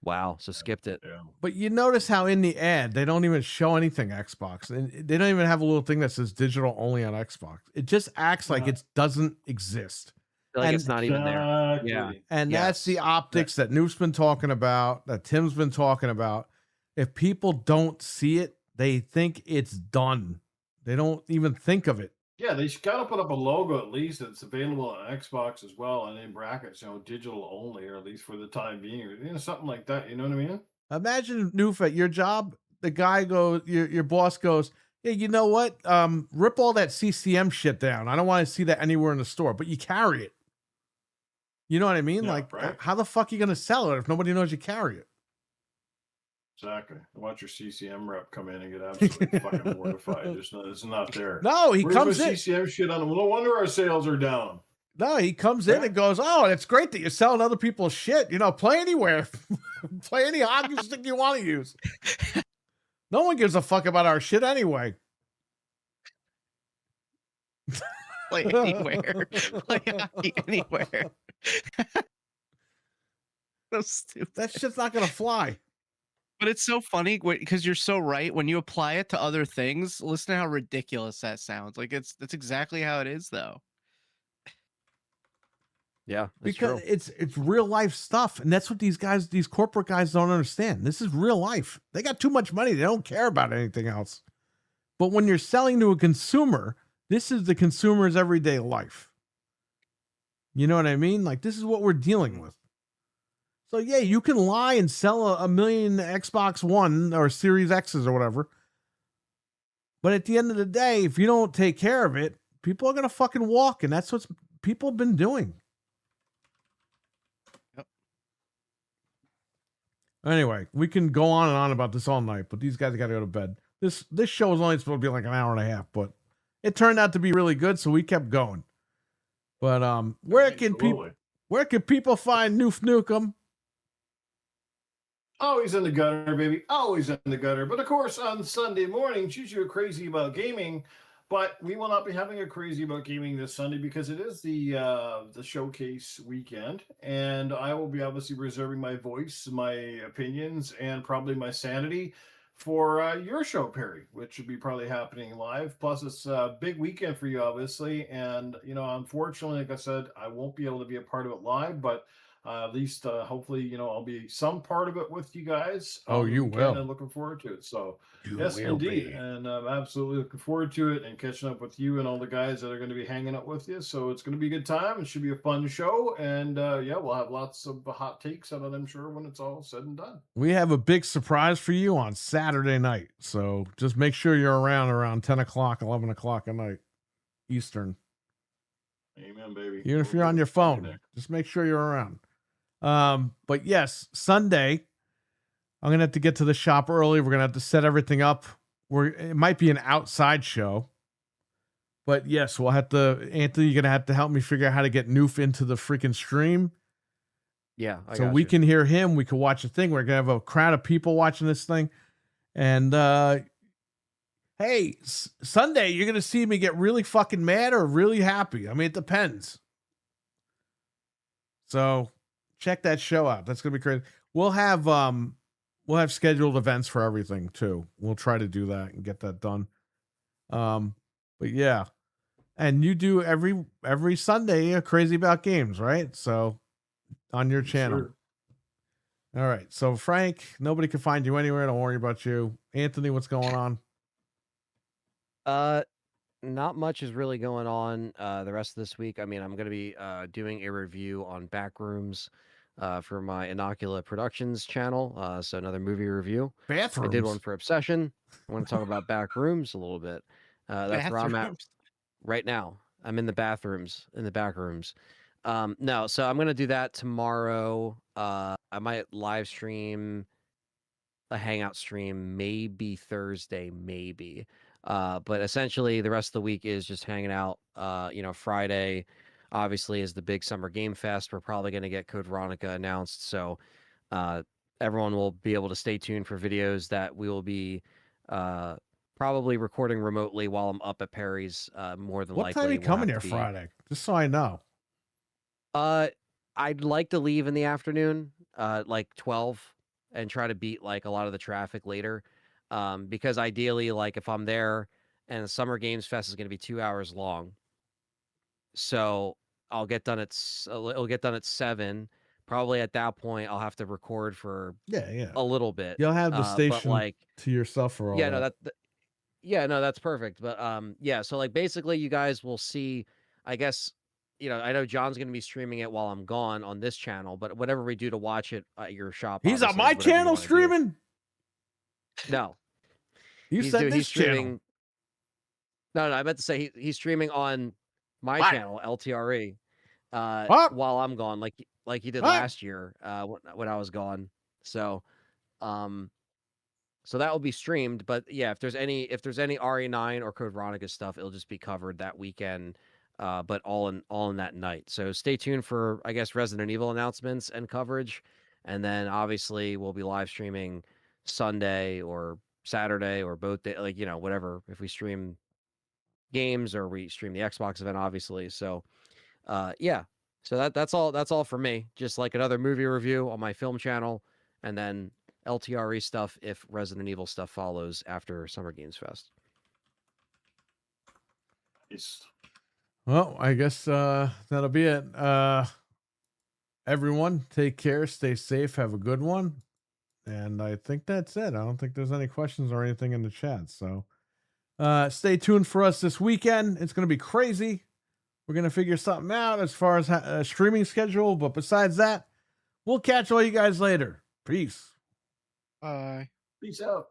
wow, so skipped it. Yeah. but you notice how in the ad they don't even show anything Xbox, and they don't even have a little thing that says digital only on Xbox. It just acts like it doesn't exist. Like And- it's not even there. Exactly. Yeah. And that's the Yes. optics that Noof's been talking about, that Tim's been talking about. If people don't see it, they think it's done. They don't even think of it. Yeah, they got to put up a logo at least that's available on Xbox as well, and in brackets, digital only, or at least for the time being, or something like that. You know what I mean? Imagine, Noof, at your job, the guy goes, your boss goes, "Hey, you know what? Rip all that CCM shit down. I don't want to see that anywhere in the store." But you carry it. You know what I mean? Yeah, like, right. how the fuck are you gonna sell it if nobody knows you carry it? Exactly. Watch your CCM rep come in and get absolutely fucking mortified. It's not there. No, he Where's comes my in. CCM shit on? No wonder our sales are down. No, he comes in and goes, "Oh, it's great that you're selling other people's shit. Play anywhere, play any hockey stick you want to use. No one gives a fuck about our shit anyway." Play anywhere. Play hockey anywhere. So stupid. That shit's not gonna fly. But it's so funny because you're so right. When you apply it to other things, listen to how ridiculous that sounds. Like that's exactly how it is, though. Yeah, that's Because true. it's real life stuff, and that's what these corporate guys don't understand. This is real life. They got too much money. They don't care about anything else. But when you're selling to a consumer, this is the consumer's everyday life. You know what I mean? Like, this is what we're dealing with. So yeah, you can lie and sell a million Xbox One or Series X's or whatever. But at the end of the day, if you don't take care of it, people are going to fucking walk. And that's what people have been doing. Yep. Anyway, we can go on and on about this all night, but these guys got to go to bed. This show is only supposed to be like an hour and a half, but it turned out to be really good, so we kept going. But where can people find Noof Nukem? Always in the gutter, baby. Always in the gutter. But of course, on Sunday mornings, usually crazy about gaming. But we will not be having a crazy about gaming this Sunday because it is the showcase weekend, and I will be obviously reserving my voice, my opinions, and probably my sanity for your show, Perry, which should be probably happening live. Plus, it's a big weekend for you, obviously, and unfortunately, like I said, I won't be able to be a part of it live, but at least hopefully I'll be some part of it with you guys. Oh, you will. And looking forward to it. So You yes, will indeed, be. and I'm absolutely looking forward to it and catching up with you and all the guys that are going to be hanging out with you. So it's going to be a good time. It should be a fun show, and yeah, we'll have lots of hot takes out of them, sure, when it's all said and done. We have a big surprise for you on Saturday night, so just make sure you're around 10 o'clock, 11 o'clock at night, Eastern. Amen, baby. Even if you're on your phone, just make sure you're around. But yes, Sunday, I'm going to have to get to the shop early. We're going to have to set everything up. it might be an outside show. But yes, we'll have to, Anthony, you're gonna have to help me figure out how to get Noof into the freaking stream. Yeah, I So got we you. can hear him. We can watch the thing. We're gonna have a crowd of people watching this thing. And hey, Sunday, you're gonna see me get really fucking mad or really happy. I mean, it depends. So check that show out. That's gonna be crazy. We'll have scheduled events for everything too. We'll try to do that and get that done. But yeah. And you do every Sunday Crazy About Games, right? So on your channel. Sure. All right. So Frank, nobody can find you anywhere. Don't worry about you. Anthony, what's going on? Not much is really going on the rest of this week. I mean, I'm going to be doing a review on Backrooms for my Inocula Productions channel. So another movie review. Bathrooms. I did one for Obsession. I want to talk about Backrooms a little bit. That's where I'm at Bathrooms. right now. I'm in the bathrooms, in the back rooms. No, so I'm going to do that tomorrow. I might live stream a hangout stream, maybe Thursday, maybe. But essentially the rest of the week is just hanging out. Friday obviously is the big summer game fest. We're probably going to get Code Veronica announced. So everyone will be able to stay tuned for videos that we will be probably recording remotely while I'm up at Perry's. More than What likely. time are you we'll coming have here to be- Friday? Just so I know. I'd like to leave in the afternoon, like 12, and try to beat like a lot of the traffic later. Because ideally, like if I'm there and the Summer Games Fest is going to be 2 hours long, so I'll get done it'll get done at 7. Probably at that point, I'll have to record for Yeah. a little bit. You'll have the But station like, to yourself for all yeah, that. no, that's perfect. But yeah, so like basically, you guys will see. I guess I know John's going to be streaming it while I'm gone on this channel, but whatever we do to watch it at your shop, He's on obviously, my is whatever you channel wanna do. streaming. No, You said this he's streaming. channel. No, I meant to say he's streaming on my What? channel, LTRE, What? while I'm gone, like he did What? last year, when I was gone. So, so that will be streamed. But yeah, if there's any RE9 or Code Veronica stuff, it'll just be covered that weekend. But all in that night. So stay tuned for, I guess, Resident Evil announcements and coverage, and then obviously we'll be live streaming Sunday or Saturday or both day, like whatever. If we stream games or we stream the Xbox event, obviously. So, yeah. So that's all for me. Just like another movie review on my film channel, and then LTRE stuff if Resident Evil stuff follows after Summer Games Fest. It's Well, I guess that'll be it. Everyone, take care, stay safe, have a good one. And I think that's it. I don't think there's any questions or anything in the chat. So stay tuned for us this weekend. It's going to be crazy. We're going to figure something out as far as a streaming schedule. But besides that, we'll catch all you guys later. Peace. Bye. peace out.